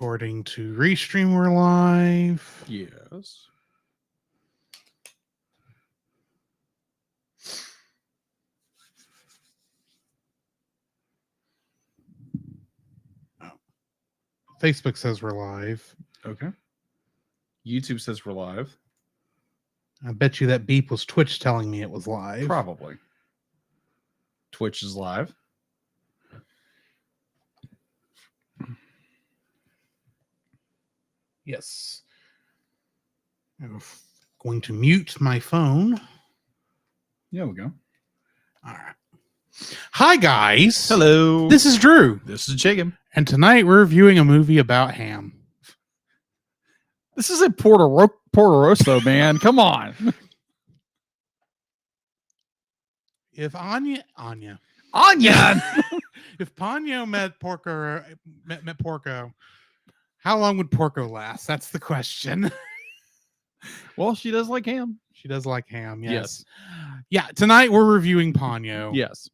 According to Restream, we're live. Yes. Facebook says we're live. Okay. YouTube says we're live. I bet you that beep was Twitch telling me it was live. Probably. Twitch is live. Yes. I'm going to mute my phone. Yeah, we go. All right. Hi, guys. Hello. This is Drew. This is Jacob. And tonight we're reviewing a movie about ham. This is a Porto Rosso, man. Come on. If Anya. If Ponyo met Porco, how long would Porco last? That's the question. Well, she does like ham. She does like ham, yes. Yeah, tonight we're reviewing Ponyo. Yes.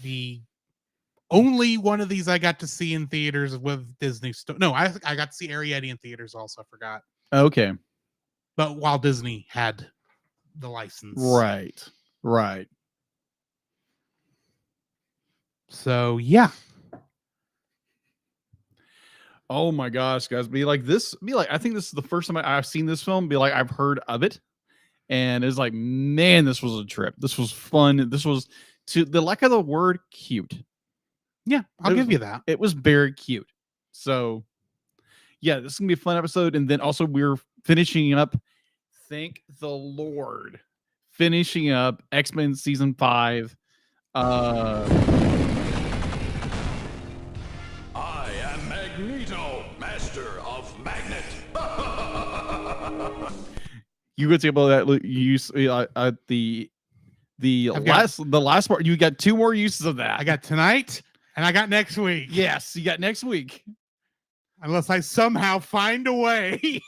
The only one of these I got to see in theaters with Disney. No, I got to see Arrietty in theaters also, I forgot. Okay. But while Disney had the license. Right. So, yeah. Oh my gosh, guys. I think this is the first time I've seen this film. I've heard of it. And it's like, man, this was a trip. This was fun. This was, to the lack of the word, cute. Yeah, I'll give you that. It was very cute. So, yeah, this is going to be a fun episode. And then also we're finishing up, thank the Lord, finishing up X-Men Season 5. I am Magneto, master of magnet. You could say about that use the last part. You got two more uses of that. I got tonight and I got next week. Yes, you got next week. Unless I somehow find a way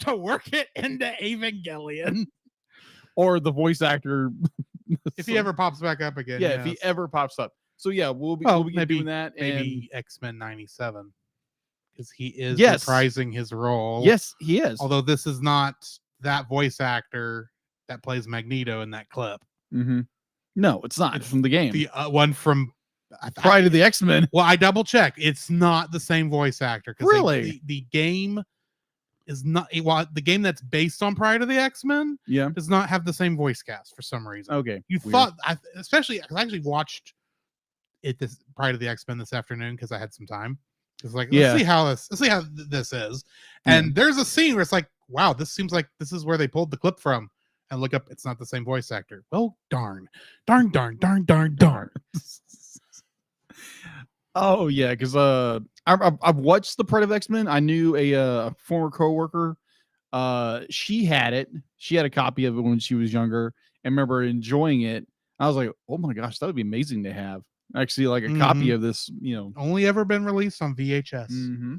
to work it into Evangelion. Or the voice actor. If he ever pops back up again. Yeah, if he ever pops up. So yeah, we'll be doing that. Maybe X-Men 97. Because he is Yes. reprising his role. Yes, he is. Although this is not that voice actor that plays Magneto in that clip. Mm-hmm. No, it's not. It's from the game. The one from Pride of the X-Men. Well, I double checked. It's not the same voice actor. Really? The game is not. Well, the game that's based on Pride of the X-Men does not have the same voice cast for some reason. Okay. You Weird. thought, especially because I actually watched it this Pride of the X-Men this afternoon because I had some time. It's like, let's see how this is. And there's a scene where it's like, wow, this seems like this is where they pulled the clip from. And look up, it's not the same voice actor. Well, darn. Oh yeah, because I've watched the Pride of X-Men. I knew a former coworker. She had it. She had a copy of it when she was younger, and remember enjoying it. I was like, oh my gosh, that would be amazing to have actually like a copy of this. Only ever been released on VHS. Mm-hmm.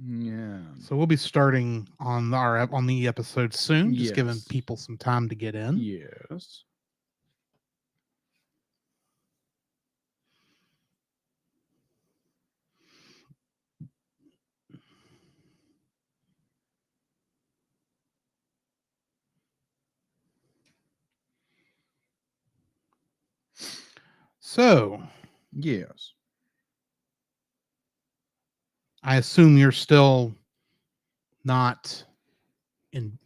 Yeah. So we'll be starting on the episode soon, just giving people some time to get in. Yes. So, yes. I assume you're still not in.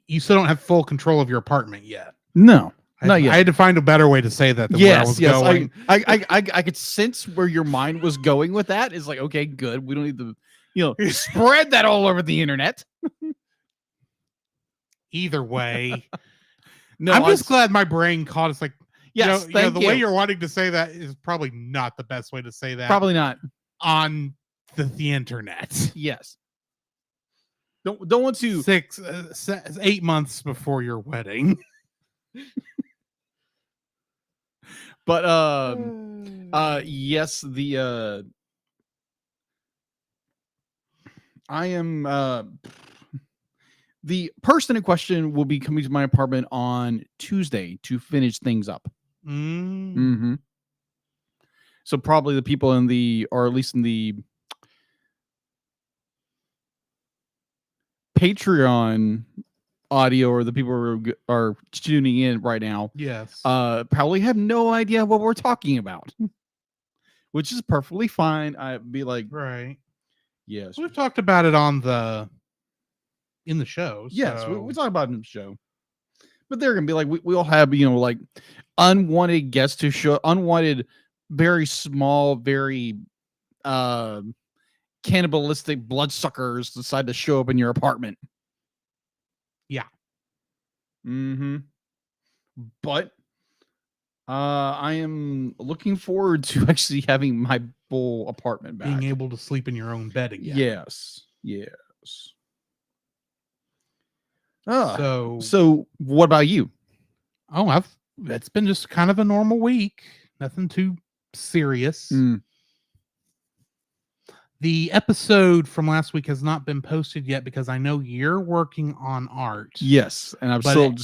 You still don't have full control of your apartment yet. No, not yet. I had to find a better way to say that. Than where I was going. I could sense where your mind was going with that. It's like, okay, good. We don't need to, spread that all over the internet. Either way, no, I'm just glad my brain caught. It's like, yes, the way you're wanting to say that is probably not the best way to say that. Probably not on the internet. Yes. Don't want to 8 months before your wedding. But yes, I am The person in question will be coming to my apartment on Tuesday to finish things up. Mm. So probably the people in the, or at least in the Patreon audio, or the people who are tuning in right now, Yes, probably have no idea what we're talking about, which is perfectly fine. I'd be like, right. yes, We've talked about it in the show. yes, So. we talk about it in the show, but they're gonna be like, we all have, you know, like unwanted guests to show, unwanted, very small, very cannibalistic bloodsuckers decide to show up in your apartment. Yeah. But I am looking forward to actually having my full apartment back. Being able to sleep in your own bed again. Yes. So what about you? It's been just kind of a normal week. Nothing too serious. The episode from last week has not been posted yet because I know you're working on art. Yes, and I'm but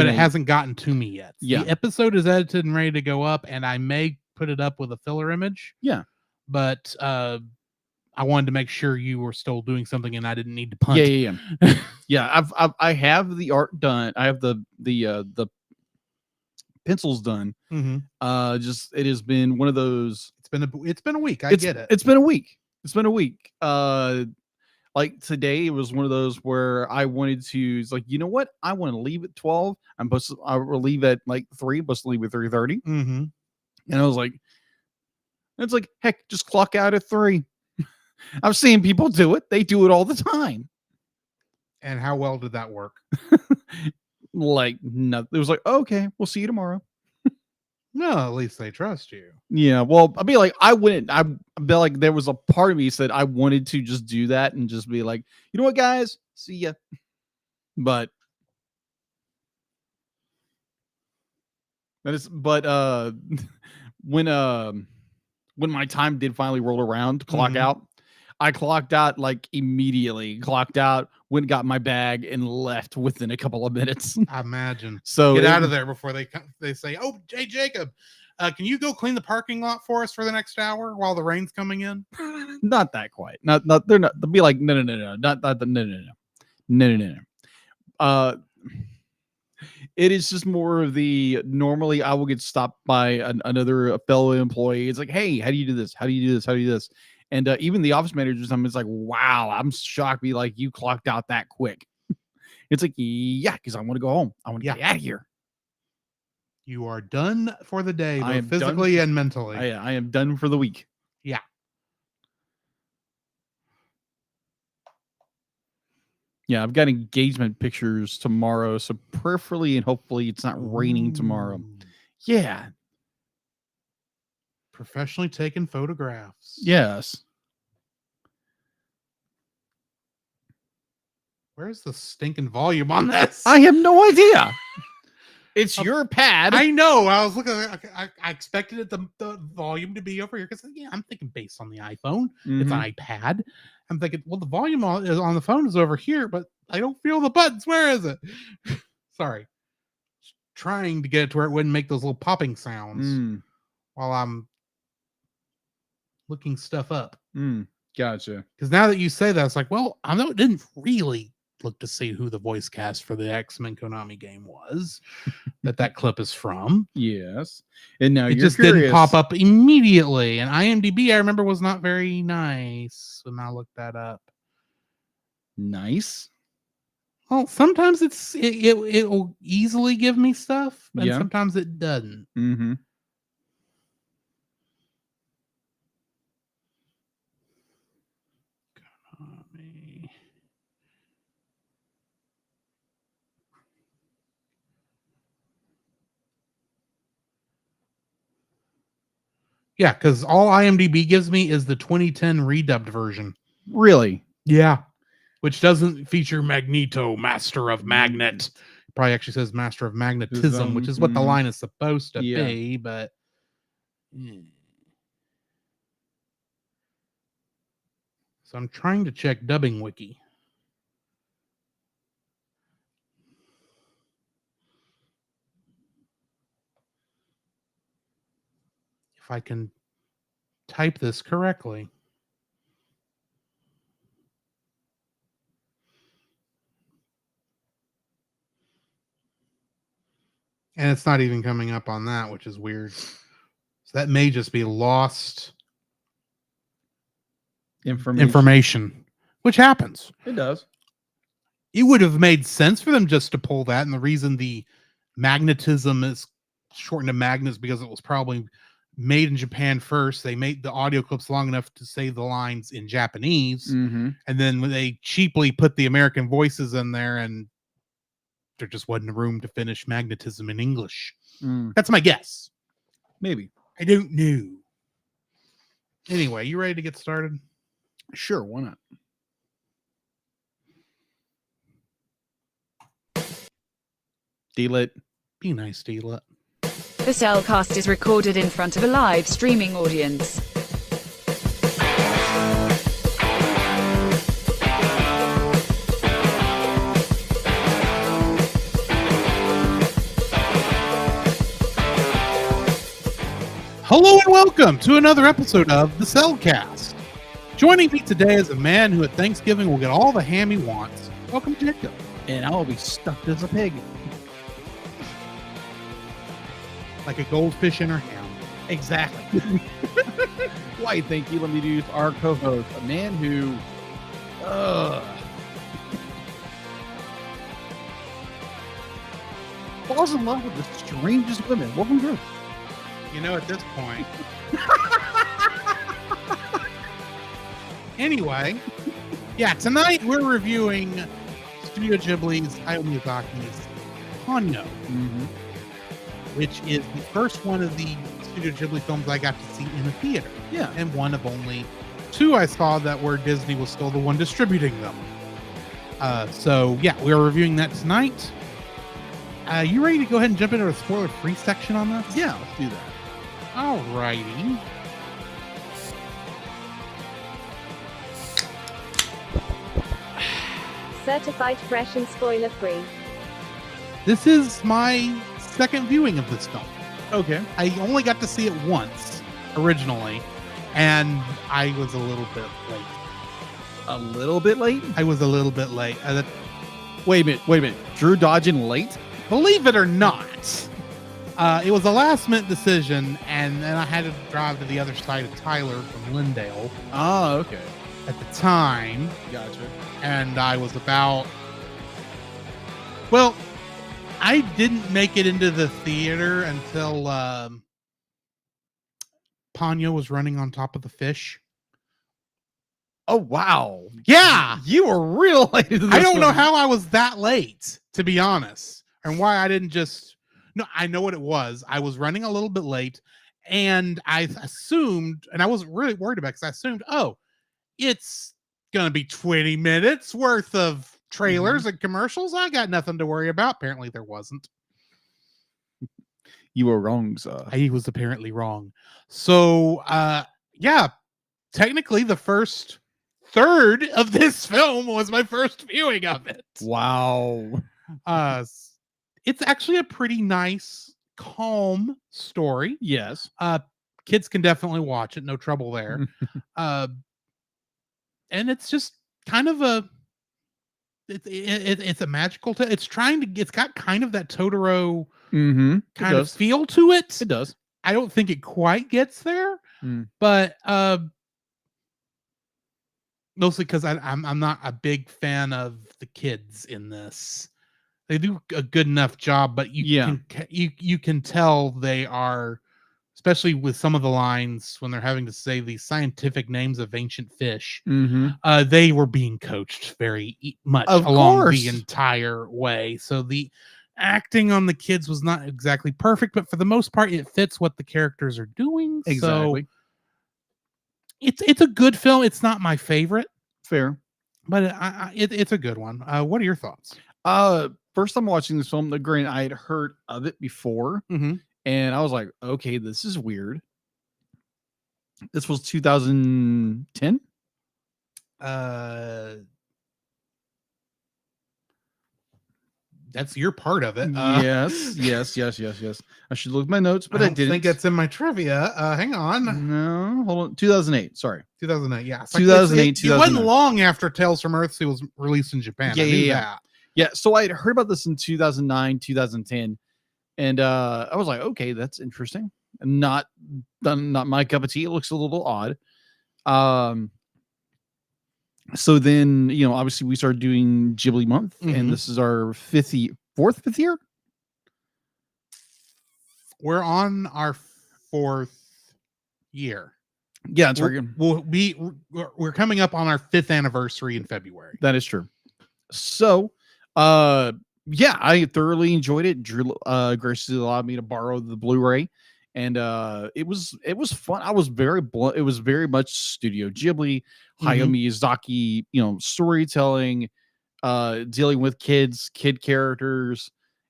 it hasn't gotten to me yet. Yeah. The episode is edited and ready to go up, and I may put it up with a filler image. Yeah. But I wanted to make sure you were still doing something and I didn't need to punt. Yeah. Yeah, I have the art done. I have the pencils done. Just it has been one of those. It's been a week. I get it. It's been a week. Like today, it was one of those where I wanted to. It's like, you know what? I want to leave at 12. I will leave at like 3. I'm supposed to leave at 3:30. And I was like, it's like, heck, just clock out at 3. I've seen people do it. They do it all the time. And how well did that work? Like, no, it was like, okay, we'll see you tomorrow. No, at least they trust you. Yeah, well, I'd be like, I'd be like, there was a part of me said I wanted to just do that and just be like, you know what, guys, see ya. But when my time did finally roll around to clock out, I clocked out like immediately. Clocked out, went, got my bag, and left within a couple of minutes. I imagine. So get out of there before they say, "Oh, hey Jacob, can you go clean the parking lot for us for the next hour while the rain's coming in?" Not that quiet. Not they're not. They'll be like, no, no. It is just more of the, normally I will get stopped by another fellow employee. It's like, hey, how do you do this? How do you do this? How do you do this? And even the office manager sometimes like, wow, I'm shocked. Be like, you clocked out that quick. It's like, yeah, because I want to go home. I want to get out of here. You are done for the day, both physically and mentally. I am done for the week. Yeah. Yeah, I've got engagement pictures tomorrow, so prayerfully and hopefully it's not raining tomorrow. Yeah. Professionally taken photographs. Yes. Where's the stinking volume on this? I have no idea. It's your pad. I know. I was looking. I expected the volume to be over here because I'm thinking based on the iPhone, it's an iPad. I'm thinking, well, the volume is on the phone is over here, but I don't feel the buttons. Where is it? Sorry. Trying to get it to where it wouldn't make those little popping sounds while I'm looking stuff up. Gotcha. Because now that you say that, it's like, well, I know it didn't really look to see who the voice cast for the X-Men Konami game was that clip is from. Yes. And now it just didn't pop up immediately. And IMDb, I remember, was not very nice when I looked that up. Nice. Well, sometimes it will easily give me stuff, and sometimes it doesn't. Yeah, because all IMDb gives me is the 2010 redubbed version. Really? Yeah. Which doesn't feature Magneto, Master of Magnet. Probably actually says Master of Magnetism, which is what the line is supposed to be, but... So I'm trying to check Dubbing Wiki. if I can type this correctly. And it's not even coming up on that, which is weird. So that may just be lost information, which happens. It does. It would have made sense for them just to pull that. And the reason the magnetism is shortened to magnets because it was probably made in Japan first. They made the audio clips long enough to say the lines in Japanese. Mm-hmm. And then when they cheaply put the American voices in there, and there just wasn't room to finish magnetism in English. That's my guess. Maybe. I don't know. Anyway, you ready to get started? Sure, why not? Deal-it. Be nice, Deal-it. The CEL cast is recorded in front of a live streaming audience. Hello and welcome to another episode of the CEL Cast. Joining me today is a man who at Thanksgiving will get all the ham he wants. Welcome, Jacob. And I will be stuffed as a pig. Like a goldfish in her ham. Exactly. Why, thank you. Let me introduce our co-host, a man who falls in love with the strangest women. Welcome, Drew. You know, at this point. Anyway, yeah, tonight we're reviewing Studio Ghibli's Hayao Miyazaki's Ponyo, which is the first one of the Studio Ghibli films I got to see in a theater. Yeah. And one of only two I saw that where Disney was still the one distributing them. So, yeah, we are reviewing that tonight. You ready to go ahead and jump into a spoiler-free section on this? Yeah, let's do that. Alrighty. Certified fresh and spoiler free. This is my second viewing of this film. Okay. I only got to see it once originally, and I was a little bit late. A little bit late? I was a little bit late. Wait a minute. Drew dodging late? Believe it or not, it was a last-minute decision, and then I had to drive to the other side of Tyler from Lindale. Oh, okay. At the time. Gotcha. And I was about... Well, I didn't make it into the theater until Ponyo was running on top of the fish. Oh, wow. Yeah! You were real late to this I don't know one. how I was that late, to be honest, and why I didn't just... No, I know what it was. I was running a little bit late, and I assumed, and I wasn't really worried about it, because I assumed, oh, it's going to be 20 minutes worth of trailers and commercials. I got nothing to worry about. Apparently, there wasn't. You were wrong, sir. I was apparently wrong. So, yeah, technically, the first third of this film was my first viewing of it. Wow. It's actually a pretty nice, calm story. Yes. Kids can definitely watch it. No trouble there. And it's just kind of a... It's a magical... It's got kind of that Totoro kind of feel to it. It does. I don't think it quite gets there, but mostly because I'm not a big fan of the kids in this. They do a good enough job, but you can tell they are, especially with some of the lines when they're having to say these scientific names of ancient fish. They were being coached very much along the entire way. So the acting on the kids was not exactly perfect, but for the most part, it fits what the characters are doing. Exactly. So it's a good film. It's not my favorite. Fair. But it's a good one. What are your thoughts? First time watching this film, granted, I had heard of it before, and I was like, okay, this is weird. This was 2010? That's your part of it. Yes. I should look at my notes, but I don't didn't. think it's in my trivia. Hang on. No, hold on. 2008. Sorry. 2008. Yeah. 2008. It wasn't long after Tales from Earthsea was released in Japan. I knew that. Yeah. So I had heard about this in 2009, 2010, and I was like, okay, that's interesting. Not my cup of tea. It looks a little odd. So then, obviously we started doing Ghibli month, and this is our fifth year. We're on our 4th year. Yeah, that's right. We're coming up on our 5th anniversary in February. That is true. So, yeah, I thoroughly enjoyed it. Drew graciously allowed me to borrow the Blu-ray, and it was fun. I was it was very much Studio Ghibli, Hayao Miyazaki, storytelling, dealing with kid characters,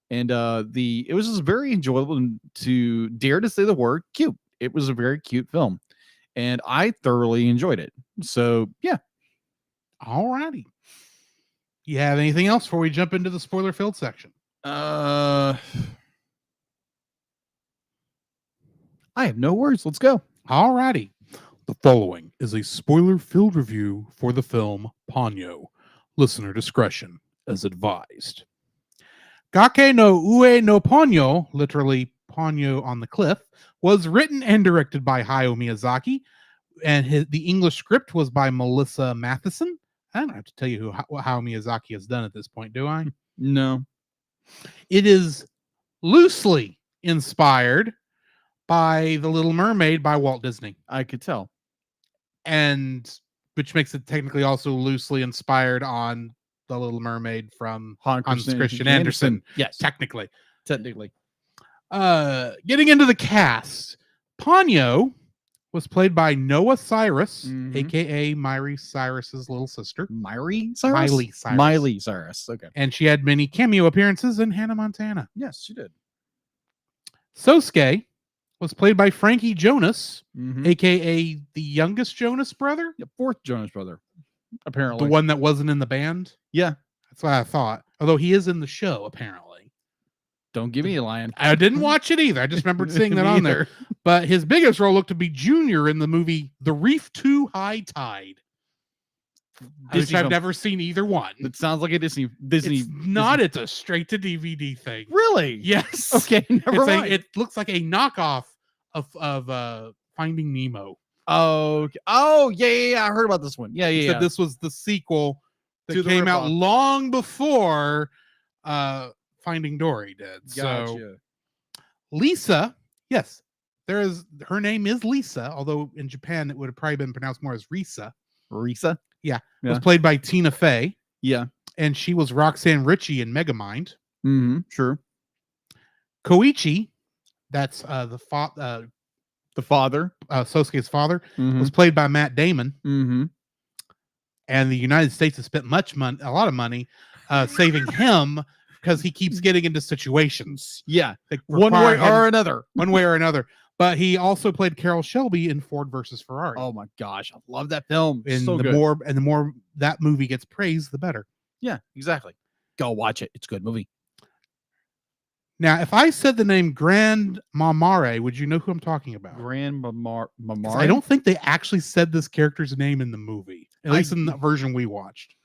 and it was just very enjoyable, and to dare to say the word cute. It was a very cute film, and I thoroughly enjoyed it. So yeah. All righty. You have anything else before we jump into the spoiler-filled section? I have no words. Let's go. All righty. The following is a spoiler-filled review for the film Ponyo. Listener discretion is advised. Gake no Ue no Ponyo, literally Ponyo on the cliff, was written and directed by Hayao Miyazaki, and the English script was by Melissa Matheson. I don't have to tell you how Miyazaki has done at this point, do I? No. It is loosely inspired by The Little Mermaid by Walt Disney. I could tell. And which makes it technically also loosely inspired on The Little Mermaid from Hans Christian Andersen. Yes. Technically. Getting into the cast. Ponyo was played by Noah Cyrus, aka Miley Cyrus's little sister. Miley Cyrus? Miley Cyrus. Okay. And she had many cameo appearances in Hannah Montana. Yes, she did. Sosuke was played by Frankie Jonas, aka the youngest Jonas brother. Yeah, 4th Jonas brother, apparently. The one that wasn't in the band. Yeah. That's what I thought. Although he is in the show, apparently. Don't give me a lion. I didn't watch it either. I just remembered seeing that on there. But his biggest role looked to be Junior in the movie The Reef 2 High Tide. Which I've never seen either one. It sounds like a Disney. It's not. It's a straight to DVD thing. Really? Yes. Okay. Never mind. It looks like a knockoff of Finding Nemo. Oh, yeah. I heard about this one. Yeah. So this was the sequel that came out long before Finding Dory did. Gotcha. So Lisa, yes, her name is Lisa, although in Japan it would have probably been pronounced more as Risa. Risa? Yeah. It was played by Tina Fey. Yeah. And she was Roxanne Ritchie in Megamind. Sure. Koichi, that's the father, Sosuke's father, was played by Matt Damon. And the United States has spent a lot of money saving him because he keeps getting into situations. Yeah. One way or another. But he also played Carroll Shelby in Ford versus Ferrari. Oh my gosh, I love that film. And so the more that movie gets praised, the better. Yeah, exactly. Go watch it. It's a good movie. Now, if I said the name Grand Mamare, would you know who I'm talking about? Grand Mamare? I don't think they actually said this character's name in the movie, at least in the version we watched.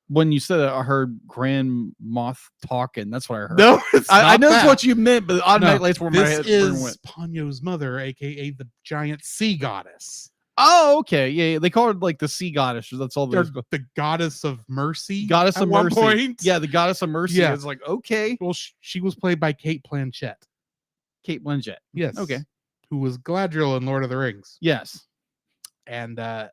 When you said it, I heard Grand Moff talking. That's what I heard. No, I know that's what you meant, but automatically that's where my head went. This is Ponyo's mother, aka the giant sea goddess. Oh, okay. Yeah. They call her like the sea goddess. That's all. The goddess of mercy. Goddess of mercy. Point. Yeah, the goddess of mercy. Yeah. It's like, okay. Well, she was played by Kate Blanchett. Kate Blanchett. Yes. Okay. Who was Galadriel in Lord of the Rings. Yes. And I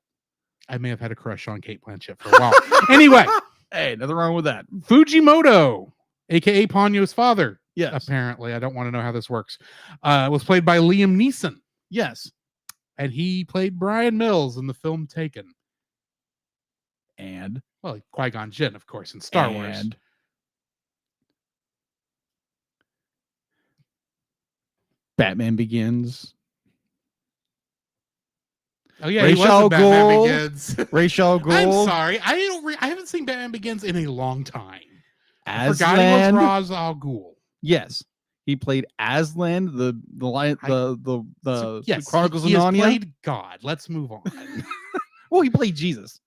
may have had a crush on Kate Blanchett for a while. Anyway. Hey, nothing wrong with that. Fujimoto, aka Ponyo's father. Yes. Apparently. I don't want to know how this works. Was played by Liam Neeson. Yes. And he played Brian Mills in the film Taken. And? Well, Qui-Gon Jinn, of course, in Star Wars. Batman Begins. Oh yeah, Ra's al Batman Begins. Ra's al Ghul. I'm sorry, I haven't seen Batman Begins in a long time. Aslan. Ra's al Ghul. Yes, he played Aslan, the lion, the Yes, Chronicles he of has Narnia. played God. Let's move on. Well, he played Jesus.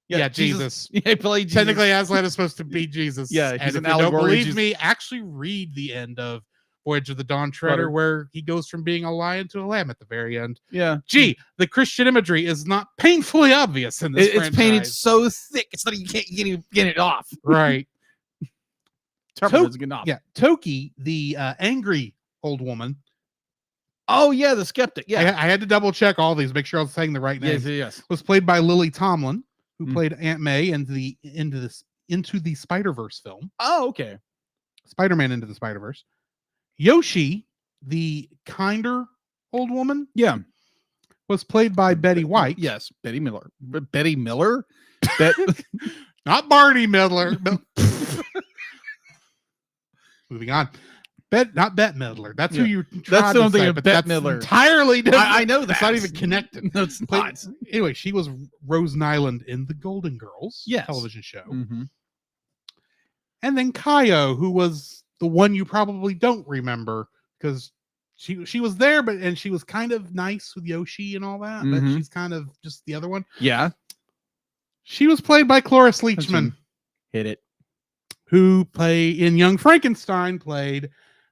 Yeah, Jesus. Yeah, he played Jesus. Technically, Aslan is supposed to be Jesus. Yeah, and he's if an you don't allegory of believe Jesus. me, actually read the end of Voyage of the Dawn Treader, Treader. where he goes from being a lion to a lamb at the very end. Yeah. Gee, the Christian imagery is not painfully obvious in this It's painted franchise. so thick, it's like you can't get it off. Right. Doesn't get off. Yeah, Toki, the angry old woman. Oh yeah, the skeptic. Yeah, I had to double check all these, make sure I was saying the right name. yes. Was played by Lily Tomlin, who played Aunt May in the Into the Spider-Verse film. Oh, okay. Spider-Man Into the Spider-Verse. Yoshi, the kinder old woman. Yeah, was played by Betty White. Yes, Betty Miller. Betty Miller? Not Barney Miller. Moving on. Not Bette Midler. That's who you. That's something of Bette Midler. Midler. Entirely different. I know that. It's not even connected. No, it's not. Anyway, she was Rose Nyland in the Golden Girls television show. Mm-hmm. And then Kaio, who was the one you probably don't remember because she was there, and she was kind of nice with Yoshi and all that. But she's kind of just the other one. Yeah. She was played by Cloris Leachman. Hit it. Who in Young Frankenstein played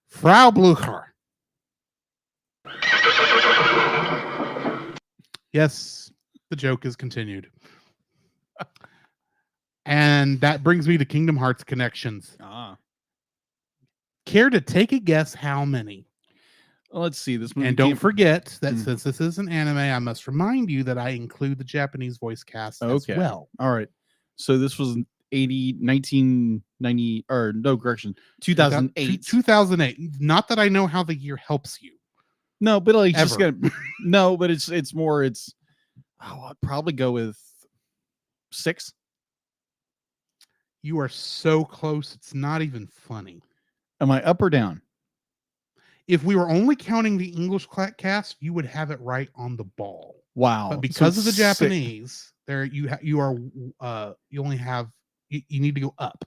Frau Blucher. Yes, the joke is continued. And that brings me to Kingdom Hearts connections. Care to take a guess how many? Well, let's see. This movie and don't forget that since this is an anime, I must remind you that I include the Japanese voice cast as well. All right. So this was 1990, or no, correction, 2008. 2008. Not that I know how the year helps you. No, but like just gonna no, but it's more. I'd probably go with 6. You are so close. It's not even funny. Am I up or down? If we were only counting the English cast, you would have it right on the ball. Wow! But because of the Japanese, you only have you need to go up.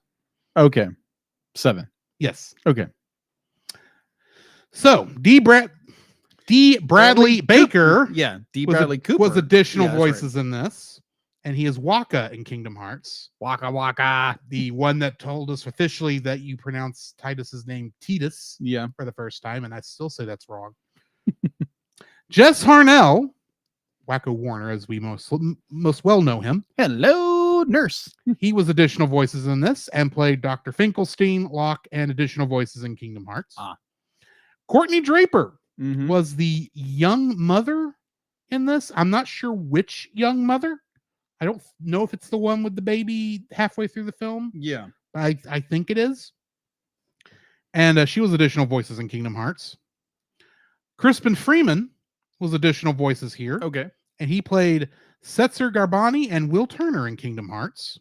Okay, 7. Yes. Okay. So D. Bradley Baker. Yeah, D. Bradley Cooper was additional voices in this. And he is Waka in Kingdom Hearts. Waka Waka. The one that told us officially that you pronounce Titus's name Titus for the first time. And I still say that's wrong. Jess Harnell, Wacko Warner, as we most well know him. Hello, nurse. He was additional voices in this and played Dr. Finkelstein, Locke, and additional voices in Kingdom Hearts. Courtney Draper was the young mother in this. I'm not sure which young mother. I don't know if it's the one with the baby halfway through the film. Yeah. I think it is. And she was additional voices in Kingdom Hearts. Crispin Freeman was additional voices here. Okay. And he played Setzer Garbani and Will Turner in Kingdom Hearts.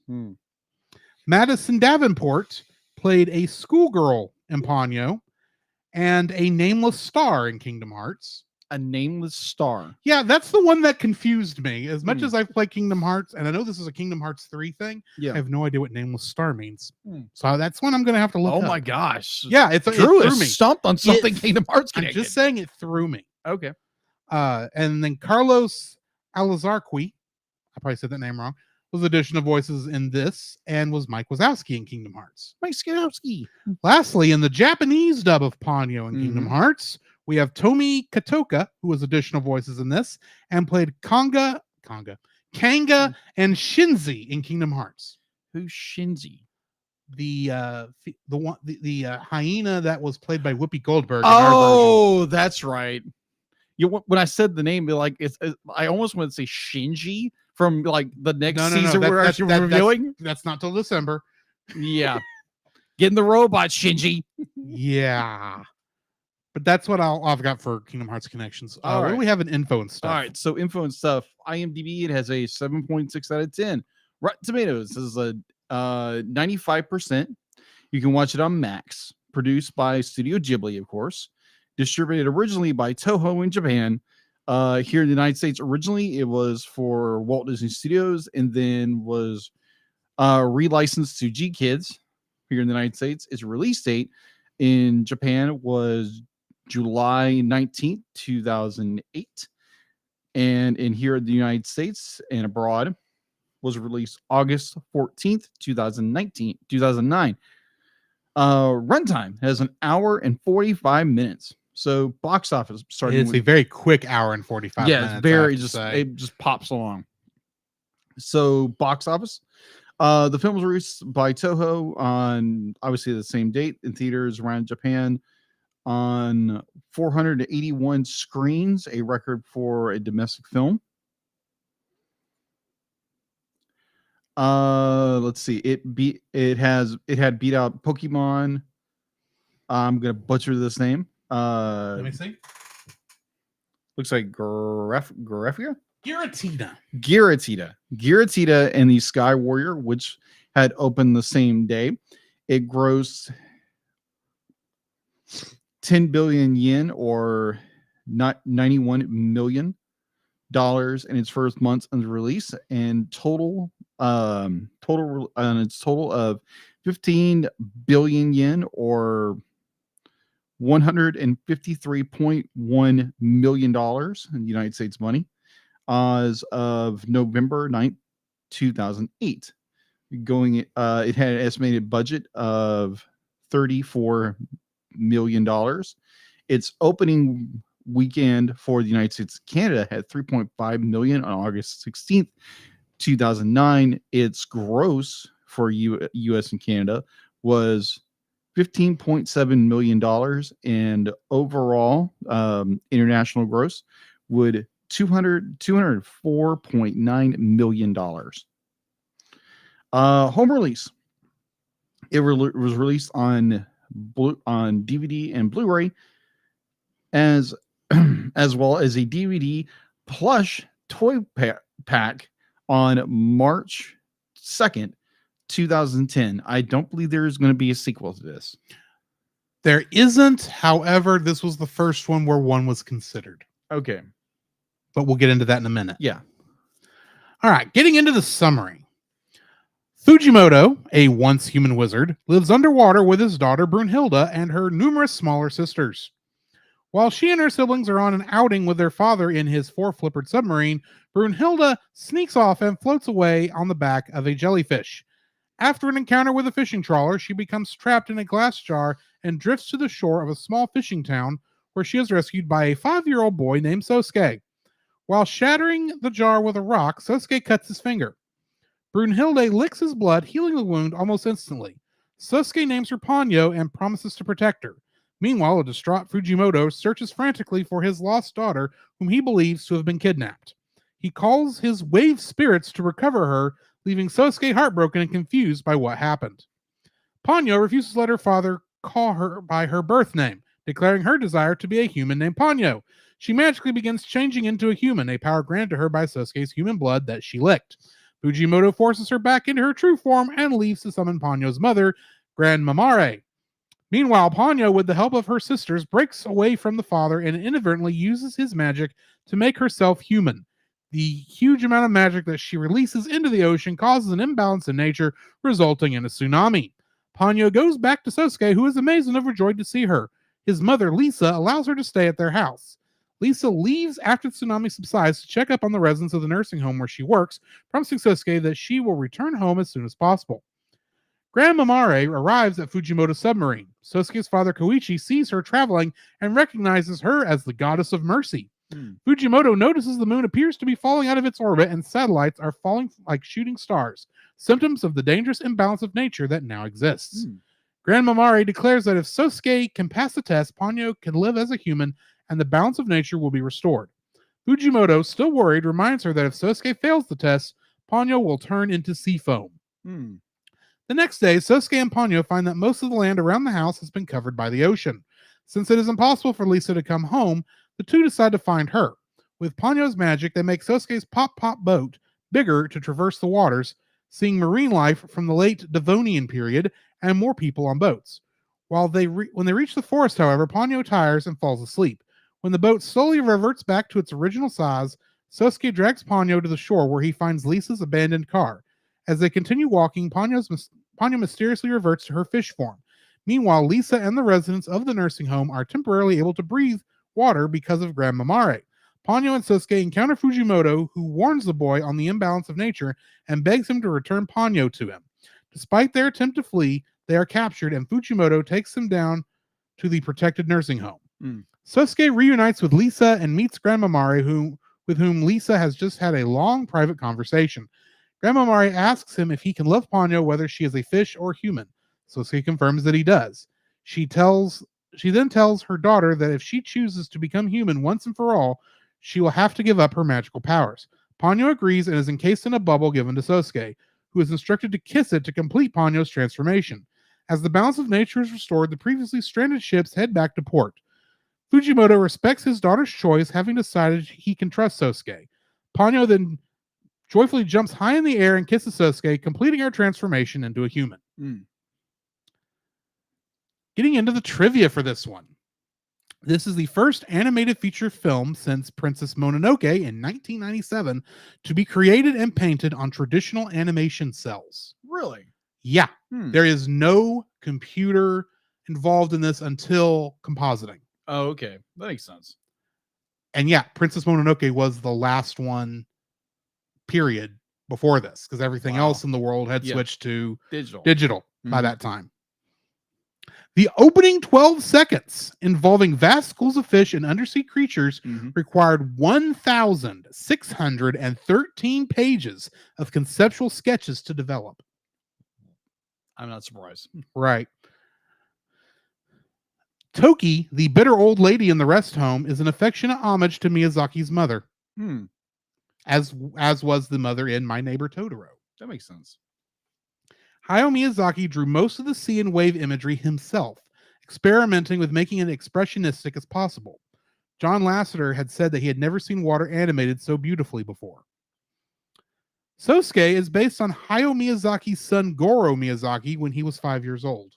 Madison Davenport played a schoolgirl in Ponyo and a nameless star in Kingdom Hearts. A nameless star. Yeah, that's the one that confused me. As much as I've played Kingdom Hearts, and I know this is a Kingdom Hearts 3 thing, I have no idea what nameless star means. So that's one I'm going to have to look up. Oh my gosh. Yeah, it threw me. Stumped on something Kingdom Hearts connected. I'm just saying it threw me. Okay. And then Carlos Alazarqui, I probably said that name wrong, was additional voices in this and was Mike Wazowski in Kingdom Hearts. Mike Wazowski. Lastly, in the Japanese dub of Ponyo in Kingdom Hearts, we have Tomi Katoka, who was additional voices in this, and played Kanga, and Shinzi in Kingdom Hearts. Who's Shinzi? The hyena that was played by Whoopi Goldberg. Oh, that's right. When I said the name, I almost want to say Shinji from like the next season we're actually reviewing. That's not till December. Yeah, getting the robot Shinji. Yeah. But that's what I've got for Kingdom Hearts connections. What do we have in info and stuff? All right, so info and stuff. IMDb, it has a 7.6 out of 10. Rotten Tomatoes is a 95%. You can watch it on Max. Produced by Studio Ghibli, of course. Distributed originally by Toho in Japan. Here in the United States, originally it was for Walt Disney Studios and then was relicensed to G Kids. here in the United States. Its release date in Japan was July 19th, 2008. And in here in the United States and abroad was released August 14th, 2009. Runtime has an hour and 45 minutes. So box office starting. It's a very quick hour and 45 minutes. Yeah, it's very it just pops along. So box office. The film was released by Toho on obviously the same date in theaters around Japan on 481 screens, a record for a domestic film. Let's see. It had beat out Pokemon. I'm gonna butcher this name. Let me see. Looks like Giratina and the Sky Warrior, which had opened the same day. It grossed 10 billion yen, or not $91 million in its first months of release, and total of 15 billion yen, or $153.1 million in the United States money as of November 9th, 2008. It had an estimated budget of $34 million. Its opening weekend for the United States and Canada had 3.5 million on August 16th, 2009. Its gross for US and Canada was $15.7 million, and overall international gross would $204.9 million. Home release. It was released on DVD and Blu-ray, as well as a DVD plush toy pack on March 2nd, 2010. I don't believe there's going to be a sequel to this. There isn't. However, this was the first one where one was considered. Okay. But we'll get into that in a minute. Yeah. All right. Getting into the summary. Fujimoto, a once human wizard, lives underwater with his daughter Brunhilde and her numerous smaller sisters. While she and her siblings are on an outing with their father in his four-flippered submarine, Brunhilde sneaks off and floats away on the back of a jellyfish. After an encounter with a fishing trawler, she becomes trapped in a glass jar and drifts to the shore of a small fishing town where she is rescued by a 5-year-old boy named Sosuke. While shattering the jar with a rock, Sosuke cuts his finger. Brunhilde licks his blood, healing the wound almost instantly. Sosuke names her Ponyo and promises to protect her. Meanwhile, a distraught Fujimoto searches frantically for his lost daughter, whom he believes to have been kidnapped. He calls his wave spirits to recover her, leaving Sosuke heartbroken and confused by what happened. Ponyo refuses to let her father call her by her birth name, declaring her desire to be a human named Ponyo. She magically begins changing into a human, a power granted to her by Sosuke's human blood that she licked. Fujimoto forces her back into her true form and leaves to summon Ponyo's mother, Grandmamare. Meanwhile, Ponyo, with the help of her sisters, breaks away from the father and inadvertently uses his magic to make herself human. The huge amount of magic that she releases into the ocean causes an imbalance in nature, resulting in a tsunami. Ponyo goes back to Sosuke, who is amazed and overjoyed to see her. His mother, Lisa, allows her to stay at their house. Lisa leaves after the tsunami subsides to check up on the residents of the nursing home where she works, promising Sosuke that she will return home as soon as possible. Grandmamare arrives at Fujimoto's submarine. Sosuke's father, Koichi, sees her traveling and recognizes her as the goddess of mercy. Fujimoto notices the moon appears to be falling out of its orbit and satellites are falling like shooting stars, symptoms of the dangerous imbalance of nature that now exists. Grandmamare declares that if Sosuke can pass the test, Ponyo can live as a human and the balance of nature will be restored. Fujimoto, still worried, reminds her that if Sosuke fails the test, Ponyo will turn into sea foam. The next day, Sosuke and Ponyo find that most of the land around the house has been covered by the ocean. Since it is impossible for Lisa to come home, the two decide to find her. With Ponyo's magic, they make Sosuke's pop-pop boat bigger to traverse the waters, seeing marine life from the late Devonian period and more people on boats. When they reach the forest, however, Ponyo tires and falls asleep. When the boat slowly reverts back to its original size, Sosuke drags Ponyo to the shore where he finds Lisa's abandoned car. As they continue walking, Ponyo's Ponyo mysteriously reverts to her fish form. Meanwhile, Lisa and the residents of the nursing home are temporarily able to breathe water because of Grandma Mare. Ponyo and Sosuke encounter Fujimoto, who warns the boy on the imbalance of nature and begs him to return Ponyo to him. Despite their attempt to flee, they are captured and Fujimoto takes them down to the protected nursing home. Sosuke reunites with Lisa and meets Grandma Mare, with whom Lisa has just had a long private conversation. Grandma Mare asks him if he can love Ponyo whether she is a fish or human. Sosuke confirms that he does. She then tells her daughter that if she chooses to become human once and for all, she will have to give up her magical powers. Ponyo agrees and is encased in a bubble given to Sosuke, who is instructed to kiss it to complete Ponyo's transformation. As the balance of nature is restored, the previously stranded ships head back to port. Fujimoto respects his daughter's choice, having decided he can trust Sosuke. Ponyo then joyfully jumps high in the air and kisses Sosuke, completing her transformation into a human. Getting into the trivia for this one. This is the first animated feature film since Princess Mononoke in 1997 to be created and painted on traditional animation cells. Really? Yeah. There is no computer involved in this until compositing. Oh, okay. That makes sense. And yeah, Princess Mononoke was the last one, period, before this, because everything else in the world had switched to digital by that time. The opening 12 seconds, involving vast schools of fish and undersea creatures, required 1,613 pages of conceptual sketches to develop. I'm not surprised. Right. Toki, the bitter old lady in the rest home, is an affectionate homage to Miyazaki's mother, as was the mother in My Neighbor Totoro. That makes sense. Hayao Miyazaki drew most of the sea and wave imagery himself, experimenting with making it expressionistic as possible. John Lasseter had said that he had never seen water animated so beautifully before. Sosuke is based on Hayao Miyazaki's son Goro Miyazaki when he was 5 years old.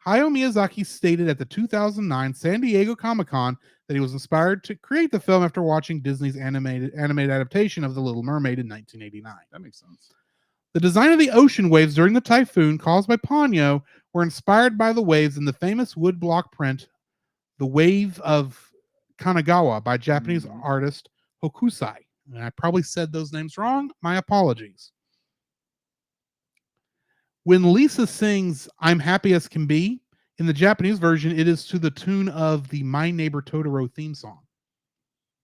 Hayao Miyazaki stated at the 2009 San Diego Comic-Con that he was inspired to create the film after watching Disney's animated adaptation of The Little Mermaid in 1989. That makes sense. The design of the ocean waves during the typhoon caused by Ponyo were inspired by the waves in the famous woodblock print, The Wave of Kanagawa, by Japanese artist Hokusai. And I probably said those names wrong. My apologies. When Lisa sings I'm Happy as Can Be, in the Japanese version, it is to the tune of the My Neighbor Totoro theme song.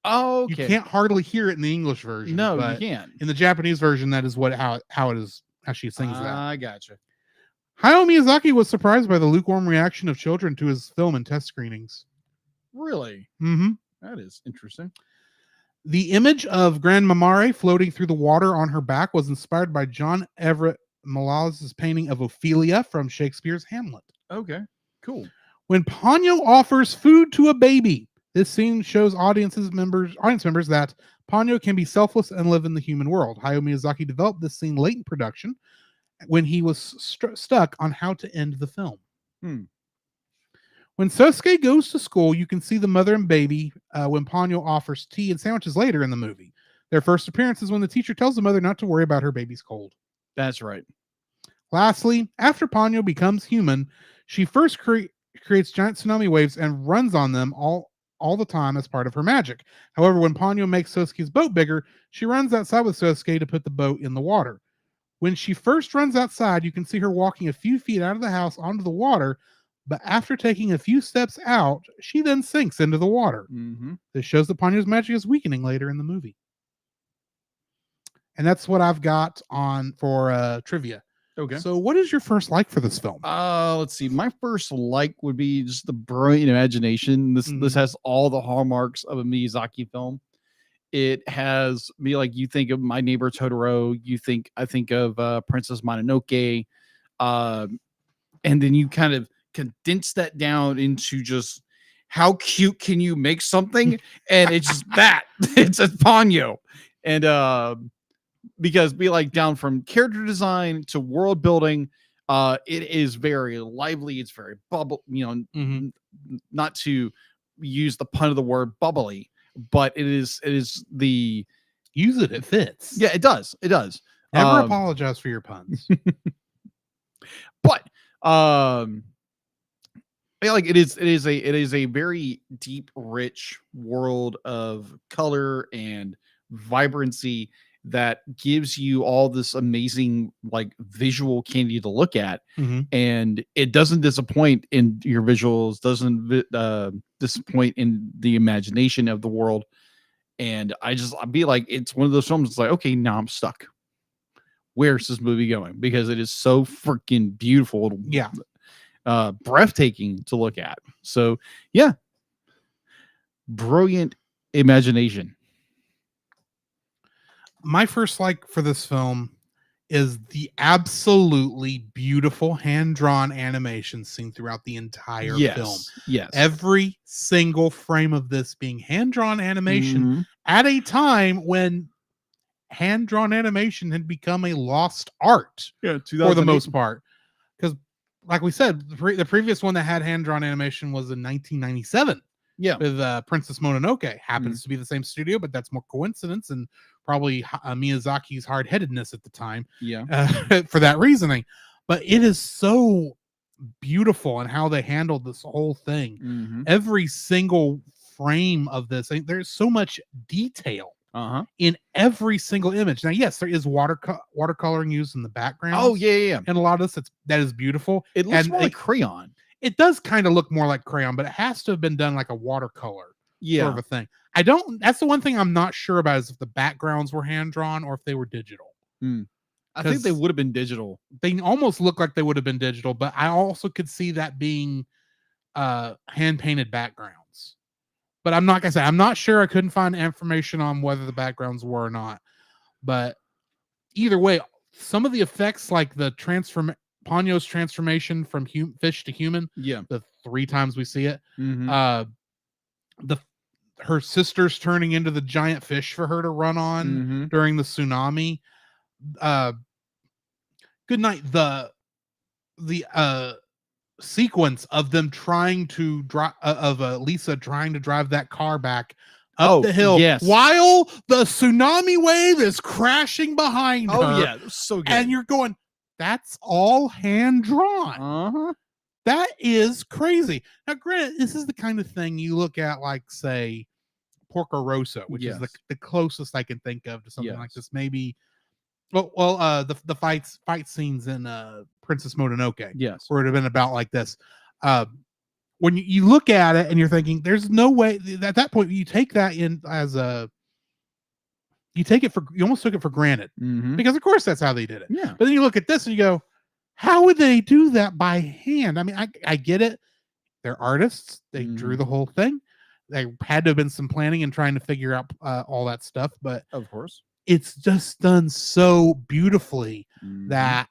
Oh, okay. You can't hardly hear it in the English version. No, you can't. In the Japanese version, that is how she sings that. I gotcha. Hayao Miyazaki was surprised by the lukewarm reaction of children to his film in test screenings. Really? That is interesting. The image of Grandma Mare floating through the water on her back was inspired by John Everett Malalas's painting of Ophelia from Shakespeare's Hamlet. Okay, cool. When Ponyo offers food to a baby, this scene shows audience members that Ponyo can be selfless and live in the human world. Hayao Miyazaki developed this scene late in production when he was stuck on how to end the film. When Sosuke goes to school, you can see the mother and baby when Ponyo offers tea and sandwiches later in the movie. Their first appearance is when the teacher tells the mother not to worry about her baby's cold. That's right. Lastly, after Ponyo becomes human, she first creates giant tsunami waves and runs on them all the time as part of her magic. However, when Ponyo makes Sosuke's boat bigger, she runs outside with Sosuke to put the boat in the water. When she first runs outside, you can see her walking a few feet out of the house onto the water, but after taking a few steps out, she then sinks into the water. This shows that Ponyo's magic is weakening later in the movie. And that's what I've got for trivia. Okay. So what is your first like for this film? Let's see. My first like would be just the brilliant imagination. This has all the hallmarks of a Miyazaki film. It has me like you think of My Neighbor Totoro. I think of Princess Mononoke, and then you kind of condense that down into just how cute can you make something, and it's just that it's a Ponyo, and because be like down from character design to world building, it is very lively. It's very bubble, not to use the pun of the word bubbly, but it is the use it. It fits. Yeah, it does. It does. Never apologize for your puns. But yeah, like it is a very deep, rich world of color and vibrancy that gives you all this amazing like visual candy to look at, and it doesn't disappoint in your visuals, doesn't disappoint in the imagination of the world. And I'd be like, it's one of those films. It's like, okay, now I'm stuck. Where's this movie going? Because it is so freaking beautiful. Yeah. Breathtaking to look at. So yeah, brilliant imagination. My first like for this film is the absolutely beautiful hand-drawn animation seen throughout the entire film. Yes. Every single frame of this being hand-drawn animation at a time when hand-drawn animation had become a lost art for the most part. Because like we said, the previous one that had hand-drawn animation was in 1997. Yeah, with Princess Mononoke. Happens to be the same studio, but that's more coincidence and probably Miyazaki's hard-headedness at the time. Yeah, for that reasoning. But it is so beautiful and how they handled this whole thing. Every single frame of this, there's so much detail in every single image. Now, yes, there is watercoloring used in the background. Oh yeah. And a lot of this, that is beautiful. It looks more like crayon. It does kind of look more like crayon, but it has to have been done like a watercolor sort of a thing. That's the one thing I'm not sure about, is if the backgrounds were hand-drawn or if they were digital. I think they would have been digital. They almost look like they would have been digital, but I also could see that being hand-painted backgrounds. But I'm not sure. I couldn't find information on whether the backgrounds were or not. But either way, some of the effects, like the Ponyo's transformation from fish to human, the 3 times we see it, her sister's turning into the giant fish for her to run on during the tsunami. Good night. The sequence of them trying to drive Lisa trying to drive that car back up the hill while the tsunami wave is crashing behind her. Oh yeah, so good. And you're going, that's all hand drawn. That is crazy. Now, granted, this is the kind of thing you look at, like, say, Porco Rosso, which is the closest I can think of to something like this. Maybe, the fight scenes in Princess Mononoke, where it would have been about like this. When you look at it and you're thinking, there's no way. At that point, you take that in as a. You almost took it for granted, because of course that's how they did it. Yeah. But then you look at this and you go, how would they do that by hand? I mean, I get it. They're artists. They drew the whole thing. There had to have been some planning and trying to figure out all that stuff. But of course, it's just done so beautifully that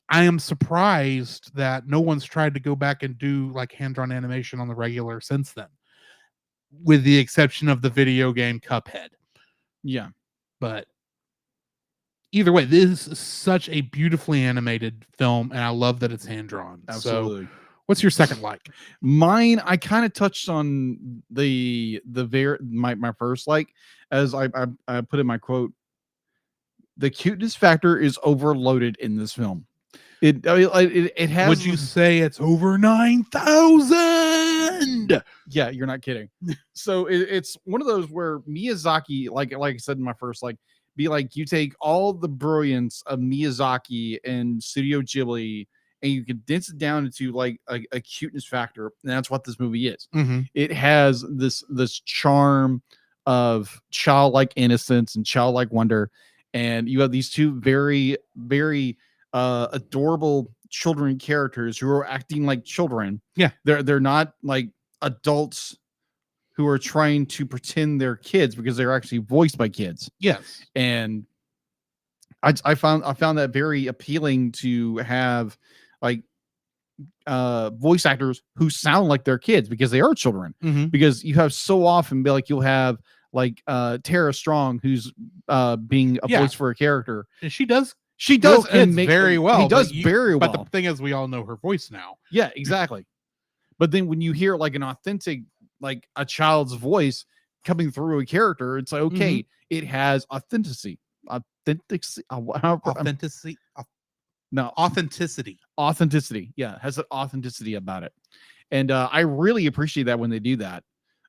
I am surprised that no one's tried to go back and do like hand-drawn animation on the regular since then, with the exception of the video game Cuphead. Yeah. But either way, this is such a beautifully animated film, and I love that it's hand-drawn. Absolutely. So, what's your second like? Mine, I kind of touched on my first like, as I put in my quote. The cuteness factor is overloaded in this film. It has. Would you say it's over 9,000? Yeah, you're not kidding. So it's one of those where Miyazaki, like I said in my first, like, be like, you take all the brilliance of Miyazaki and Studio Ghibli and you condense it down into like a cuteness factor, and that's what this movie is. It has this charm of childlike innocence and childlike wonder, and you have these two very, very adorable children characters who are acting like children. Yeah, they're not like adults who are trying to pretend they're kids, because they're actually voiced by kids. Yes, and I found that very appealing to have like voice actors who sound like they're kids, because they are children. Because you have so often be like, you'll have like Tara Strong, who's being a voice for a character, and she does and very well. He does very well. But the thing is, we all know her voice now. Yeah, exactly. But then when you hear like an authentic, like a child's voice coming through a character, it's like, okay, it has authenticity. Authenticity. No, Authenticity. authenticity. Yeah, has an authenticity about it. And I really appreciate that when they do that.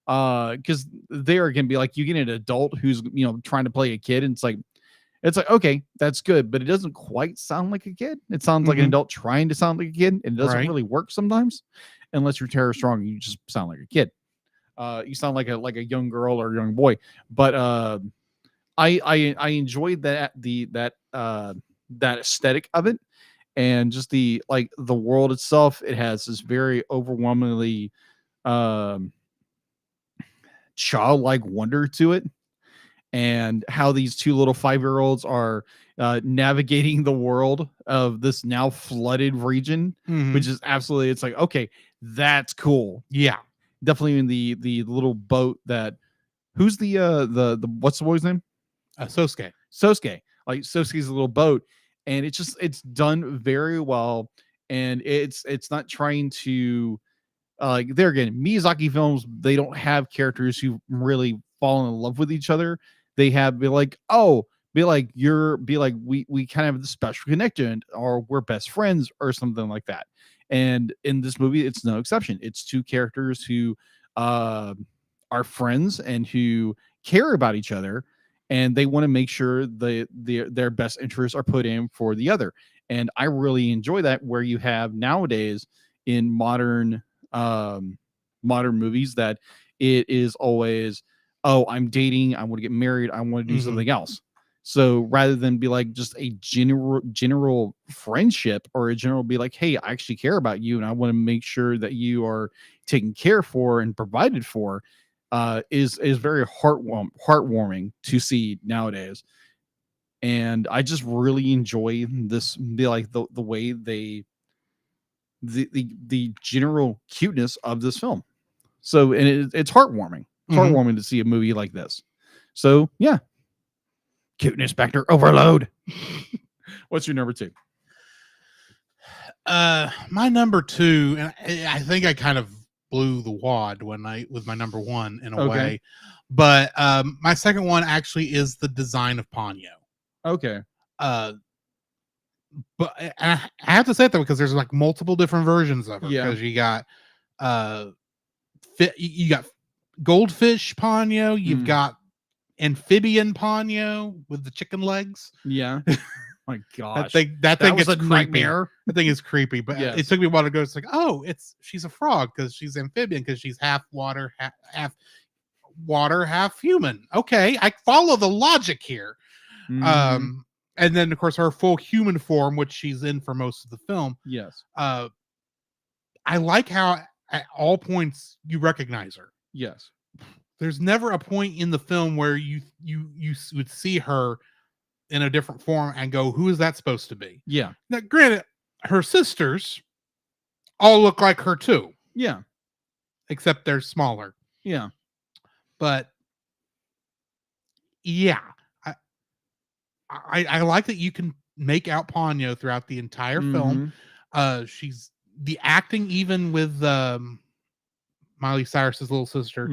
Because there can be like you get an adult who's trying to play a kid, and it's like okay, that's good, but it doesn't quite sound like a kid. It sounds like an adult trying to sound like a kid, and it doesn't really work sometimes, unless you're terror strong. You just sound like a kid. You sound like a young girl or a young boy. But I enjoyed that that aesthetic of it, and just the world itself. It has this very overwhelmingly childlike wonder to it, and how these two little 5-year-olds are navigating the world of this now flooded region, which is absolutely, it's like, okay, that's cool. Yeah, definitely in the little boat that, who's the what's the boy's name? Sosuke. Like Sosuke's a little boat, and it's done very well, and it's not trying to like, there again, Miyazaki films, they don't have characters who really fall in love with each other. They have we kind of have the special connection, or we're best friends or something like that. And in this movie, it's no exception. It's two characters who are friends and who care about each other, and they want to make sure their best interests are put in for the other. And I really enjoy that, where you have nowadays in modern movies that it is always, oh, I'm dating, I want to get married, I want to do something else. So rather than be like just a general friendship, or a general be like, hey, I actually care about you and I want to make sure that you are taken care for and provided for, is very heartwarming to see nowadays. And I just really enjoy this, the way they the general cuteness of this film. So, and it's heartwarming. It's heartwarming to see a movie like this. So yeah, cuteness factor overload. What's your number 2? My number 2, and I think I kind of blew the wad with my number 1 in a way, but my second one actually is the design of Ponyo. Okay. But I have to say it though, because there's like multiple different versions of her. Because you got you got goldfish Ponyo, you've got amphibian Ponyo with the chicken legs. Yeah. My gosh, that thing was is a nightmare. That thing is creepy, but it took me a while to go. It's like, oh, she's a frog because she's amphibian, because she's half water, half human. Okay, I follow the logic here. And then, of course, her full human form, which she's in for most of the film. Yes. I like how at all points you recognize her. Yes. There's never a point in the film where you would see her in a different form and go, who is that supposed to be? Yeah. Now, granted, her sisters all look like her too. Yeah. Except they're smaller. Yeah. But yeah. I like that you can make out Ponyo throughout the entire film. She's the acting, even with Miley Cyrus's little sister,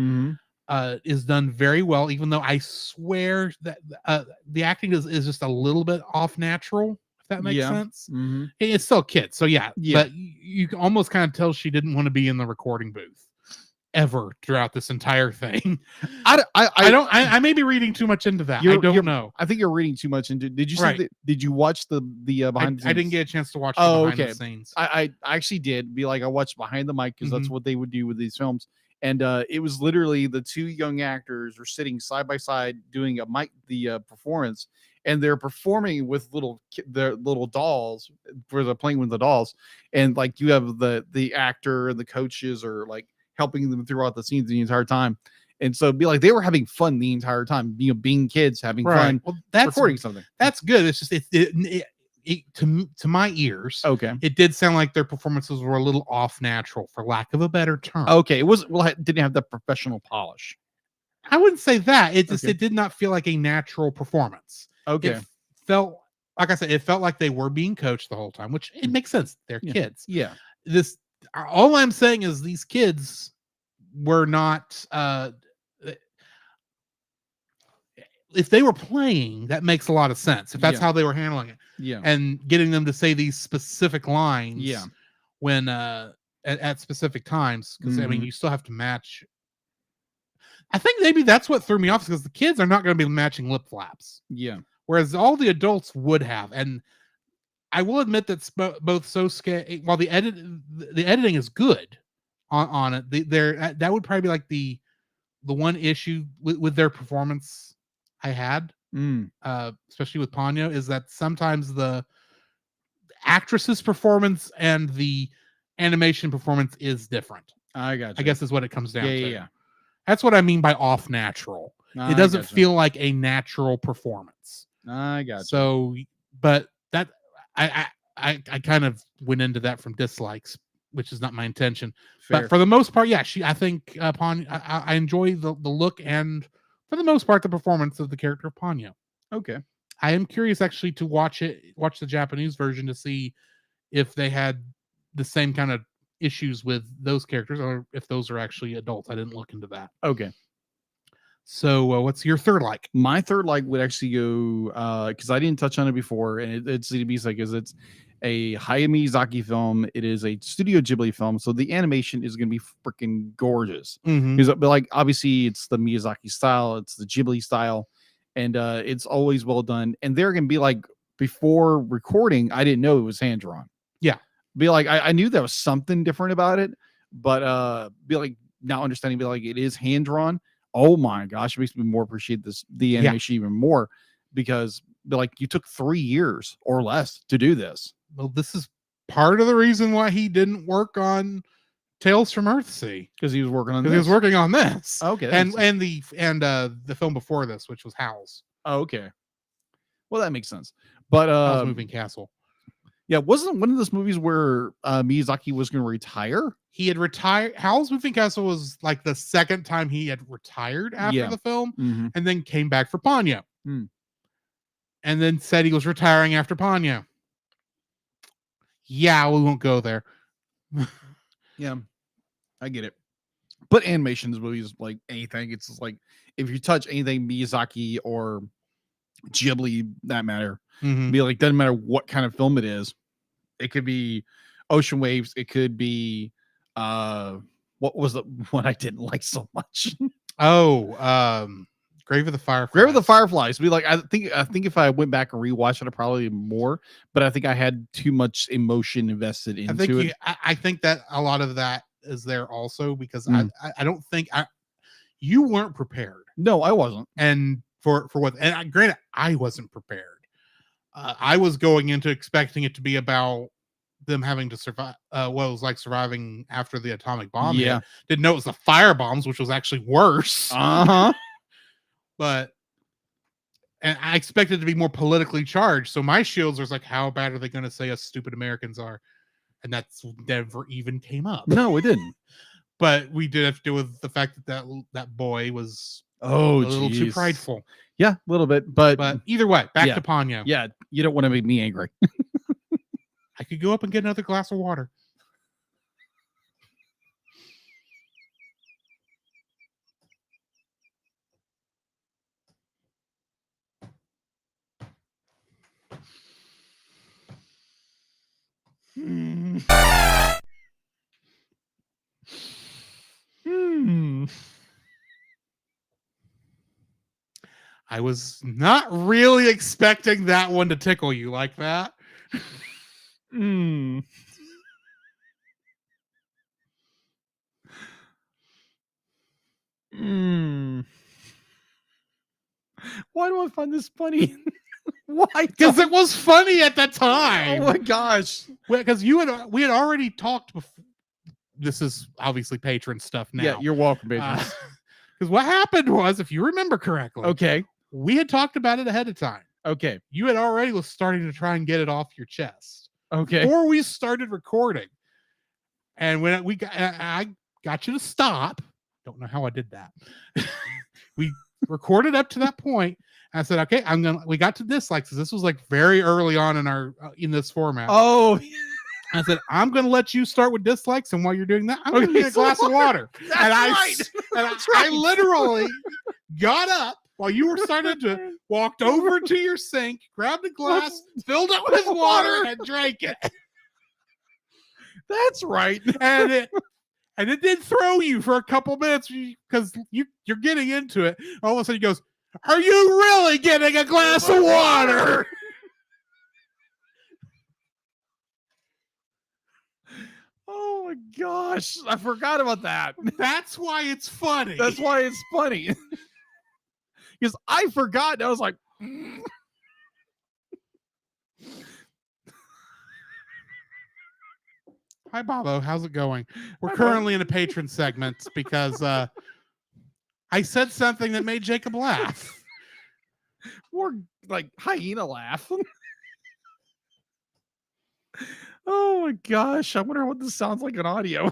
is done very well. Even though I swear that the acting is just a little bit off natural, if that makes sense. It's still a kid, so yeah. But you can almost kind of tell she didn't want to be in the recording booth ever throughout this entire thing. I may be reading too much into that. I don't know. I think you're reading too much into. Did you see did you watch the behind the scenes? I didn't get a chance to watch the behind the scenes. I actually did. I watched behind the mic, because that's what they would do with these films. And it was literally the two young actors are sitting side by side doing the performance, and they're performing with their little dolls, where they're playing with the dolls, and like you have the actor and the coaches are like helping them throughout the scenes the entire time. And so they were having fun the entire time, being kids having fun. Well, that's recording something. That's good. It's just to my ears. Okay. It did sound like their performances were a little off natural, for lack of a better term. Okay. It didn't have the professional polish. I wouldn't say that. It just, it did not feel like a natural performance. Okay. It felt, like I said, it felt like they were being coached the whole time, which it makes sense. They're kids. Yeah. All I'm saying is these kids were not if they were playing, that makes a lot of sense. If that's how they were handling it, and getting them to say these specific lines, when at specific times, because I mean, you still have to match. I think maybe that's what threw me off, because the kids are not going to be matching lip flaps. Yeah. Whereas all the adults would have, and I will admit that both Sosuke, while the editing is good on it, that would probably be like the one issue with their performance I had, especially with Ponyo, is that sometimes the actress's performance and the animation performance is different. I got you. I guess is what it comes down to. Yeah. That's what I mean by off natural. It doesn't feel like a natural performance. I got you. So, but that I kind of went into that from dislikes, which is not my intention. Fair. But for the most part, I think I enjoy the look and for the most part the performance of the character of Ponyo. Okay. I am curious actually to watch the Japanese version to see if they had the same kind of issues with those characters, or if those are actually adults. I didn't look into that. Okay. So what's your third like? My third like would actually go because I didn't touch on it before, and it's a Hayao Miyazaki film. It is a Studio Ghibli film, so the animation is going to be freaking gorgeous. But like obviously it's the Miyazaki style, it's the Ghibli style, and it's always well done. And they're going to be like, before recording, I didn't know it was hand drawn. Yeah, be like I knew there was something different about it, but be like now understanding, be like it is hand drawn. Oh my gosh, it makes me more appreciate the animation even more, because like you took 3 years or less to do this. Well, this is part of the reason why he didn't work on Tales from Earthsea, because he was working on this. He was working on this. Okay, and the film before this, which was Howl's. Oh, okay. Well, that makes sense. But Howl's Moving Castle. Yeah, wasn't one of those movies where Miyazaki was going to retire? He had retired. Howl's Moving Castle was like the second time he had retired after the film, and then came back for Ponyo. And then said he was retiring after Ponyo. Yeah, we won't go there. Yeah, I get it. But animations movies, like anything, it's just like if you touch anything Miyazaki or Ghibli, that matter, be like, doesn't matter what kind of film it is. It could be Ocean Waves. It could be what was the one I didn't like so much? Grave of the Fireflies. Grave of the Fireflies. Be like, I think if I went back and rewatched it, I'd probably more. But I think I had too much emotion invested into it. I think that a lot of that is there also, because I don't think you weren't prepared. No, I wasn't. And for what? And granted, I wasn't prepared. I was going into expecting it to be about them having to survive. What it was like surviving after the atomic bomb. Yeah. Didn't know it was the fire bombs, which was actually worse. But and I expected it to be more politically charged. So my shields was like, how bad are they going to say us stupid Americans are? And that's never even came up. No, it didn't. But we did have to deal with the fact that boy was a little too prideful. Yeah, a little bit. But either way, back to Ponyo. Yeah, you don't want to make me angry. I could go up and get another glass of water. I was not really expecting that one to tickle you like that. Why do I find this funny? Why? Because it was funny at the time. Oh my gosh! Because we had already talked before. This is obviously patron stuff now. Yeah, you're welcome, patron. Because what happened was, if you remember correctly, okay, we had talked about it ahead of time. Okay, you had already was starting to try and get it off your chest. Okay, before we started recording, and when I got you to stop. Don't know how I did that. We recorded up to that point. I said, okay, we got to dislikes. This was like very early on in our in this format. Oh, I said, I'm going to let you start with dislikes. And while you're doing that, I'm going to get a glass of water. I literally got up while you were starting to walked over to your sink, grabbed a glass, filled it with water, and drank it. That's right. And it did throw you for a couple minutes because you're getting into it. All of a sudden he goes, "Are you really getting a glass of water?" Oh my gosh. I forgot about that. That's why it's funny. That's why it's funny. Because I forgot. I was like, Hi, Bobo. How's it going? We're currently in a patron segment because I said something that made Jacob laugh. more like hyena laugh. Oh my gosh. I wonder what this sounds like in audio.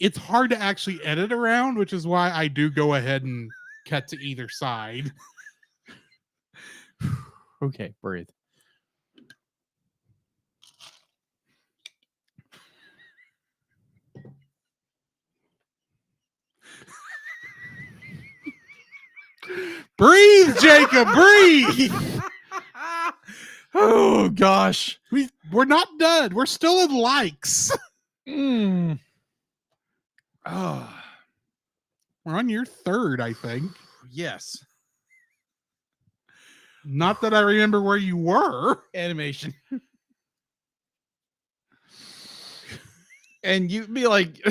It's hard to actually edit around, which is why I do go ahead and cut to either side. Okay, breathe. Breathe, Jacob, breathe. Oh gosh. We're not done. We're still in likes. Oh. We're on your third, I think. Yes. Not that I remember where you were. Animation. And you'd be like,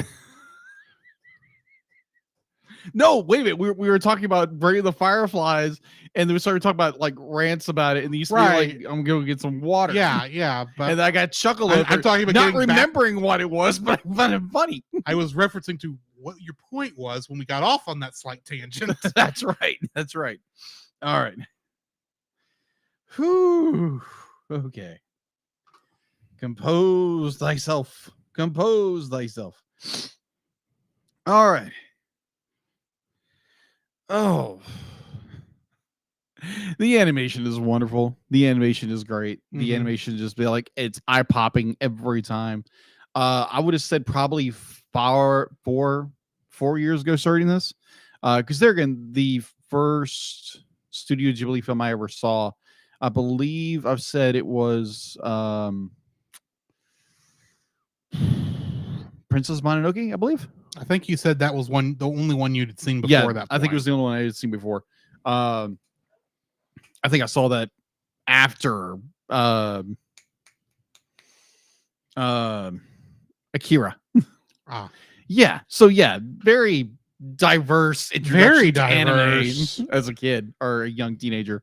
no, wait a minute. We were talking about Brave the Fireflies, and then we started talking about like rants about it, and you used to be like, I'm going to get some water. Yeah. But And I got chuckled I'm talking about not remembering what it was, but I found it funny. I was referencing to what your point was when we got off on that slight tangent. That's right. That's right. All right. Whew. Okay. Compose thyself. Compose thyself. All right. Oh. The animation is wonderful. The animation is great. The animation just be like, it's eye-popping every time. I would have said probably 4 years ago starting this. Because they're again the first Studio Ghibli film I ever saw. I believe I've said it was Princess Mononoke, I believe. I think you said that was the only one you'd seen before that. I think it was the only one I had seen before. I think I saw that after Akira. Yeah. So yeah, very diverse, very diverse anime as a kid or a young teenager.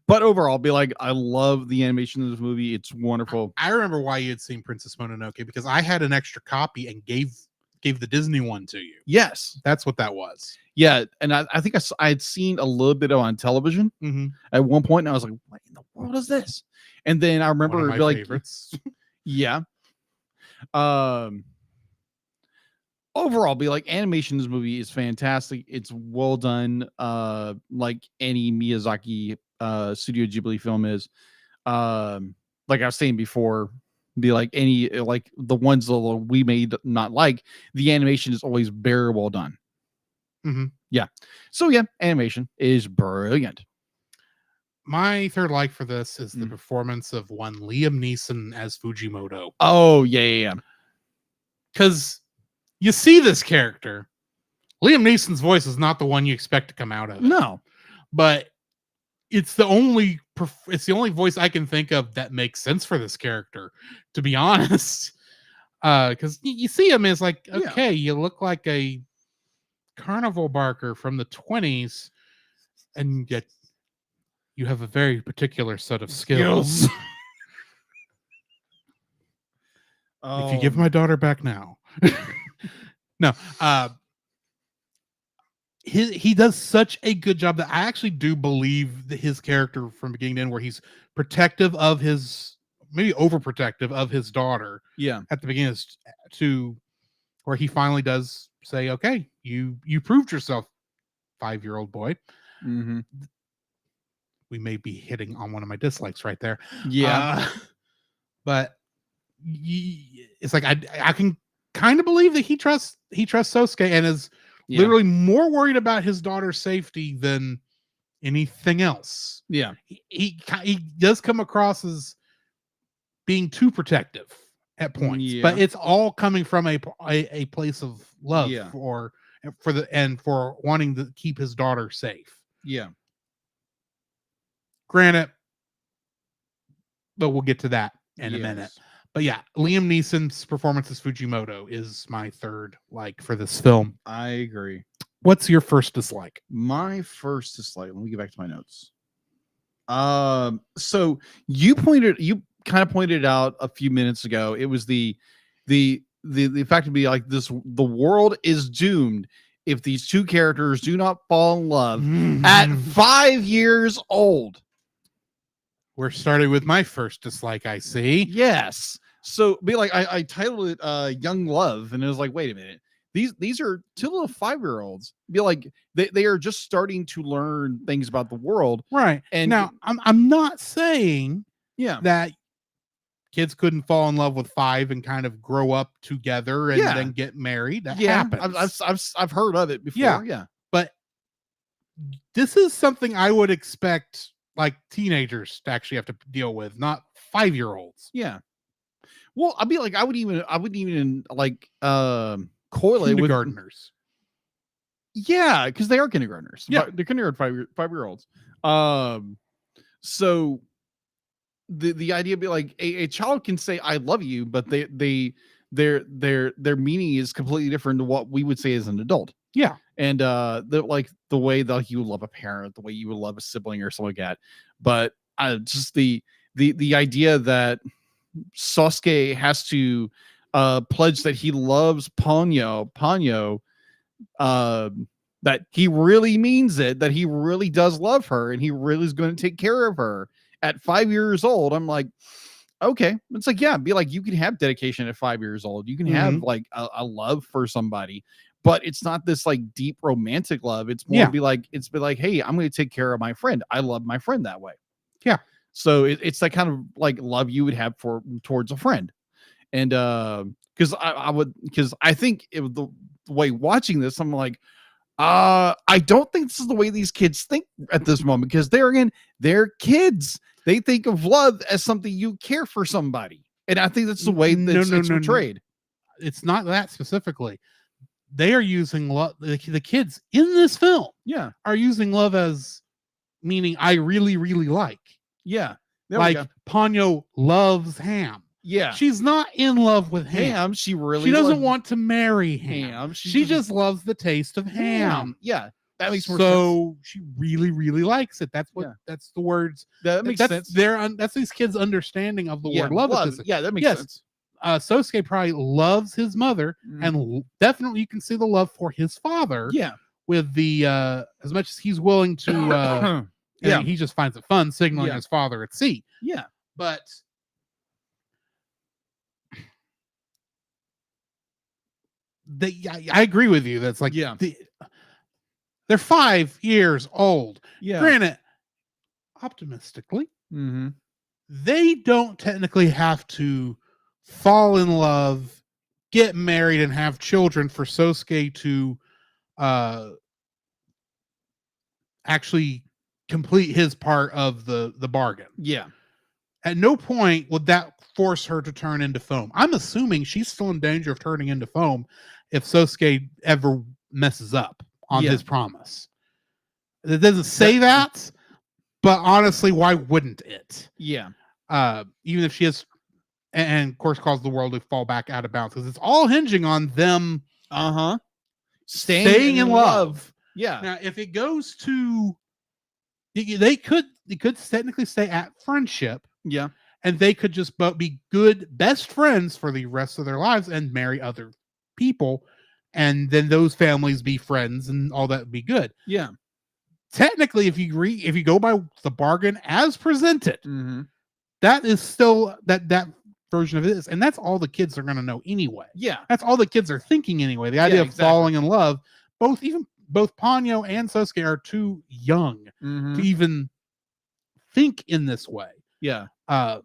But overall, be like, I love the animation of this movie. It's wonderful. I remember why you had seen Princess Mononoke because I had an extra copy and gave the Disney one to you. Yes, that's what that was. Yeah, and I think I had seen a little bit of on television at one point, and I was like, "What in the world is this?" And then I remember one of my favorites. Yeah. Overall, be like, animation in this movie is fantastic. It's well done, like any Miyazaki Studio Ghibli film is. Like I was saying before, be like any like the ones that we may not like, the animation is always very well done. Yeah. So yeah, animation is brilliant. My third like for this is the performance of one Liam Neeson as Fujimoto. Oh yeah. Because you see this character, Liam Neeson's voice is not the one you expect to come out of it. No, but it's the only voice I can think of that makes sense for this character, to be honest. Because you see him as like, okay, you look like a carnival barker from the 20s, and yet you have a very particular set of skills. If you give my daughter back now. No, he does such a good job that I actually do believe that his character from beginning to end, where he's protective of maybe overprotective of his daughter. Yeah, at the beginning, to where he finally does say, "Okay, you proved yourself, 5-year-old boy." We may be hitting on one of my dislikes right there. Yeah, but it's like I can kind of believe that he trusts Sosuke and is literally more worried about his daughter's safety than anything else. Yeah. He does come across as being too protective at points, but it's all coming from a place of love for wanting to keep his daughter safe. Yeah. Granted, but we'll get to that in a minute. But yeah, Liam Neeson's performance as Fujimoto is my third like for this film. I agree. What's your first dislike? My first dislike. Let me get back to my notes. So you kind of pointed out a few minutes ago. It was the fact to be like this: the world is doomed if these two characters do not fall in love at 5 years old. We're starting with my first dislike. I see. Yes. So be like I titled it Young Love, and it was like, wait a minute. These are two little 5-year-olds. Be like they are just starting to learn things about the world. Right. And now I'm not saying that kids couldn't fall in love with 5 and kind of grow up together and then get married. That happens. I've heard of it before. Yeah. But this is something I would expect like teenagers to actually have to deal with, not 5-year-olds. Yeah. Well, I'd be like, I wouldn't even like coil it with kindergartners. Yeah, because they are kindergartners. Yeah, they're kindergarten 5-year-olds. So the idea would be like a child can say I love you, but their meaning is completely different to what we would say as an adult. Yeah. And the way that you love a parent, the way you would love a sibling or something like that. But just the idea that Sasuke has to pledge that he loves Ponyo, that he really means it, that he really does love her, and he really is going to take care of her at 5 years old. I'm like, okay. It's like, yeah, be like, you can have dedication at 5 years old. You can have like a love for somebody, but it's not this like deep romantic love. It's more be like, hey, I'm going to take care of my friend. I love my friend that way. Yeah. So it's that kind of like love you would have towards a friend. And because I think the way watching this, I'm like, I don't think this is the way these kids think at this moment, because they're kids. They think of love as something you care for somebody. And I think that's the way that it's portrayed. No. It's not that specifically. They are using love. The kids in this film are using love as meaning I really, really like. Yeah. Like Ponyo loves Ham. Yeah. She's not in love with Ham. She doesn't want to marry Ham. She just loves the taste of ham. Yeah. That makes more sense. So she really, really likes it. That's that's the words. That makes sense. That's these kids' understanding of the word love. Yeah, that makes sense. Sosuke probably loves his mother, and definitely you can see the love for his father. Yeah. With the as much as he's willing to he just finds it fun signaling his father at sea. Yeah. But I agree with you. That's like they're 5 years old. Yeah. Granted, optimistically, they don't technically have to fall in love, get married, and have children for Sosuke to actually complete his part of the bargain. Yeah. At no point would that force her to turn into foam. I'm assuming she's still in danger of turning into foam if Sosuke ever messes up on his promise. It doesn't say that, but honestly, why wouldn't it? Yeah. Even if she has, and of course, cause the world to fall back out of bounds, because it's all hinging on them staying in love. Yeah. Now, if it goes to, they could technically stay at friendship. Yeah. And they could just be good best friends for the rest of their lives and marry other people. And then those families be friends and all that would be good. Yeah. Technically, if you go by the bargain as presented, that is still that version of it. And that's all the kids are going to know anyway. Yeah. That's all the kids are thinking anyway. The idea of falling in love, both Ponyo and Sosuke are too young to even think in this way. Yeah. I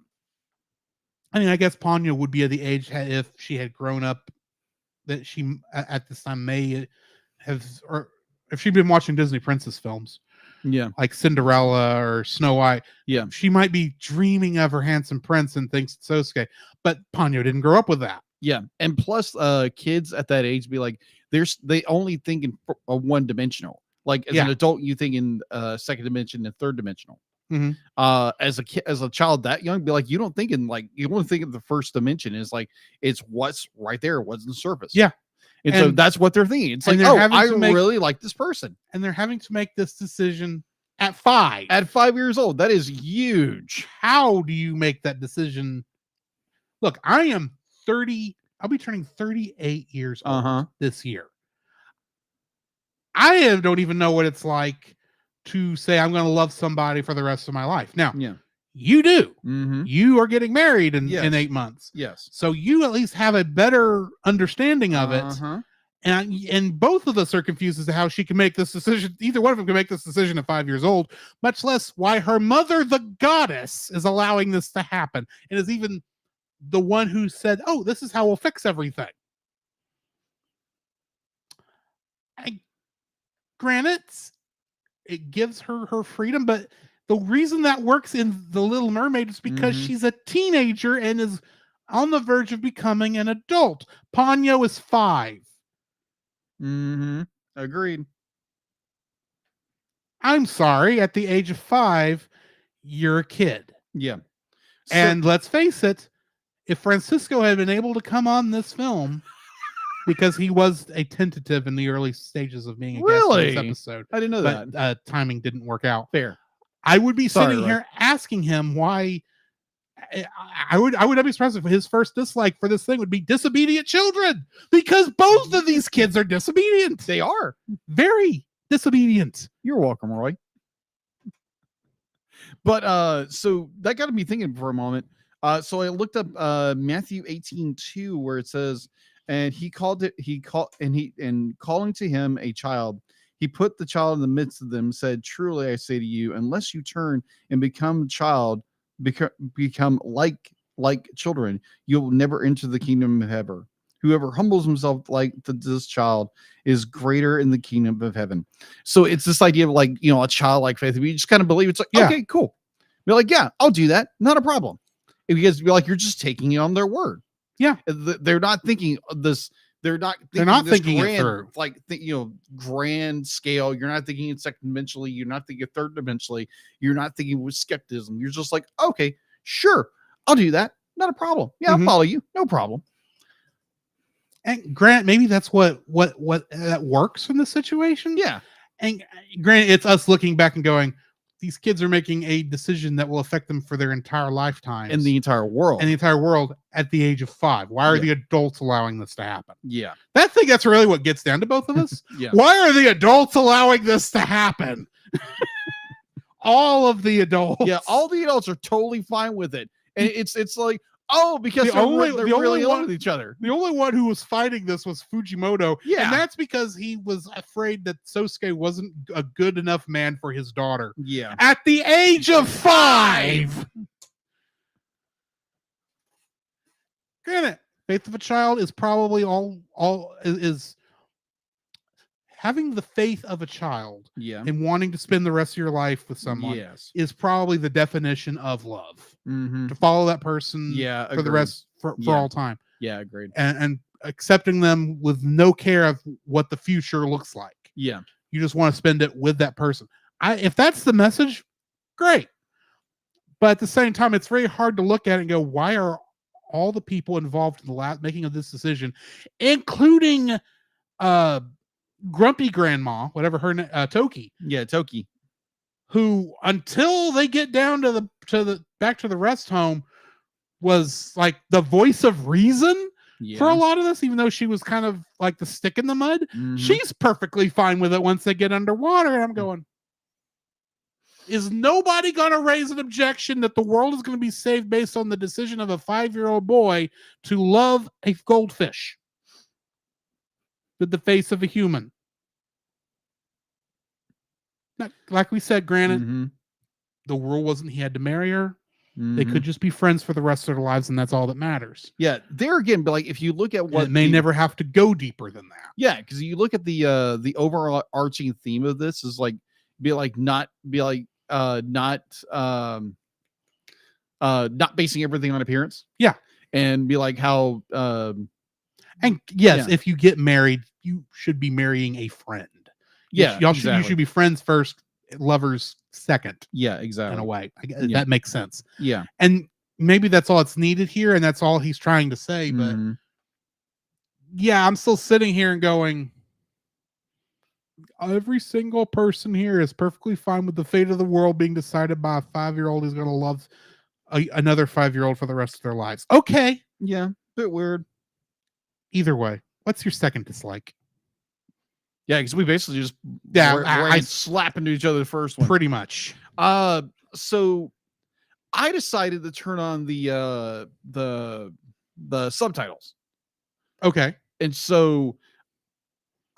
mean, I guess Ponyo would be at the age if she had grown up that she at this time may or if she'd been watching Disney princess films, like Cinderella or Snow White, she might be dreaming of her handsome prince and thinks it's Sosuke. But Ponyo didn't grow up with that. Yeah, and plus, kids at that age be like, they only think in one dimensional. Like as an adult, you think in second dimension and third dimensional. Mm-hmm. As a child that young, be like, you don't think in like, you only think of the first dimension is like it's what's right there, what's in the surface. Yeah. And so that's what they're thinking. It's like, oh, I really like this person. And they're having to make this decision at 5. At 5 years old. That is huge. How do you make that decision? Look, I am 30. I'll be turning 38 years old this year. I don't even know what it's like to say I'm going to love somebody for the rest of my life. Now, you do. Mm-hmm. You are getting married in 8 months. Yes. So you at least have a better understanding of it. And both of us are confused as to how she can make this decision. Either one of them can make this decision at 5 years old, much less why her mother, the goddess, is allowing this to happen. And is even the one who said, oh, this is how we'll fix everything. Granted, it gives her her freedom, but the reason that works in The Little Mermaid is because she's a teenager and is on the verge of becoming an adult. Ponyo is 5. Agreed. I'm sorry, at the age of 5, you're a kid. Yeah. And let's face it, if Francisco had been able to come on this film, because he was a tentative in the early stages of being a guest in this episode. I didn't know that. Timing didn't work out. Fair. I would be sitting here asking him why. I would not be surprised if his first dislike for this thing would be disobedient children, because both of these kids are disobedient. They are very disobedient. You're welcome, Roy. But so that got me thinking for a moment. So I looked up Matthew 18:2, where it says, and calling to him a child, he put the child in the midst of them, said, truly I say to you, unless you turn and become like children, you'll never enter the kingdom of heaven. Whoever humbles himself like this child is greater in the kingdom of heaven. So it's this idea of like, a childlike faith. We just kind of believe it's like, okay, cool. Be like, yeah, I'll do that. Not a problem. Because be like, you're just taking it on their word. Yeah. They're not thinking this. They're not thinking grand, it through. Like, grand scale. You're not thinking it second dimensionally. You're not thinking third dimensionally. You're not thinking with skepticism. You're just like, okay, sure, I'll do that. Not a problem. Yeah, I'll follow you. No problem. And Grant, maybe that's what that works in this situation. Yeah. And Grant, it's us looking back and going, these kids are making a decision that will affect them for their entire lifetime. In the entire world. At the age of 5. Why are the adults allowing this to happen? Yeah. I think that's really what gets down to both of us. Yeah. Why are the adults allowing this to happen? All of the adults. Yeah, all the adults are totally fine with it. And it's like, because they're really in with each other. The only one who was fighting this was Fujimoto. Yeah. And that's because he was afraid that Sosuke wasn't a good enough man for his daughter. Yeah. At the age of 5. Granted, faith of a child is probably is having the faith of a child and wanting to spend the rest of your life with someone is probably the definition of love. To follow that person for the rest for all time. Yeah, agreed. And accepting them with no care of what the future looks like. Yeah. You just want to spend it with that person. If that's the message, great. But at the same time, it's very hard to look at it and go, why are all the people involved in the making of this decision, including Grumpy Grandma, whatever her name, Toki. Yeah, Toki. Who, until they get down to the back to the rest home, was like the voice of reason for a lot of this, even though she was kind of like the stick in the mud. She's perfectly fine with it once they get underwater. And I'm going, is nobody going to raise an objection that the world is going to be saved based on the decision of a 5-year-old boy to love a goldfish with the face of a human? Like we said, granted, the rule wasn't he had to marry her. They could just be friends for the rest of their lives, and that's all that matters. Yeah, there again, but like if you look at what it may never have to go deeper than that. Yeah, because you look at the overarching theme of this is like not basing everything on appearance. Yeah, and be like how and yes, if you get married, you should be marrying a friend. Yeah, you should be friends first, lovers second. Yeah, exactly. In a way, that makes sense. Yeah, and maybe that's all it's needed here, and that's all he's trying to say. But yeah, I'm still sitting here and going, every single person here is perfectly fine with the fate of the world being decided by a 5-year-old who's going to love another 5-year-old for the rest of their lives. Okay. Yeah, bit weird. Either way, what's your second dislike? Yeah, because we basically just I slap into each other the first one. Pretty much. So I decided to turn on the subtitles. Okay. And so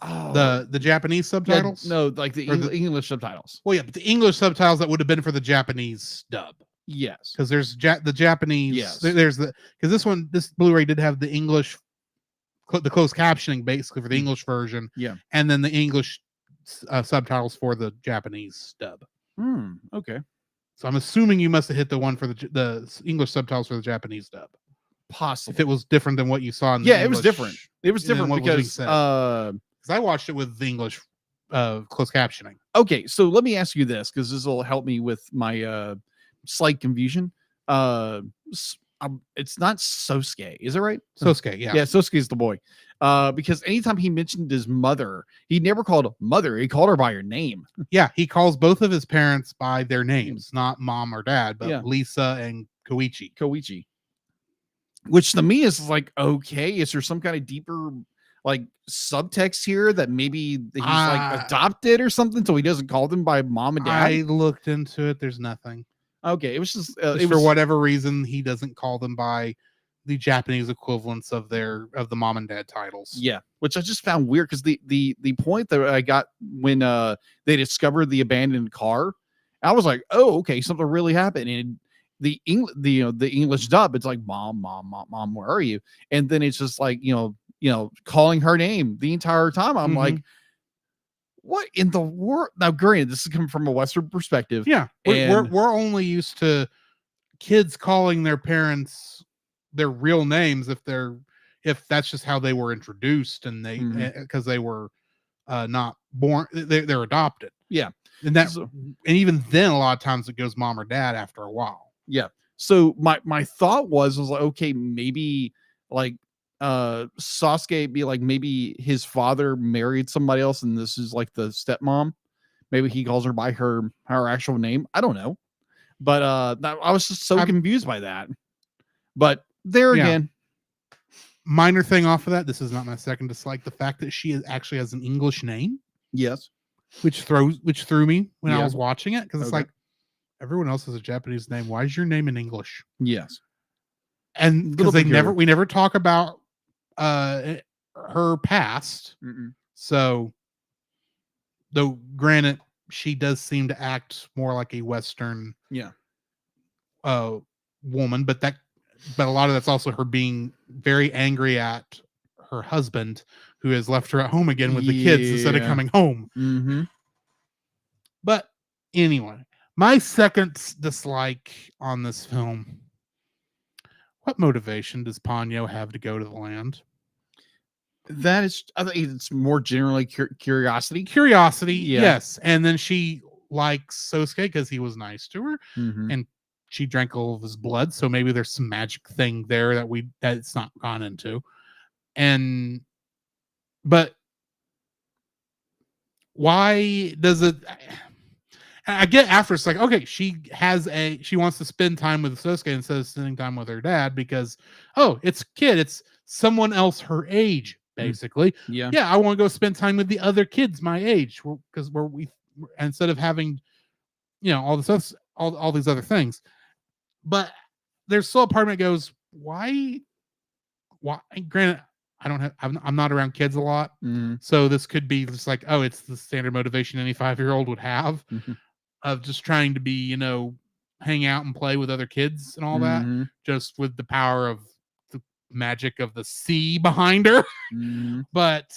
the Japanese subtitles? Yeah, no, like the English subtitles. Well, yeah, but the English subtitles that would have been for the Japanese dub. Yes. Because there's the Japanese. Yes. There's because this Blu-ray did have the English, the closed captioning basically for the English version. Yeah. And then the English subtitles for the Japanese dub. Okay. So I'm assuming you must have hit the one for the English subtitles for the Japanese dub. Possibly. If it was different than what you saw in the English, it was different. It was different because I watched it with the English closed captioning. Okay, so let me ask you this, because this will help me with my slight confusion. It's not Sosuke, is it right? Sosuke, yeah. Yeah, Sosuke is the boy. Because anytime he mentioned his mother, he never called mother. He called her by her name. Yeah, he calls both of his parents by their names, not mom or dad, but Lisa and Koichi. Koichi. Which to me is like, okay, is there some kind of deeper like subtext here that maybe he's like adopted or something, so he doesn't call them by mom and dad? I looked into it. There's nothing. Okay, it was just for whatever reason he doesn't call them by the Japanese equivalents of the mom and dad titles. Yeah, which I just found weird because the point that I got when they discovered the abandoned car, I was like, oh, okay, something really happened. And the English dub, it's like mom, where are you? And then it's just like calling her name the entire time. I'm like, what in the world? Now, granted, this is coming from a Western perspective. Yeah, we're only used to kids calling their parents their real names if that's just how they were introduced, and they because they were not born, they're adopted. Yeah, and even then, a lot of times it goes mom or dad after a while. Yeah. So my thought was like, okay, maybe like Sasuke be like, maybe his father married somebody else and this is like the stepmom. Maybe he calls her by her actual name. I don't know. But I was just so confused by that. But there again, minor thing off of that. This is not my second dislike. The fact that she actually has an English name. Yes. Which threw me when I was watching it, because it's like, everyone else has a Japanese name. Why is your name in English? Yes. And because we never talk about her past. So, though granted, she does seem to act more like a Western woman, but a lot of that's also her being very angry at her husband, who has left her at home again with the kids instead of coming home. But anyway, my second dislike on this film: what motivation does Ponyo have to go to the land? That is, I think it's more generally curiosity. Curiosity, yes. And then she likes Sosuke because he was nice to her, and she drank all of his blood. So maybe there's some magic thing there that it's not gone into. But why does it? I get after it's like, okay, she wants to spend time with Sosuke instead of spending time with her dad because, it's someone else her age, basically. Yeah, I want to go spend time with the other kids my age, because we instead of having, all this all these other things. But there's still a part of me that goes, why? Granted, I'm not around kids a lot, so this could be just like, it's the standard motivation any 5-year-old would have, of just trying to be, hang out and play with other kids and all that, just with the power of the magic of the sea behind her. But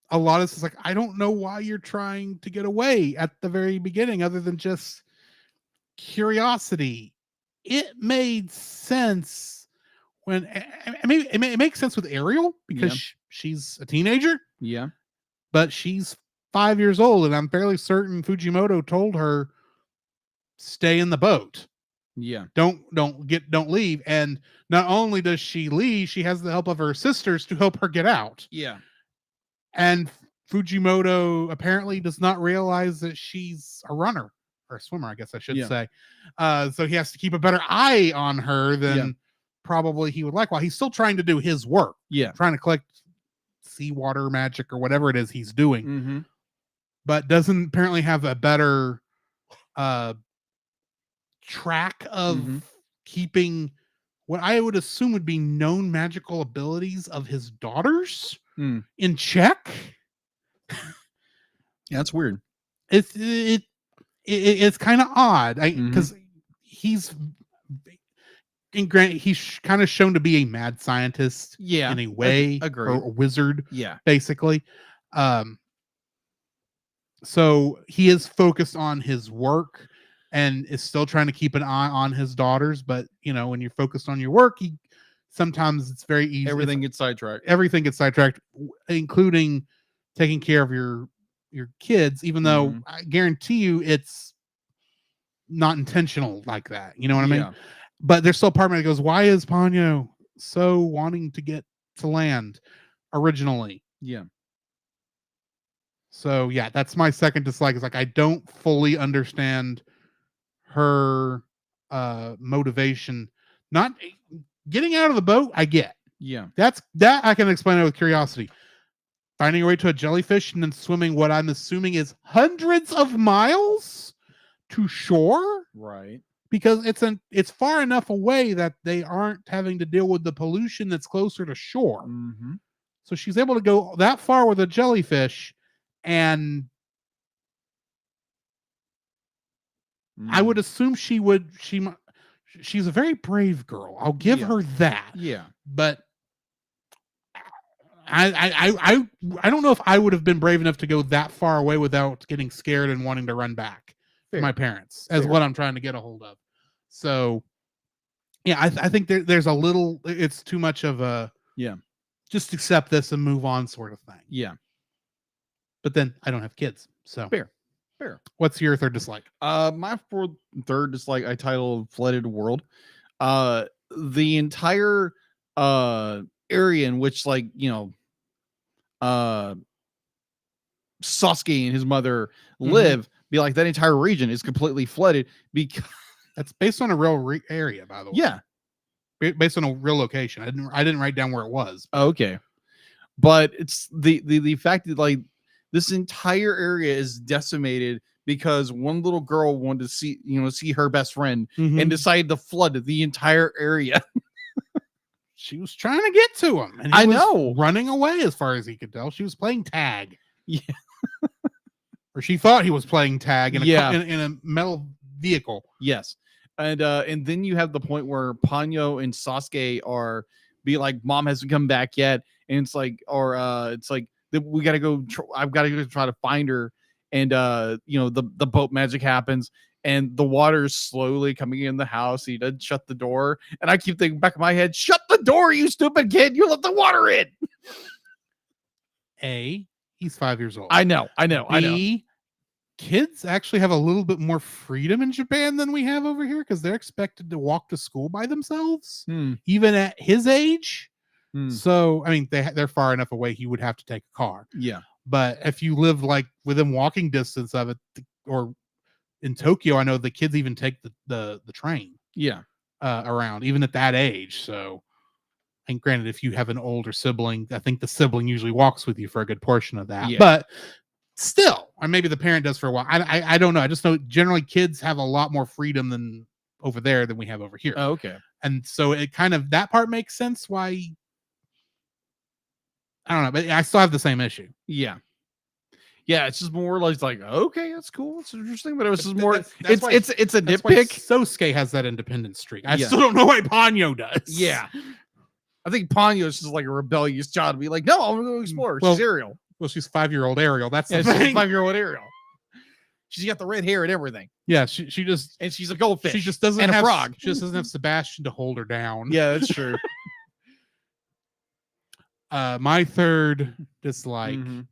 a lot of this is like, I don't know why you're trying to get away at the very beginning, other than just curiosity. It made sense when, I mean, it makes sense with Ariel because she's a teenager. Yeah. But she's 5 years old, and I'm fairly certain Fujimoto told her, stay in the boat. Yeah. Don't leave. And not only does she leave, she has the help of her sisters to help her get out. Yeah. And Fujimoto apparently does not realize that she's a runner or a swimmer, I guess I should say. So he has to keep a better eye on her than probably he would like, while he's still trying to do his work. Yeah. Trying to collect seawater magic or whatever it is he's doing. But doesn't apparently have a better track of keeping what I would assume would be known magical abilities of his daughters in check. Yeah, that's weird. It's kind of odd because he's kind of shown to be a mad scientist, in a way, or a wizard, basically. So he is focused on his work and is still trying to keep an eye on his daughters. But when you're focused on your work, sometimes it's very easy. Everything gets sidetracked. Including taking care of your kids, even though I guarantee you it's not intentional like that. You know what I mean? But there's still a part of me that goes, why is Ponyo so wanting to get to land originally? Yeah. So yeah, that's my second dislike. Is like, I don't fully understand her motivation. Not getting out of the boat, I get. Yeah. That I can explain it with curiosity. Finding your way to a jellyfish and then swimming what I'm assuming is hundreds of miles to shore. Right. Because it's far enough away that they aren't having to deal with the pollution that's closer to shore. So she's able to go that far with a jellyfish, and I would assume she's a very brave girl. I'll give her that. Yeah. But I don't know if I would have been brave enough to go that far away without getting scared and wanting to run back to my parents, as what I'm trying to get a hold of. So yeah, I think there's a little, it's too much of a just accept this and move on sort of thing. Yeah. But then I don't have kids, so fair. What's your third dislike? My third dislike I titled Flooded World. The entire area in which, like, Sasuke and his mother live, be like, that entire region is completely flooded because that's based on a real area, by the way. Yeah. Based on a real location. I didn't write down where it was. Okay. But it's the fact that, like, this entire area is decimated because one little girl wanted to see her best friend and decided to flood the entire area. She was trying to get to him. And I know. Running away as far as he could tell. She was playing tag. Yeah. Or she thought he was playing tag in a metal vehicle. Yes. And then you have the point where Ponyo and Sasuke are be like, mom hasn't come back yet. And it's like, it's like, we got to go. I've got to go try to find her. And, the boat magic happens and the water is slowly coming in the house. He doesn't shut the door. And I keep thinking back in my head, shut the door, you stupid kid. You let the water in. He's 5 years old. I know. Kids actually have a little bit more freedom in Japan than we have over here because they're expected to walk to school by themselves, even at his age. So, I mean, they're far enough away he would have to take a car. Yeah. But if you live like within walking distance of it, or in Tokyo, I know the kids even take the train. Yeah. Around, even at that age. So, and granted, if you have an older sibling, I think the sibling usually walks with you for a good portion of that. Yeah. But still, or maybe the parent does for a while. I don't know. I just know generally kids have a lot more freedom than over there than we have over here. Oh, okay. And so it kind of, that part makes sense why. I don't know, but I still have the same issue. Yeah. Yeah, it's just more like okay, that's cool, it's interesting, but it was just But more. that's why- It's a That's why nitpick. Sosuke has that independent streak. I Yeah. still don't know why Ponyo does. Yeah, I think Ponyo is just like a rebellious child to be like, no, I'm gonna go explore. Well, She's Ariel. Well, she's 5-year-old Ariel. That's Yeah, the she's a thing. 5-year-old Ariel. She's got the red hair and everything, Yeah, she just and she's a goldfish. she just doesn't and have a frog. She just doesn't have Sebastian to hold her down. Yeah, that's true. My third dislike, Mhm.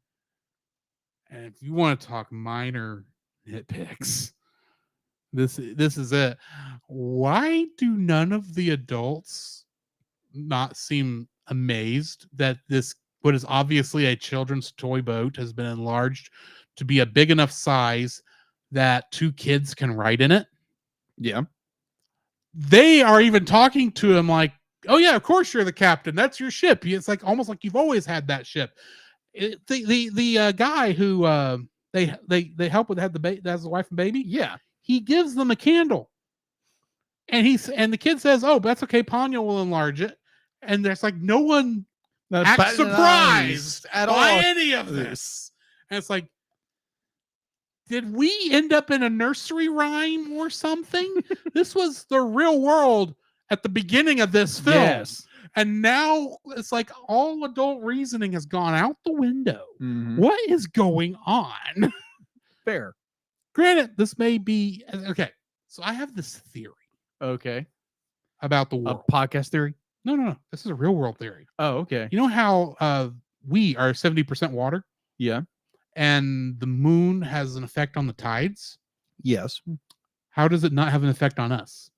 and if you want to talk minor nitpicks, this is it. Why do none of the adults not seem amazed that this what is obviously a children's toy boat has been enlarged to be a big enough size that 2 kids can ride in it? Yeah. They are even talking to him like, oh yeah, of course you're the captain, that's your ship. It's like almost like you've always had that ship. The guy who they help with had the baby, that's the wife and baby. Yeah. He gives them a candle, and the kid says, oh, that's okay, Ponyo will enlarge it. And there's like no one acts surprised at by all. any of this. And it's like, did we end up in a nursery rhyme or something? This was the real world at the beginning of this film. Yes. And now it's like all adult reasoning has gone out the window. Mhm. What is going on? Fair. Granted, this may be okay. So I have this theory Okay. about the A world. podcast theory. No. This is a real world theory. Oh, okay. You know how we are 70% water Yeah. and the moon has an effect on the tides? Yes. How does it not have an effect on us?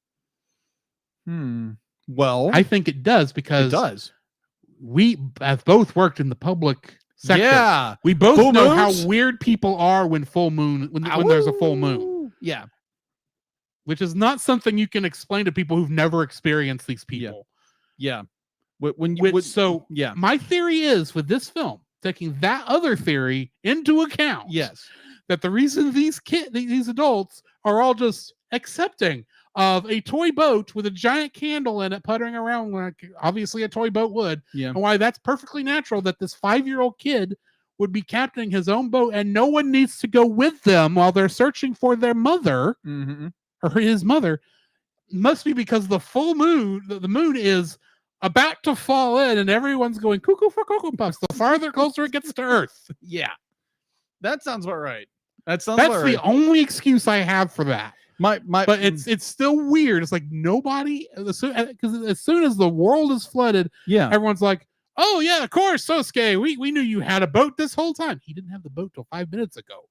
Well, I think it does because it does. we have both worked in the public sector. Yeah. We both Full know moons? how weird people are when when there's a full moon, Yeah. which is not something you can explain to people who've never experienced these people. Yeah. When you So yeah. my theory is with this film, taking that other theory into account, Yes. that the reason these adults are all just accepting of a toy boat with a giant candle in it puttering around like obviously a toy boat would, Yeah. and why that's perfectly natural that this 5-year-old kid would be captaining his own boat and no one needs to go with them while they're searching for their mother Mm-hmm. or his mother, must be because the full moon, the moon is about to fall in and everyone's going cuckoo for Cocoa Puffs the farther closer it gets to Earth. Yeah. That sounds about right. That's the only excuse I have for that. But it's still weird. It's like nobody, because as soon as the world is flooded, yeah. everyone's like, oh yeah, of course, Sosuke, we knew you had a boat this whole time. He didn't have the boat till 5 minutes ago.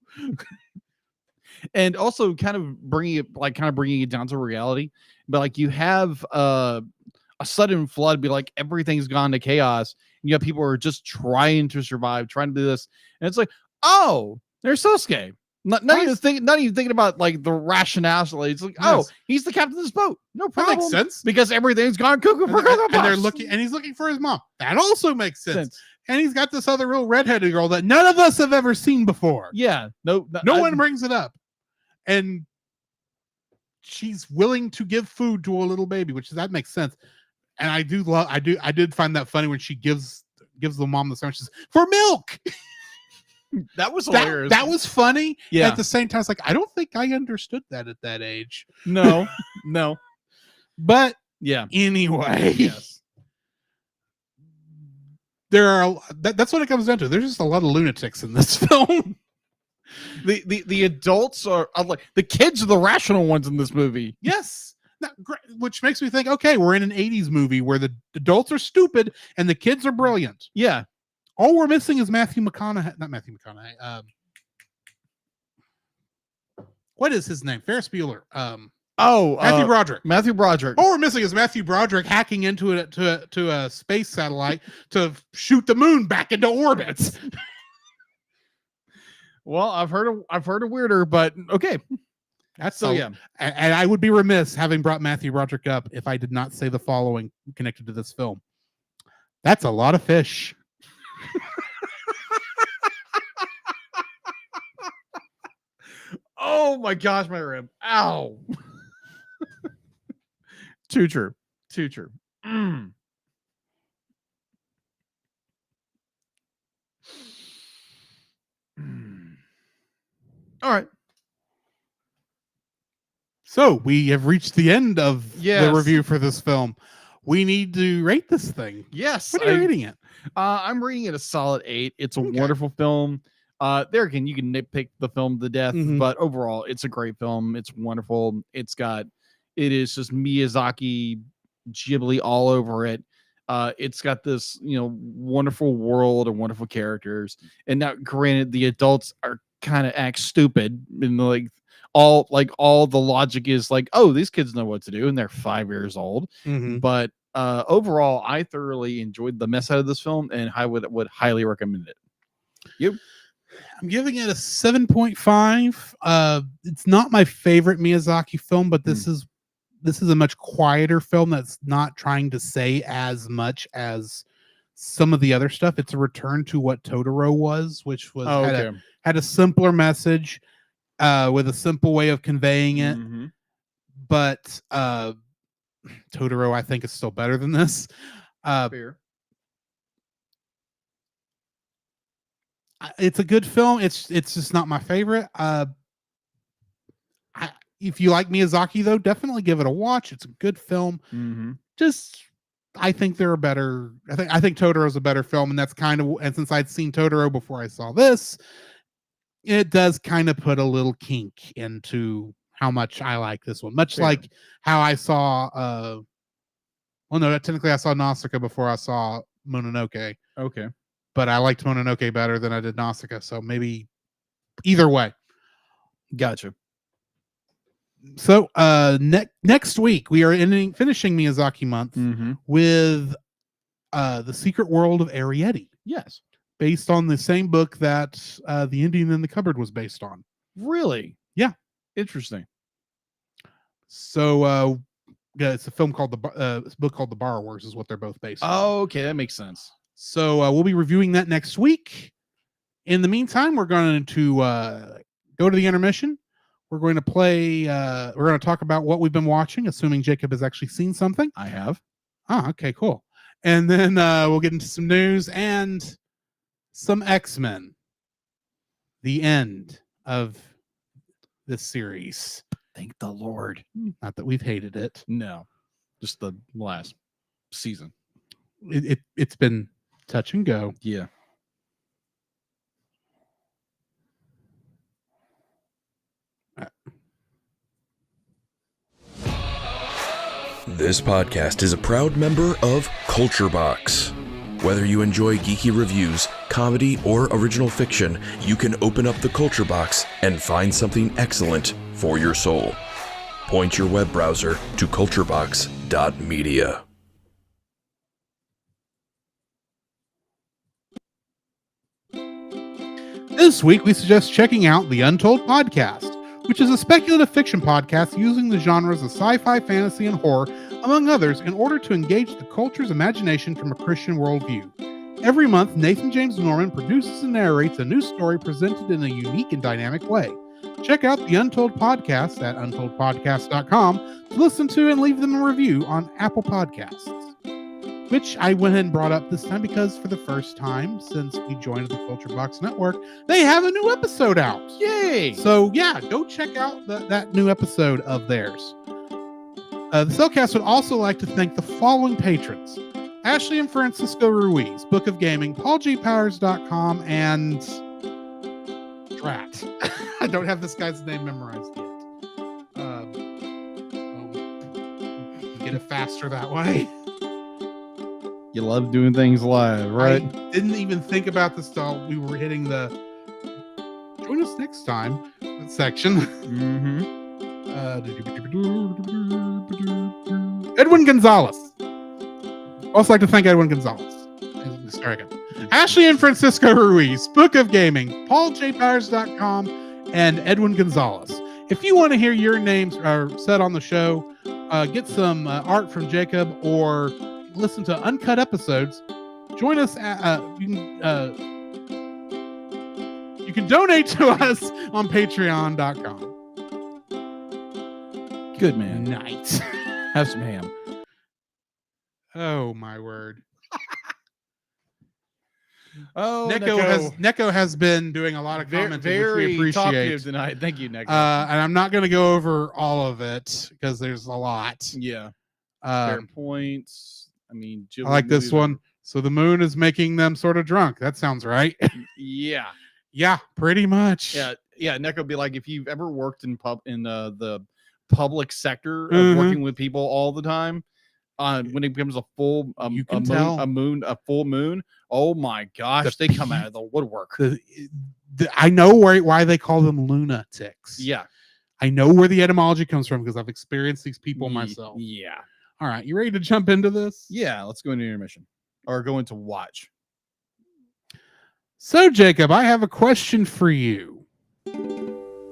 And also kind of bringing it down to reality, but like you have a sudden flood, be like everything's gone to chaos, and you have people who are just trying to survive, trying to do this, and it's like, oh, there's Sosuke. Not even thinking about like the rationality. It's like, oh, he's the captain of this boat. No problem. That makes sense. Because everything's gone cuckoo for Cocoa Puffs. And they're looking, and he's looking for his mom. That also makes sense. And he's got this other real redheaded girl that none of us have ever seen before. Yeah. No one brings it up. And she's willing to give food to a little baby, that makes sense. And I did find that funny when she gives the mom the sandwiches for milk. That was hilarious. That was funny. Yeah. At the same time, it's like, I don't think I understood that at that age. No. But yeah. Anyway. Yes. That's what it comes down to. There's just a lot of lunatics in this film. The adults are like the kids are the rational ones in this movie. Yes. Which makes me think, okay, we're in an 80s movie where the adults are stupid and the kids are brilliant. Yeah. All we're missing is Matthew McConaughey. Not Matthew McConaughey. What is his name? Ferris Bueller. Matthew Broderick. Matthew Broderick. All we're missing is Matthew Broderick hacking into a space satellite to shoot the moon back into orbit. Well, I've heard of weirder, but okay. That's so yeah. And I would be remiss having brought Matthew Broderick up if I did not say the following connected to this film. That's a lot of fish. Oh my gosh, my rib. Ow. Too true. So we have reached the end of the Yes. review for this film. We need to rate this thing. Yes. What are you rating it? I'm rating it a solid 8. It's a Okay. wonderful film. There again, you can nitpick the film to death, Mhm. but overall, it's a great film. It's wonderful. It is just Miyazaki, Ghibli all over it. It's got this, wonderful world and wonderful characters. And now, granted, the adults are kind of act stupid, and all the logic is like, oh, these kids know what to do, and they're 5 years old. Mhm. But overall, I thoroughly enjoyed the mess out of this film, and I would highly recommend it. You? I'm giving it a 7.5. It's not my favorite Miyazaki film, but this is a much quieter film that's not trying to say as much as some of the other stuff. It's a return to what Totoro was, which was had a simpler message with a simple way of conveying it. Mm-hmm. But Totoro, I think, is still better than this. Fair. It's a good film. It's just not my favorite. If you like Miyazaki, though, definitely give it a watch. It's a good film. Mm-hmm. I think they're a better. I think Totoro's a better film, and that's kind of. And since I'd seen Totoro before I saw this, it does kind of put a little kink into how much I like this one. Much like how I saw. Well, no, technically I saw Nausicaa before I saw Mononoke. Okay. But I liked Mononoke better than I did Nausicaa, so maybe either way. Gotcha. So next week we are finishing Miyazaki month with The Secret World of Arrietty. Yes. Based on the same book that The Indian in the Cupboard was based on. Really? Yeah. Interesting. So it's a film called this book called The Borrowers is what they're both based on. Oh, okay, that makes sense. So we'll be reviewing that next week. In the meantime, we're going to go to the intermission. We're going to play. We're going to talk about what we've been watching, assuming Jacob has actually seen something. I have. Ah, okay, cool. And then we'll get into some news and some X-Men. The end of this series. Thank the Lord. Not that we've hated it. No, just the last season. It's been touch and go. Yeah. This podcast is a proud member of Culture Box. Whether you enjoy geeky reviews, comedy, or original fiction, you can open up the Culture Box and find something excellent for your soul. Point your web browser to culturebox.media. This week, we suggest checking out The Untold Podcast, which is a speculative fiction podcast using the genres of sci-fi, fantasy, and horror, among others, in order to engage the culture's imagination from a Christian worldview. Every month, Nathan James Norman produces and narrates a new story presented in a unique and dynamic way. Check out The Untold Podcast at untoldpodcast.com to listen to and leave them a review on Apple Podcasts. Which I went ahead and brought up this time because for the first time since we joined the Culture Box Network, they have a new episode out. Yay! So yeah, go check out that new episode of theirs. The Cellcast would also like to thank the following patrons: Ashley and Francisco Ruiz, Book of Gaming, PaulGPowers.com, and Drat. I don't have this guy's name memorized yet. Get it faster that way. You love doing things live, right? I didn't even think about this till we were hitting the join us next time section. Edwin Gonzalez. Also like to thank Edwin Gonzalez. Sorry again. Ashley and Francisco Ruiz, Book of Gaming, PaulJPowers.com, and Edwin Gonzalez. If you want to hear your names said on the show, get some art from Jacob, or listen to uncut episodes, join us at, you can donate to us on patreon.com. Good man. Nice. Have some ham. Oh my word. Oh, Neko has been doing a lot of commenting, very which we talkative appreciate tonight. Thank you, Neko. And I'm not going to go over all of it because there's a lot. Yeah, fair Um, points. I mean, I like this one. So the moon is making them sort of drunk. That sounds right. Yeah, yeah, pretty much. yeah. Neko be like, if you've ever worked in the public sector of working with people all the time, when it becomes a full you can a full moon, oh my gosh, they come out of the woodwork. I know why they call them lunatics. Yeah, I know where the etymology comes from because I've experienced these people myself. Yeah. All right, you ready to jump into this? Yeah, let's go into intermission or go into watch. So, Jacob, I have a question for you.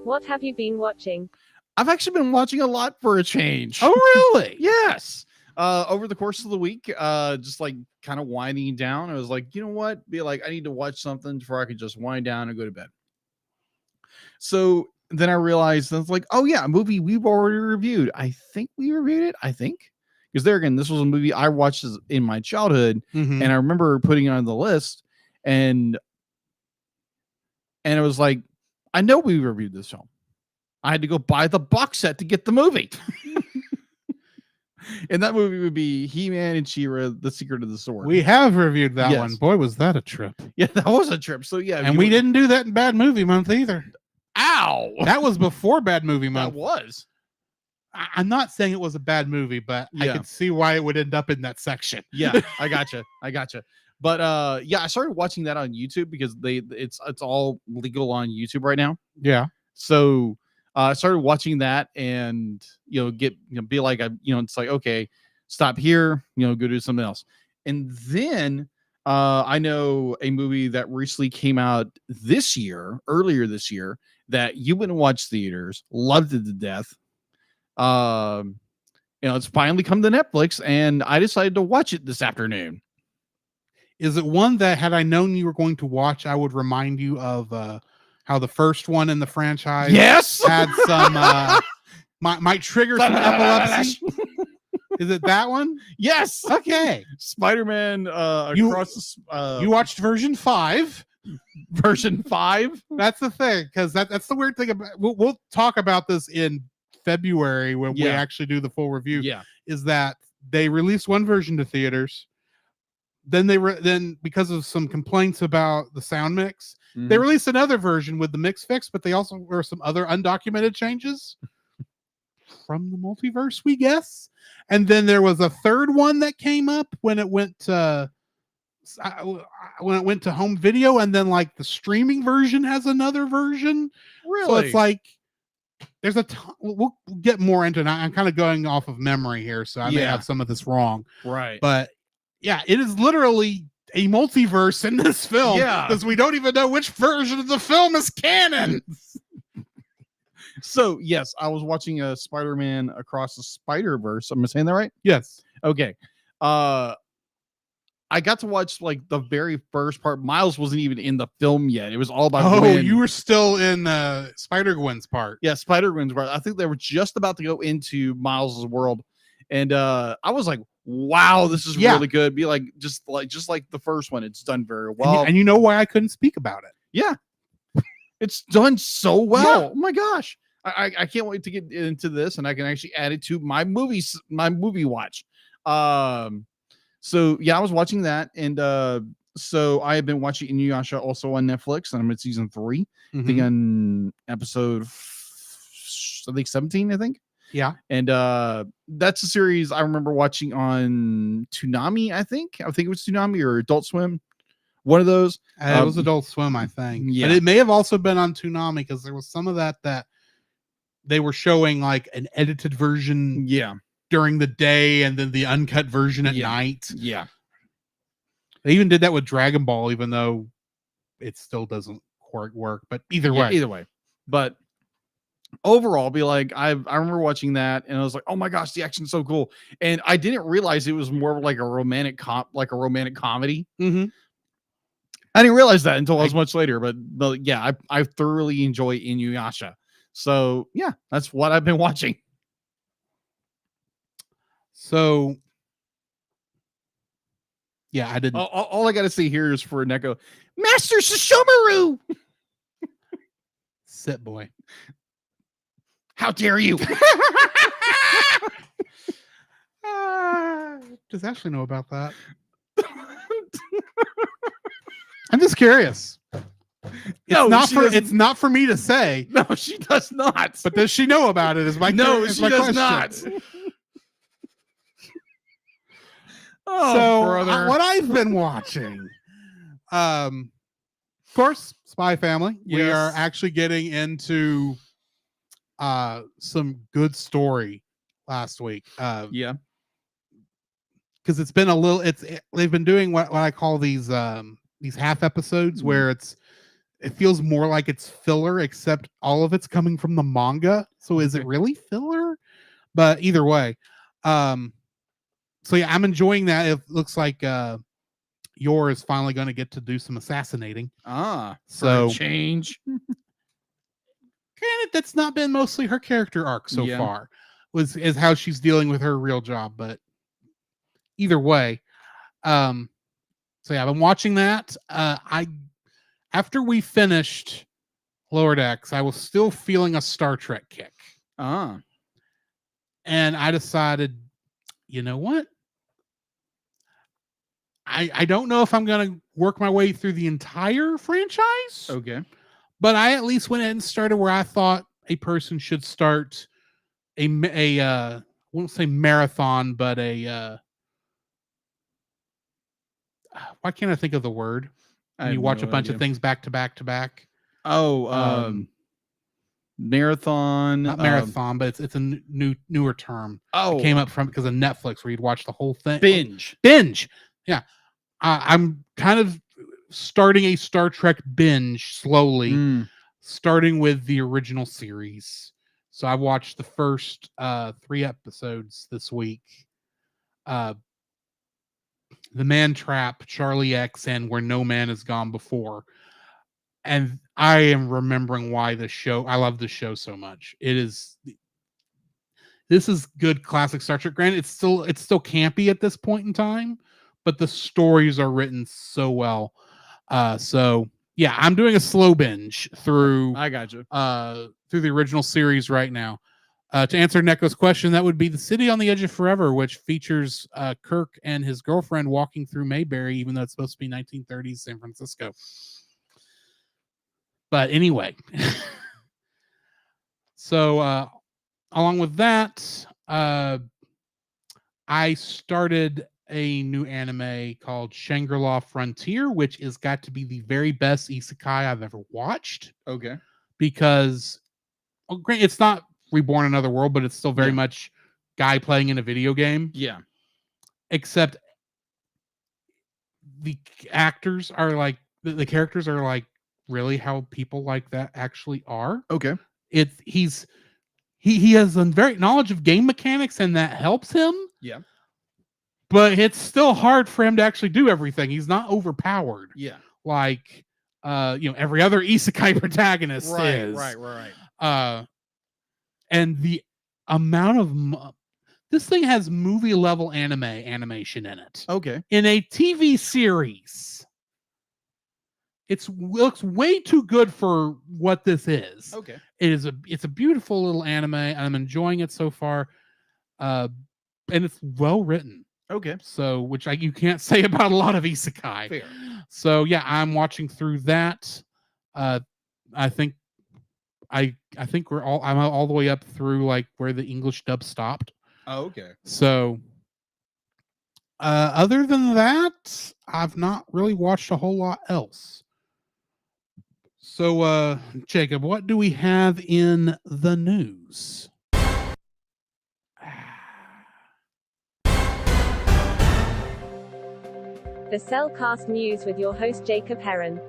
What have you been watching? I've actually been watching a lot for a change. Oh, really? Yes. Over the course of the week, just like kind of winding down, I was like, you know what? I need to watch something before I could just wind down and go to bed. So then I realized that's like, oh yeah, a movie we've already reviewed. I think we reviewed it. Because there again, this was a movie I watched in my childhood, and I remember putting it on the list, and it was like, I know we reviewed this film. I had to go buy the box set to get the movie. And that movie would be He-Man and She-Ra, The Secret of the Sword. We have reviewed that one. Boy, was that a trip. Yeah, that was a trip. So yeah. And we didn't do that in Bad Movie Month either. Ow! That was before Bad Movie Month. That was. I'm not saying it was a bad movie, but I could see why it would end up in that section. Yeah, I gotcha. But yeah, I started watching that on YouTube because it's all legal on YouTube right now. Yeah. So I started watching that, and be like, it's like, okay, stop here, go do something else. And then I know a movie that recently came out earlier this year, that you went and watched theaters, loved it to death. It's finally come to Netflix, and I decided to watch it this afternoon. Is it one that, had I known you were going to watch, I would remind you of how the first one in the franchise had some might trigger some epilepsy? Is it that one? Yes. Okay. Spider-Man across you watched version 5. Version 5? That's the thing, because that's the weird thing about we'll talk about this in February when we actually do the full review. Yeah. Is that they released one version to theaters. Then then because of some complaints about the sound mix, they released another version with the mix fixed, but they also were some other undocumented changes from the multiverse, we guess. And then there was a third one that came up when it went to home video, and then like the streaming version has another version. Really? So it's like there's we'll get more into it. I'm kind of going off of memory here, so I may have some of this wrong. Right. But yeah, it is literally a multiverse in this film. Yeah. Because we don't even know which version of the film is canon. So, yes, I was watching a Spider-Man Across the Spider-Verse. Am I saying that right? Yes. Okay. I got to watch like the very first part. Miles wasn't even in the film yet. It was all about Gwen. You were still in Spider-Gwen's part. Yeah, Spider-Gwen's part. I think they were just about to go into Miles' world. And I was like, wow, this is really good. Be like just like the first one. It's done very well. And you know why I couldn't speak about it? Yeah. It's done so well. Yeah. Oh my gosh. I can't wait to get into this, and I can actually add it to my movie watch. So yeah, I was watching that, and so I have been watching Inuyasha also on Netflix, and I'm at season 3. I think on episode 17, I think. Yeah. And that's a series I remember watching on Toonami, I think it was Toonami or Adult Swim. One of those. It was Adult Swim, I think. Yeah. But it may have also been on Toonami, because there was some of that they were showing like an edited version during the day, and then the uncut version at night. Yeah. They even did that with Dragon Ball, even though it still doesn't quite work. But either way. But overall, be like, I remember watching that, and I was like, oh my gosh, the action's so cool. And I didn't realize it was more like a romantic comedy. I didn't realize that until much later, but yeah, I thoroughly enjoy Inuyasha. So yeah, that's what I've been watching. So Yeah, I didn't. All I got to say here is for Neko, Master Shishomaru. Sit boy. How dare you? Does Ashley know about that? I'm just curious. It's not for me to say. No, she does not. But does she know about it? Is my no, is she my does question. not. Oh, so brother. what I've been watching, of course, Spy Family. Yes. We are actually getting into some good story last week. Yeah, because it's been a little. They've been doing what I call these half episodes where it feels more like it's filler, except all of it's coming from the manga. So is it really filler? But either way, so yeah, I'm enjoying that. It looks like Yor is finally going to get to do some assassinating. So change. Granted, that's not been mostly her character arc so far. Is how she's dealing with her real job, but either way, so yeah, I've been watching that. After we finished Lower Decks, I was still feeling a Star Trek kick. And I decided, you know what? I don't know if I'm going to work my way through the entire franchise. Okay. But I at least went ahead and started where I thought a person should start I won't say marathon, but why can't I think of the word? When you watch a bunch of things back to back to back. Marathon. Not marathon, but it's a newer term. It came up from because of Netflix where you'd watch the whole thing. Binge. Yeah. I'm kind of starting a Star Trek binge slowly, starting with the original series. So I watched the first 3 episodes this week. The Man Trap, Charlie X, and Where No Man Has Gone Before. And I am remembering why I love this show so much. This is good classic Star Trek. Granted, it's still campy at this point in time, but the stories are written so well. So yeah, I'm doing a slow binge through. I got you. Through the original series right now. To answer Neko's question, that would be The City on the Edge of Forever, which features Kirk and his girlfriend walking through Mayberry, even though it's supposed to be 1930s San Francisco. But anyway, so along with that, I started a new anime called Shangri-La Frontier, which is got to be the very best isekai I've ever watched. Okay. Because great, it's not Reborn Another World, but it's still very much guy playing in a video game. Yeah. Except the actors are like the characters are like really how people like that actually are. Okay. He has a very knowledge of game mechanics and that helps him. Yeah. But it's still hard for him to actually do everything. He's not overpowered. Yeah. Like every other isekai protagonist is. Right. And the amount of this thing has movie level animation in it. Okay. In a TV series, it looks way too good for what this is. Okay. It's a beautiful little anime. I'm enjoying it so far, and it's well written. Okay. So, which you can't say about a lot of isekai. Fair. So yeah, I'm watching through that. I think I'm all the way up through like where the English dub stopped. Oh, okay. So other than that, I've not really watched a whole lot else. So Jacob, what do we have in the news? The CEL Cast News with your host Jacob Heron.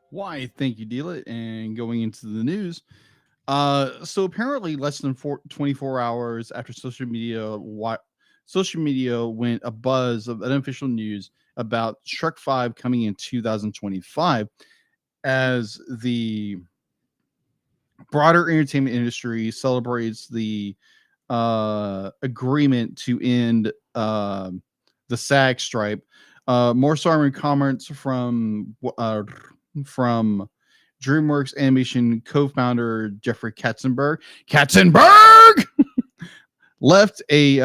Why, thank you, Deal It. And going into the news. So apparently less than 24 hours after social media social media went a buzz of unofficial news about Shrek 5 coming in 2025 as the broader entertainment industry celebrates the agreement to end the SAG stripe. More storming comments from DreamWorks Animation co-founder Jeffrey Katzenberg left a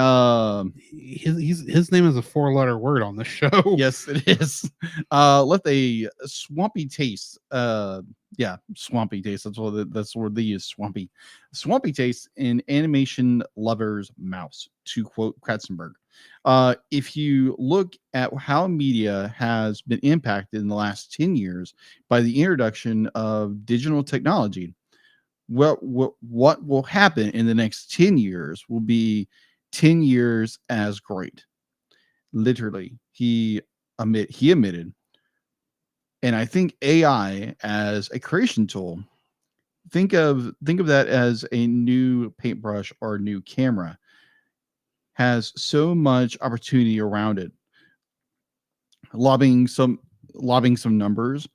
his name is a 4-letter word on the show. Yes, it is. Left a swampy taste. Swampy taste. That's what they use. Swampy taste in animation lovers' mouths, to quote Katzenberg. If you look at how media has been impacted in the last 10 years by the introduction of digital technology, what will happen in the next 10 years will be 10 years as great. Literally, he admitted. And I think AI as a creation tool, think of that as a new paintbrush or a new camera, has so much opportunity around it. Lobbing some numbers.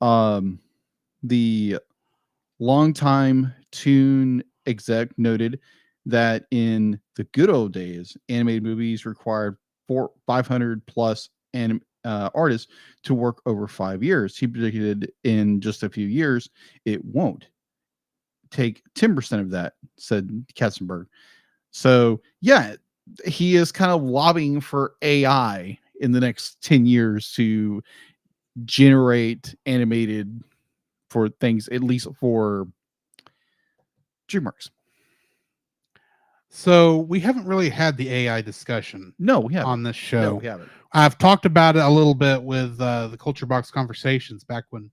The longtime Toon exec noted that in the good old days, animated movies required 500 plus artists to work over 5 years. He predicted in just a few years it won't take 10% of that, said Katzenberg. So yeah, he is kind of lobbying for AI in the next 10 years to generate animated for things, at least for DreamWorks. So we haven't really had the AI discussion. No, we haven't on this show. No, we haven't. I've talked about it a little bit with the Culture Box conversations back when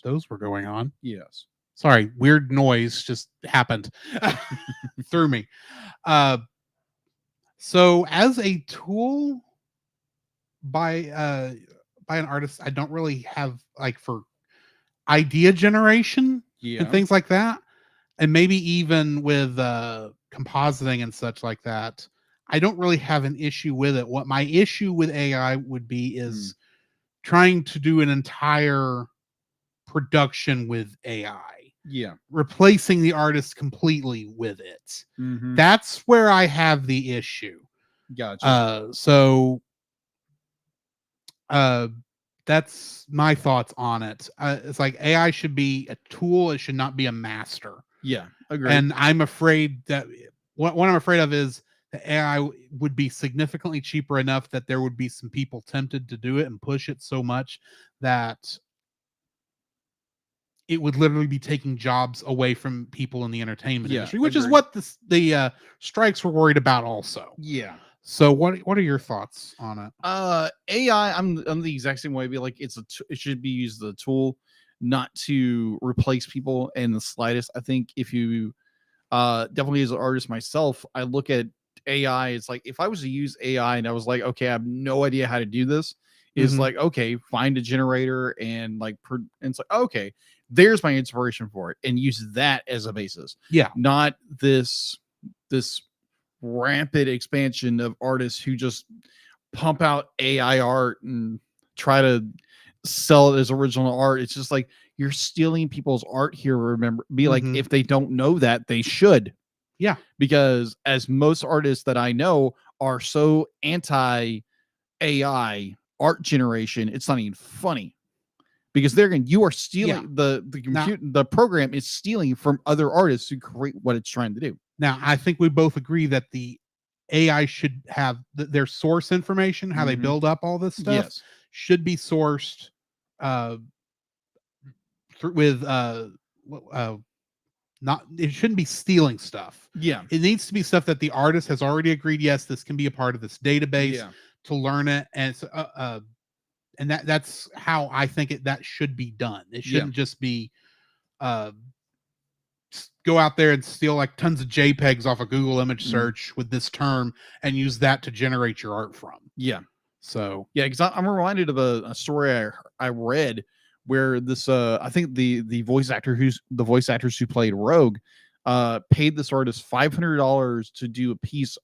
those were going on. Yes. Sorry, weird noise just happened through me. So as a tool by an artist, I don't really have like for idea generation and things like that. And maybe even with compositing and such like that, I don't really have an issue with it. What my issue with AI would be is trying to do an entire production with AI. Yeah. Replacing the artist completely with it. Mm-hmm. That's where I have the issue. Gotcha. That's my thoughts on it. It's like AI should be a tool. It should not be a master. Yeah, agree. And I'm afraid that what I'm afraid of is that AI would be significantly cheaper enough that there would be some people tempted to do it and push it so much that it would literally be taking jobs away from people in the entertainment industry, which is what the strikes were worried about also. Yeah. So what are your thoughts on it? AI, I'm the exact same way. Be like it should be used as a tool, not to replace people in the slightest. I think if you definitely as an artist myself, I look at AI. It's like if I was to use AI and I was like, okay, I have no idea how to do this. Is like, okay, find a generator and like, and it's like, okay, there's my inspiration for it, and use that as a basis. Yeah, not this rampant expansion of artists who just pump out AI art and try to sell it as original art. It's just like you're stealing people's art here. Remember, like if they don't know that, they should. Yeah, because as most artists that I know are so anti AI art generation, it's not even funny. Because you are stealing the program is stealing from other artists to create what it's trying to do. Now, I think we both agree that the AI should have their source information, how they build up all this stuff, should be sourced with not. It shouldn't be stealing stuff. Yeah, it needs to be stuff that the artist has already agreed. Yes, this can be a part of this database to learn it, and so, and that's how I think that should be done. It shouldn't just be go out there and steal like tons of JPEGs off a Google image search with this term and use that to generate your art from. Yeah. So because I'm reminded of a story I read where this I think the voice actors who played Rogue paid this artist $500 to do a piece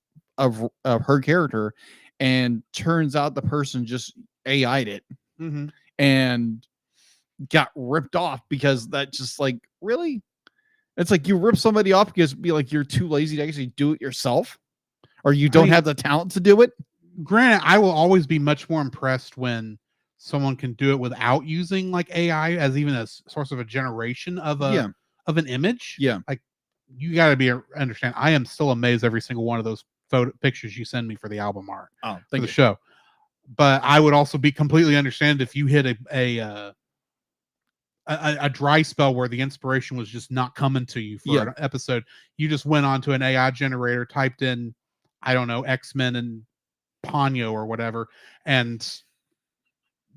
of her character, and turns out the person just AI'd it and got ripped off because that just like really, it's like you rip somebody off because be like you're too lazy to actually do it yourself, or you don't have the talent to do it. Granted, I will always be much more impressed when someone can do it without using like AI as even a source of a generation of an image. Yeah, like you got to understand. I am still amazed every single one of those pictures you send me for the album art for the show. But I would also be completely understand if you hit a dry spell where the inspiration was just not coming to you for an episode. You just went onto an AI generator, typed in, I don't know, X-Men and Ponyo or whatever, and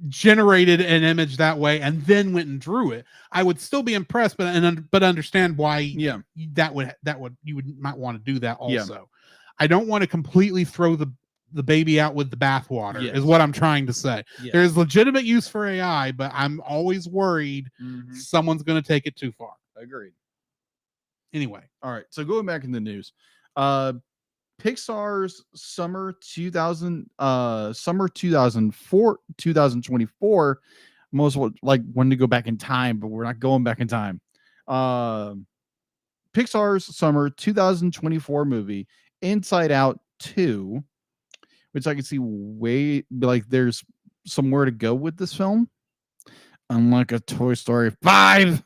generated an image that way, and then went and drew it. I would still be impressed, but understand why. You might want to do that also. I don't want to completely throw the baby out with the bathwater. Is what I'm trying to say. There's legitimate use for AI, but I'm always worried someone's going to take it too far. Agreed. Anyway, all right. So going back in the news, Pixar's summer 2024 most like wanted to go back in time, but we're not going back in time. Pixar's summer 2024 movie Inside Out 2, which I can see there's somewhere to go with this film, unlike a Toy Story 5.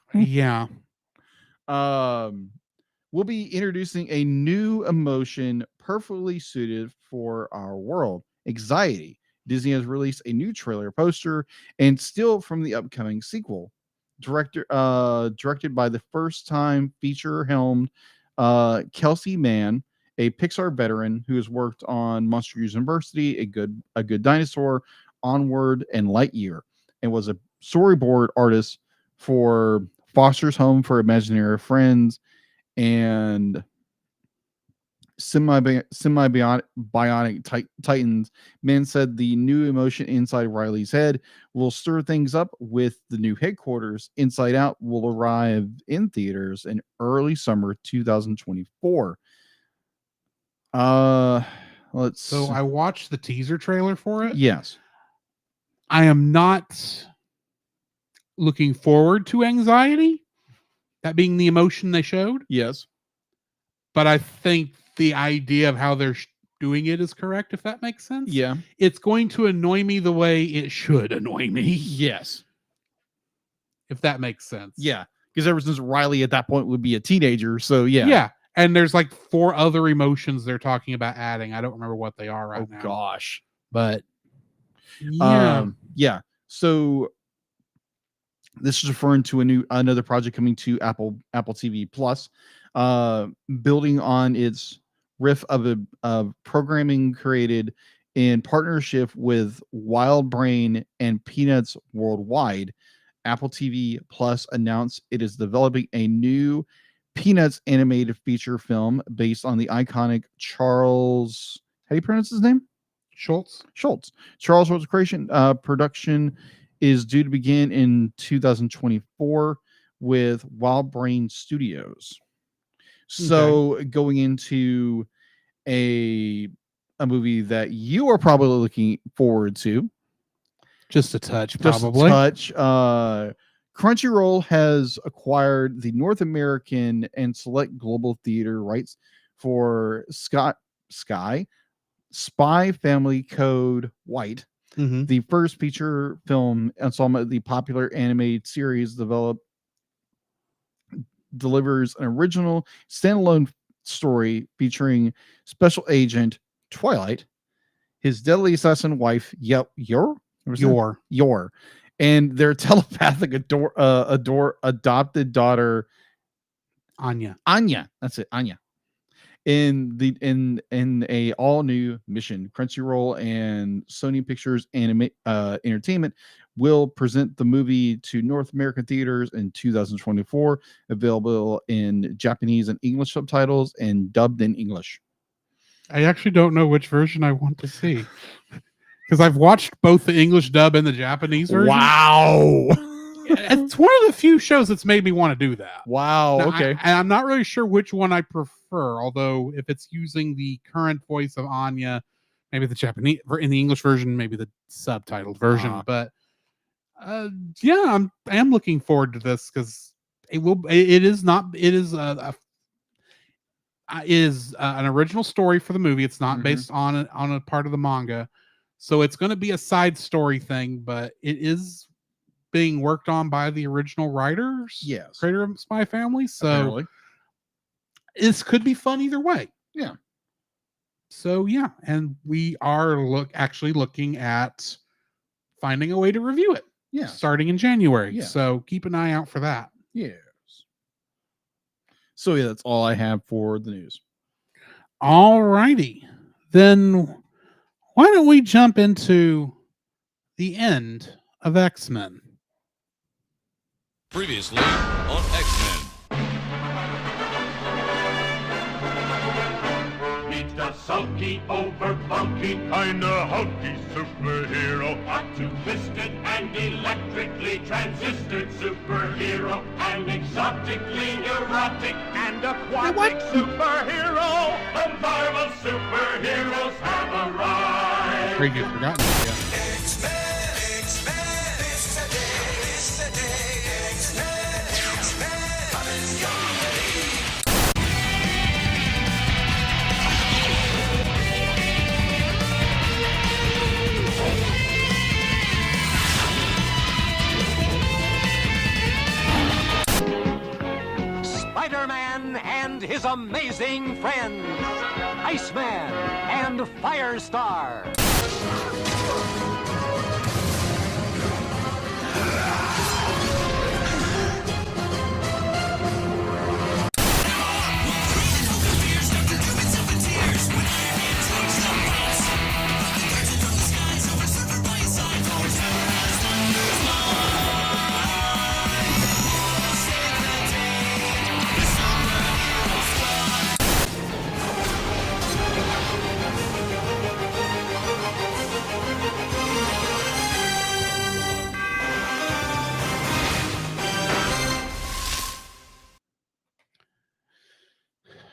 We'll be introducing a new emotion perfectly suited for our world: anxiety. Disney has released a new trailer poster and still from the upcoming sequel. Directed by the first-time feature-helmed Kelsey Mann, a Pixar veteran who has worked on Monster University, A Good Dinosaur, Onward, and Lightyear, and was a storyboard artist for Foster's Home for Imaginary Friends and Bionic Titans. Man said the new emotion inside Riley's head will stir things up with the new headquarters. Inside Out will arrive in theaters in early summer 2024. So I watched the teaser trailer for it. Yes. I am not looking forward to anxiety, that being the emotion they showed. Yes. But I think the idea of how they're doing it is correct, if that makes sense. Yeah. It's going to annoy me the way it should annoy me. Yes. If that makes sense. Yeah. Because ever since Riley at that point would be a teenager. So yeah. Yeah. And there's like 4 other emotions they're talking about adding. I don't remember what they are right now. Oh gosh. But yeah. Yeah. So this is referring to another project coming to Apple TV Plus, building on its riff of programming created in partnership with Wild Brain and Peanuts Worldwide. Apple TV Plus announced it is developing a new Peanuts animated feature film based on the iconic Charles, how do you pronounce his name? Schultz. Charles Schultz creation. Production is due to begin in 2024 with Wild Brain Studios. So going into a movie that you are probably looking forward to. Just a touch, probably. Crunchyroll has acquired the North American and select global theater rights for Spy Family Code White, the first feature film installment of the popular animated series. Delivers an original standalone story featuring Special Agent Twilight, his deadly assassin wife Yor, and their telepathic adopted daughter Anya. That's it, Anya. In a all new mission. Crunchyroll and Sony Pictures Entertainment will present the movie to North American theaters in 2024, available in Japanese and English subtitles and dubbed in English. I actually don't know which version I want to see, because I've watched both the English dub and the Japanese version. Wow. It's one of the few shows that's made me want to do that. Wow. Now, okay. I'm not really sure which one I prefer. prefer. Although if it's using the current voice of Anya, maybe the Japanese in the English version, maybe the subtitled version. But yeah, I am looking forward to this because it is an original story for the movie. It's not based on a part of the manga, so it's going to be a side story thing, but it is being worked on by the original writers, creator of Spy Family. So apparently this could be fun either way. Yeah. So yeah, and we are actually looking at finding a way to review it. Yeah. Starting in January. Yeah. So keep an eye out for that. Yes. So yeah, that's all I have for the news. All righty. Then why don't we jump into the end of X-Men? Previously on X-Men. Meet the sulky, over-bulky, kinda hulky superhero. A two-fisted and electrically transistored superhero. An exotically erotic and aquatic superhero. The Marvel superheroes have arrived. Pretty good, forgotten. Yeah. Spider-Man and his amazing friends, Iceman and Firestar.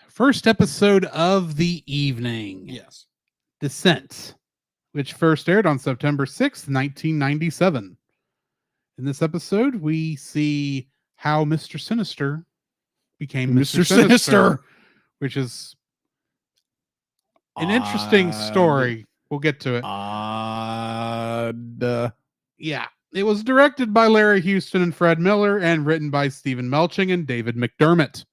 First episode of the evening. Yes. Descent, which first aired on September 6th, 1997. In this episode, we see how Mr. Sinister became Mr. Sinister, which is an interesting story. We'll get to it. Yeah. It was directed by Larry Houston and Fred Miller and written by Stephen Melching and David McDermott.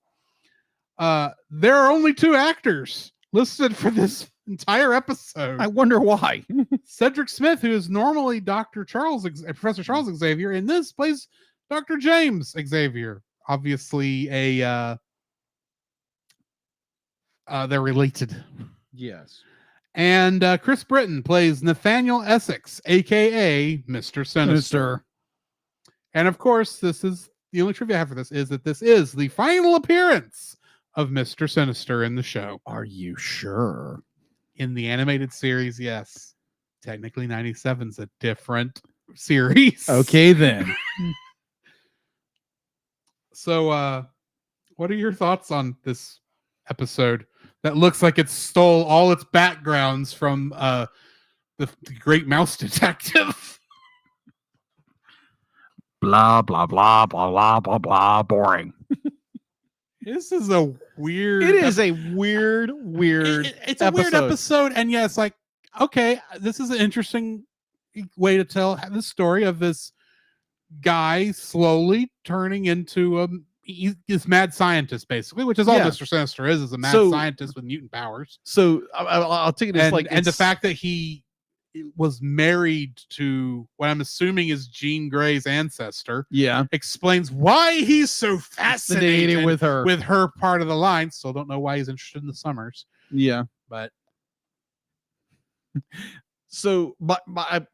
There are only 2 actors listed for this entire episode. I wonder why. Cedric Smith, who is normally Professor Charles Xavier, in this plays Dr. James Xavier. Obviously, they're related. Yes. And Chris Britton plays Nathaniel Essex, aka Mr. Sinister. And of course, this is the only trivia I have for this is that this is the final appearance of Mr. Sinister in the show. Are you sure? In the animated series, yes. Technically, 97's a different series. Okay, then. So, what are your thoughts on this episode that looks like it stole all its backgrounds from the Great Mouse Detective? Blah, blah, blah, blah, blah, blah, blah. Boring. This is a weird... It is a weird It's a weird episode. And yeah, it's like, okay, this is an interesting way to tell the story of this guy slowly turning into this mad scientist, basically, which is all Mr. Sinister is a mad scientist with mutant powers. So I'll take it as and the fact that he was married to what I'm assuming is Jean Grey's ancestor. Yeah. Explains why he's so fascinated with her part of the line. Still don't know why he's interested in the Summers. Yeah. But so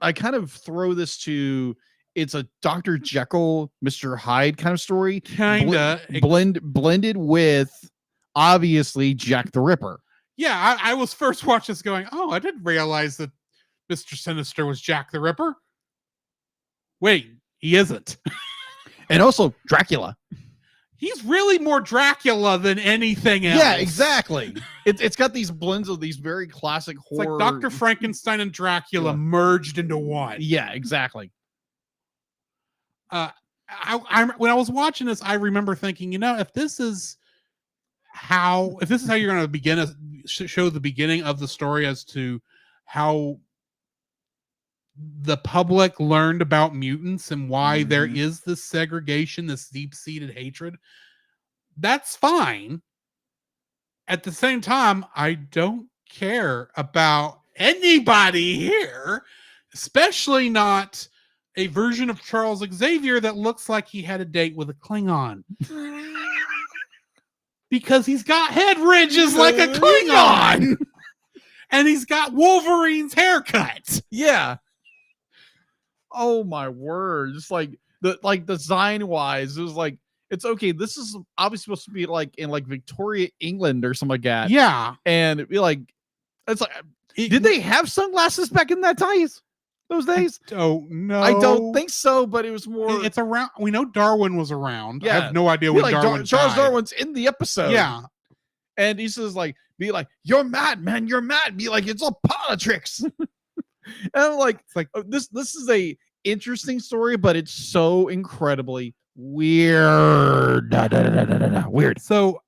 I kind of throw this to it's a Dr. Jekyll, Mr. Hyde kind of story. Kinda blended with obviously Jack the Ripper. Yeah, I was first watching this going, oh, I didn't realize that Mr. Sinister was Jack the Ripper. Wait, he isn't. And also Dracula. he's really more Dracula than anything else. Yeah, exactly. It's got these blends of these very classic horror. It's like Dr. Frankenstein and Dracula merged into one. Yeah, exactly. When I was watching this, I remember thinking, if this is how you're going to show the beginning of the story as to how the public learned about mutants and why there is this segregation, this deep-seated hatred, that's fine. At the same time, I don't care about anybody here, especially not a version of Charles Xavier that looks like he had a date with a Klingon. Because he's got head ridges like a Klingon. And he's got Wolverine's haircut. Yeah. Oh my word. Just like design wise, it was like, it's okay. This is obviously supposed to be like in like Victoria, England or something like that. Yeah. And it'd be like, it's like, did they have sunglasses back in those days? Oh no, I don't think so, but it was more. It's around. We know Darwin was around. Yeah. I have no idea when Darwin Charles died. Darwin's in the episode. Yeah. And he says like, be like, you're mad, man. You're mad. Be like, it's all politics. And I'm like, it's like this is a interesting story, but it's so incredibly weird. Weird. So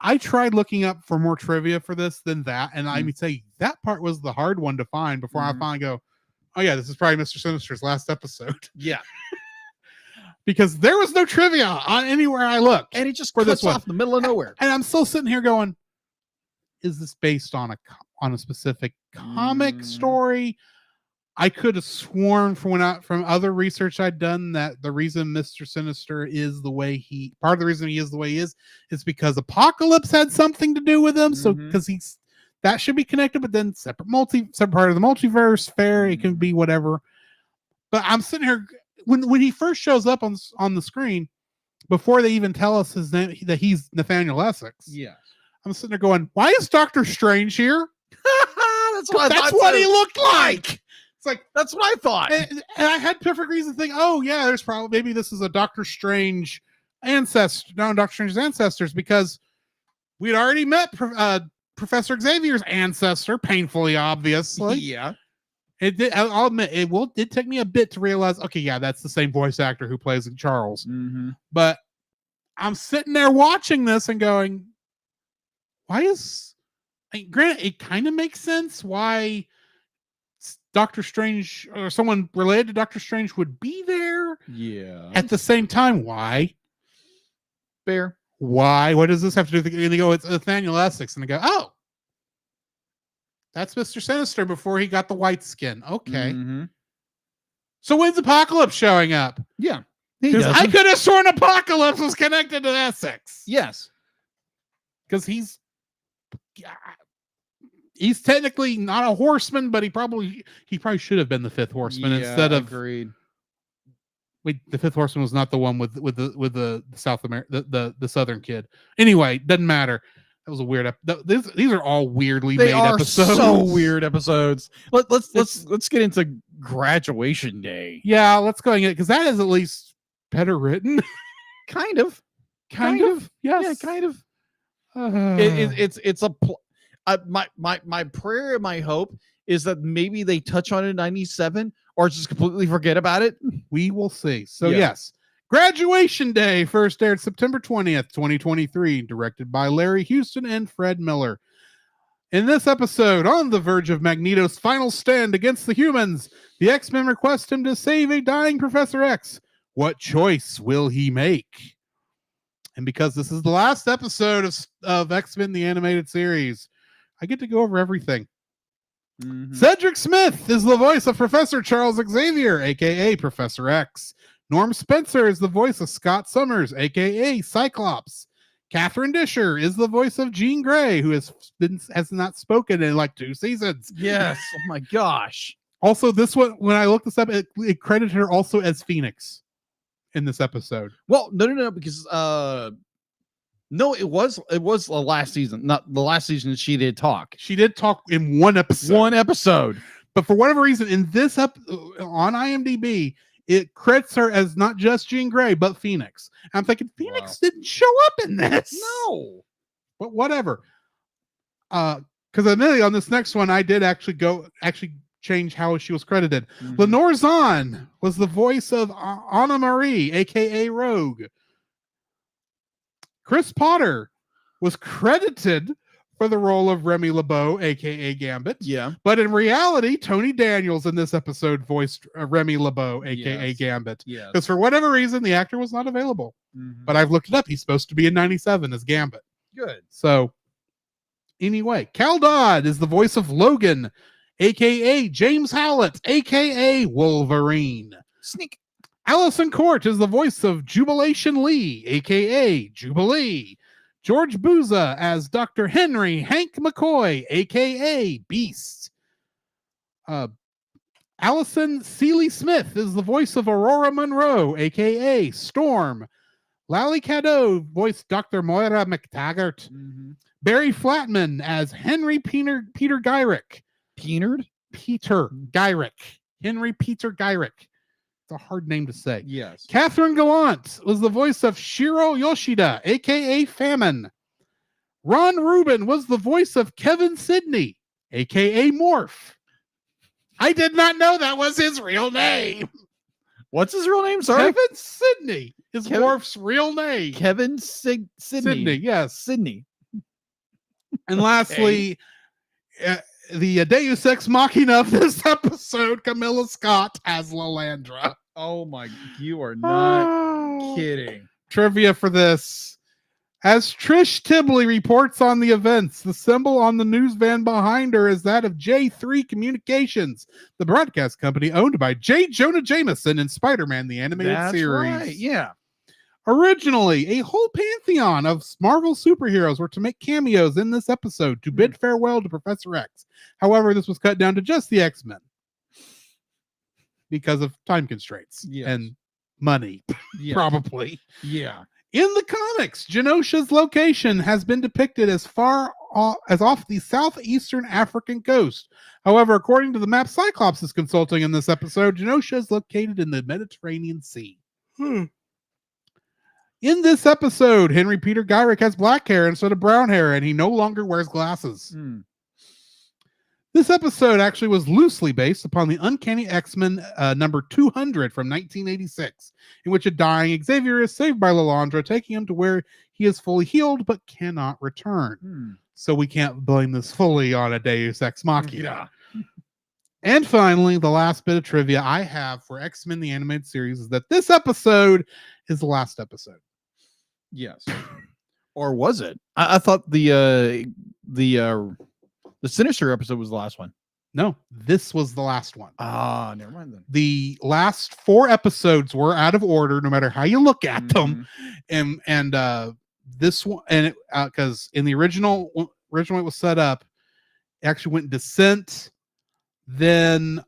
I tried looking up for more trivia for this than that, and I would say that part was the hard one to find before I finally go, oh yeah, this is probably Mr. Sinister's last episode. Yeah. Because there was no trivia on anywhere I looked. And it just for cuts this one. off in the middle of nowhere. And I'm still sitting here going, is this based on a specific comic story? I could have sworn from other research I'd done that the reason Mr. Sinister is the way part of the reason he is the way he is because Apocalypse had something to do with him. So because that should be connected, but then separate part of the multiverse, fair, it can be whatever. But I'm sitting here when he first shows up on the screen, before they even tell us his name, that he's Nathaniel Essex. Yeah. I'm sitting there going, why is Doctor Strange here? That's what he looked like. It's like, that's what I thought. And I had perfect reason to think, oh yeah, there's probably, maybe this is a Doctor Strange Doctor Strange's ancestors, because we'd already met Professor Xavier's ancestor, painfully obviously. Yeah. I'll admit, it did take me a bit to realize, okay, yeah, that's the same voice actor who plays Charles. But I'm sitting there watching this and going, granted, it kind of makes sense why Doctor Strange or someone related to Doctor Strange would be there. Yeah. At the same time, why? Fair. Why? What does this have to do with and they go, it's Nathaniel Essex. And they go, oh, that's Mr. Sinister before he got the white skin. Okay. So when's Apocalypse showing up? Yeah. Because I could have sworn Apocalypse was connected to Essex. Yes. Because he's technically not a horseman, but he probably should have been the fifth horseman instead of. Agreed. Wait, the fifth horseman was not the one with the South America, the southern kid. Anyway, doesn't matter. That was a weird. These are all weirdly made episodes. So weird episodes. Let's get into Graduation Day. Yeah, let's go ahead, because that is at least better written. Kind of. Yes. Yeah, kind of. It's my prayer and my hope is that maybe they touch on it in 97 or just completely forget about it. We will see. So yes, Graduation Day first aired September 20th, 2023, directed by Larry Houston and Fred Miller. In this episode, on the verge of Magneto's final stand against the humans, the X-Men request him to save a dying Professor X. What choice will he make? And because this is the last episode of X-Men the Animated Series, I get to go over everything. Cedric Smith is the voice of Professor Charles Xavier, a.k.a. Professor X. Norm Spencer is the voice of Scott Summers, a.k.a. Cyclops. Catherine Disher is the voice of Jean Grey, who has not spoken in like 2 seasons. Yes. Oh my gosh. Also, this one, when I looked this up, it credited her also as Phoenix in this episode. Well, no, because no, it was the last season. Not the last season she did talk. She did talk in one episode. One episode. But for whatever reason, in this on IMDb, it credits her as not just Jean Grey, but Phoenix. And I'm thinking, Phoenix didn't show up in this. No. But whatever. Because admittedly, on this next one, I did actually change how she was credited. Lenore Zahn was the voice of Anna Marie, aka Rogue. Chris Potter was credited for the role of Remy LeBeau, aka Gambit. Yeah. But in reality, Tony Daniels in this episode voiced Remy LeBeau, aka Gambit. Yes. Because for whatever reason, the actor was not available. But I've looked it up. He's supposed to be in 97 as Gambit. Good. So, anyway, Cal Dodd is the voice of Logan, aka James Howlett, aka Wolverine. Sneak. Allison Court is the voice of Jubilation Lee, aka Jubilee. George Booza as Dr. Henry Hank McCoy, aka Beast. Allison Seeley Smith is the voice of Aurora Monroe, aka Storm. Lally Cadeau voiced Dr. Moira McTaggart. Barry Flatman as Henry Peter Gyrick. Peter Gyrick. Henry Peter Gyrick. It's a hard name to say. Yes. Catherine Gallant was the voice of Shiro Yoshida, aka Famine. Ron Rubin was the voice of Kevin Sidney, aka Morph. I did not know that was his real name. What's his real name? Sorry. Kevin Sidney is Morph's real name. Kevin Sidney. Sidney, yes. Sidney. And lastly, the Deus Ex Machina of this episode, Camilla Scott as Lalandra. Oh my, you are not kidding. Trivia for this. As Trish Tibley reports on the events, the symbol on the news van behind her is that of J3 Communications, the broadcast company owned by J. Jonah Jameson in Spider-Man, the animated series. Right, yeah. Originally, a whole pantheon of Marvel superheroes were to make cameos in this episode to bid farewell to Professor X. However, this was cut down to just the X-Men because of time constraints and money, probably. Yeah. In the comics, Genosha's location has been depicted as far as off the southeastern African coast. However, according to the map Cyclops is consulting in this episode, Genosha is located in the Mediterranean Sea. In this episode, Henry Peter Gyrick has black hair instead of brown hair, and he no longer wears glasses. This episode actually was loosely based upon the Uncanny X-Men number 200 from 1986, in which a dying Xavier is saved by Lalandra, taking him to where he is fully healed but cannot return. So we can't blame this fully on a Deus Ex Machina. And finally, the last bit of trivia I have for X-Men the Animated Series is that this episode is the last episode. Yes. Or was it? I thought the Sinister episode was the last one. No, this was the last one. Ah, never mind then. The last 4 episodes were out of order, no matter how you look at them. And this one, and because in the original it was set up, it actually went Descent, then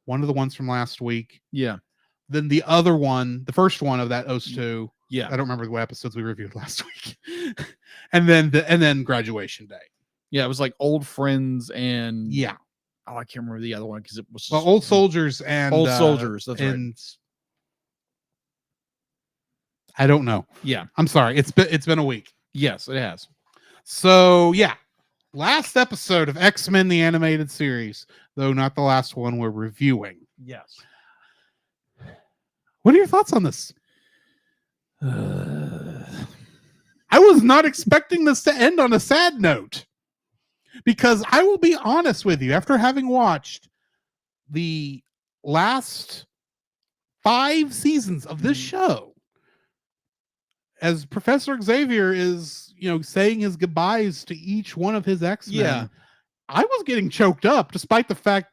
one of the ones from last week. Yeah. Then the other one, the first one of that OS2. Yeah. I don't remember what episodes we reviewed last week. and then Graduation Day. Yeah, it was like Old Friends and I can't remember the other one because it was Old Soldiers and Old Soldiers. That's and right. I don't know. Yeah, I'm sorry. It's been a week. Yes, it has. So yeah, last episode of X-Men the Animated Series, though not the last one we're reviewing. Yes. What are your thoughts on this? I was not expecting this to end on a sad note, because I will be honest with you, after having watched the last 5 seasons of this show, as Professor Xavier is, saying his goodbyes to each one of his X-Men, I was getting choked up, despite the fact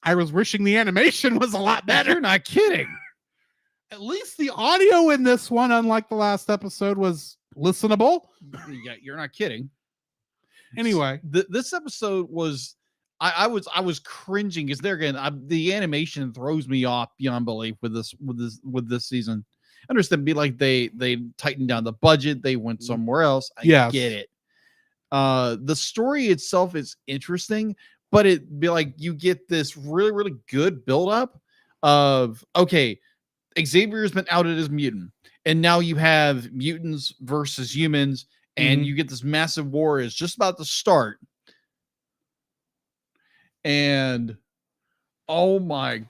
I was wishing the animation was a lot better. You're not kidding. At least the audio in this one, unlike the last episode, was listenable. Yeah, you're not kidding. Anyway, this episode was, I was cringing because there again, the animation throws me off beyond belief with this season. I understand, be like they tightened down the budget, they went somewhere else. I get it. The story itself is interesting, but it be like you get this really, really good build up of, okay, Xavier's been outed as mutant, and now you have mutants versus humans, and you get this massive war is just about to start. And oh my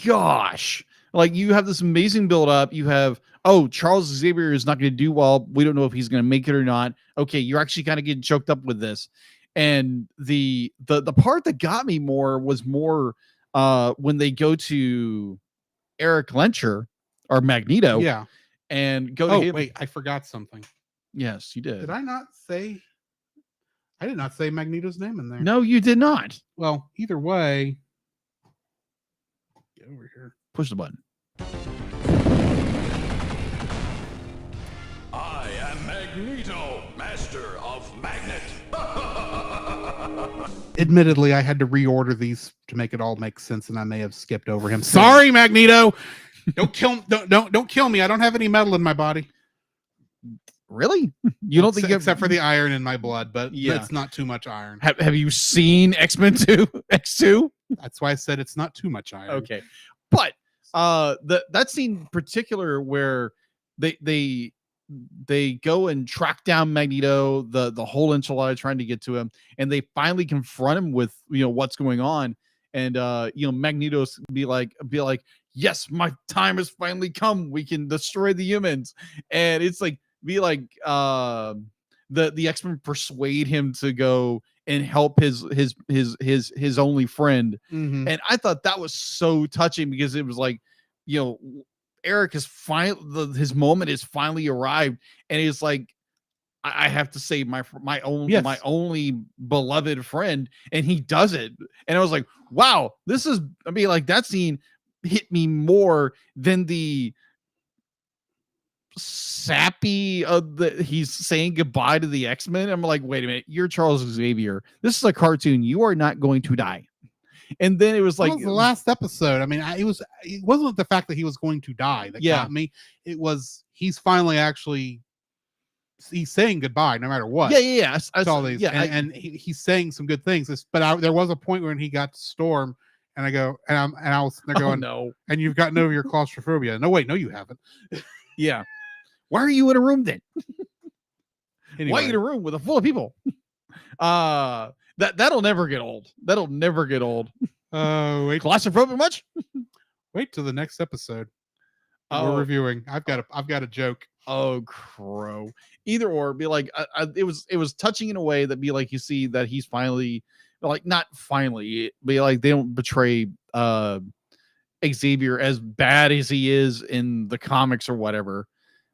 gosh, like you have this amazing build up. You have, oh, Charles Xavier is not going to do well. We don't know if he's going to make it or not. Okay, you're actually kind of getting choked up with this. And the part that got me more was more when they go to Eric Lencher or Magneto. Yeah. And go to him. Wait, I forgot something. Yes, you did. Did I not say? I did not say Magneto's name in there. No, you did not. Well, either way, get over here. Push the button. I am Magneto, master of magnet. Admittedly, I had to reorder these to make it all make sense, and I may have skipped over him. Sorry, Magneto. Don't kill me. I don't have any metal in my body. Really? You don't think except for the iron in my blood, but yeah, it's not too much iron. Have you seen X-Men 2 X2? That's why I said it's not too much iron. Okay. But that scene in particular where they go and track down Magneto, the whole enchilada trying to get to him, and they finally confront him with what's going on, and Magneto's be like, yes, my time has finally come. We can destroy the humans. And it's like, be like, the X-Men persuade him to go and help his only friend. And I thought that was so touching because it was like, Eric is his moment is finally arrived, and he's like, I have to save my only beloved friend, and he does it. And I was like, wow, that scene hit me more than the sappy he's saying goodbye to the X-Men. I'm like, wait a minute, you're Charles Xavier. This is a cartoon. You are not going to die. And then it was like the last episode. I mean, it wasn't the fact that he was going to die that got me. It was he's finally actually he's saying goodbye no matter what. Yeah. And he's saying some good things. But there was a point when he got to Storm, and I go, and I was there going, no. And you've gotten over your claustrophobia. No, wait, no, you haven't. Yeah. Why are you in a room then? Anyway. Why are you in a room with a full of people? That'll never get old. That'll never get old. Wait. Claustrophobic much? Wait till the next episode. We're reviewing. I've got a joke. Oh, crow. Either or, be like, it was touching in a way that be like, you see that he's finally, like, not finally, be like, they don't betray Xavier as bad as he is in the comics or whatever.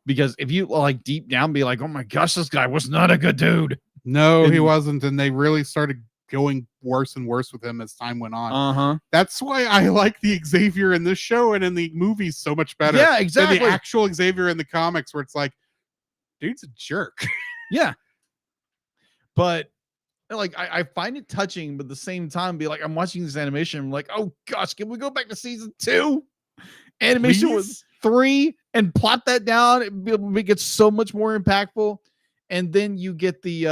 Because if you like deep down be like, oh my gosh, this guy was not a good dude. No, he wasn't. And they really started going worse and worse with him as time went on. That's why I like the Xavier in this show and in the movies so much better. Yeah, exactly. Than the actual Xavier in the comics, where it's like, dude's a jerk. Yeah. But like, I find it touching, but at the same time, be like, I'm watching this animation. I'm like, oh gosh, can we go back to season 2? Animation was 3 and plot that down. It make it so much more impactful. And then you get the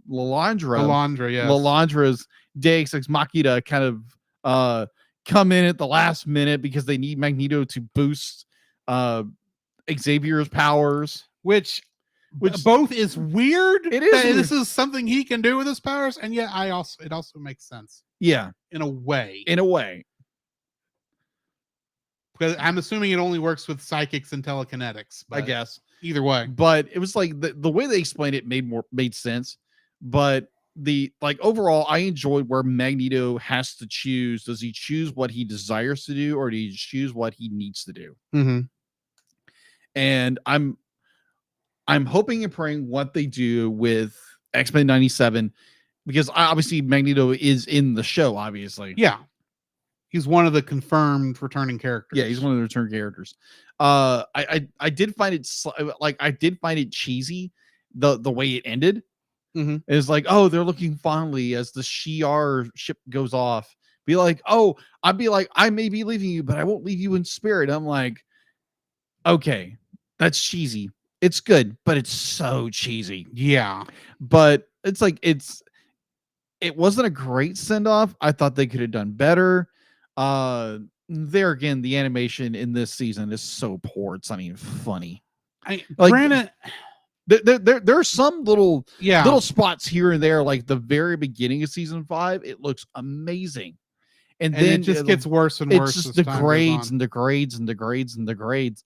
Lalandra's Deus Ex Machina kind of come in at the last minute because they need Magneto to boost Xavier's powers, which both is weird. It is weird. This is something he can do with his powers, and yet it also makes sense. Yeah, in a way. Because I'm assuming it only works with psychics and telekinetics. I guess either way. But it was like the way they explained it made sense. But overall, I enjoyed where Magneto has to choose. Does he choose what he desires to do, or do he choose what he needs to do? And I'm hoping and praying what they do with X-Men 97, because obviously Magneto is in the show. Obviously, yeah. He's one of the confirmed returning characters. Yeah, he's one of the return characters. I did find it cheesy the way it ended. It's like, oh, they're looking fondly as the Shi'ar ship goes off. Be like, oh, I'd be like, I may be leaving you, but I won't leave you in spirit. I'm like, okay, that's cheesy. It's good, but it's so cheesy. Yeah, but it's like it wasn't a great send off. I thought they could have done better. there again, the animation in this season is so poor. It's not even funny. Granted, there are some little spots here and there, like the very beginning of season 5. It looks amazing, and then it just gets worse and worse. It just degrades and degrades and degrades and degrades,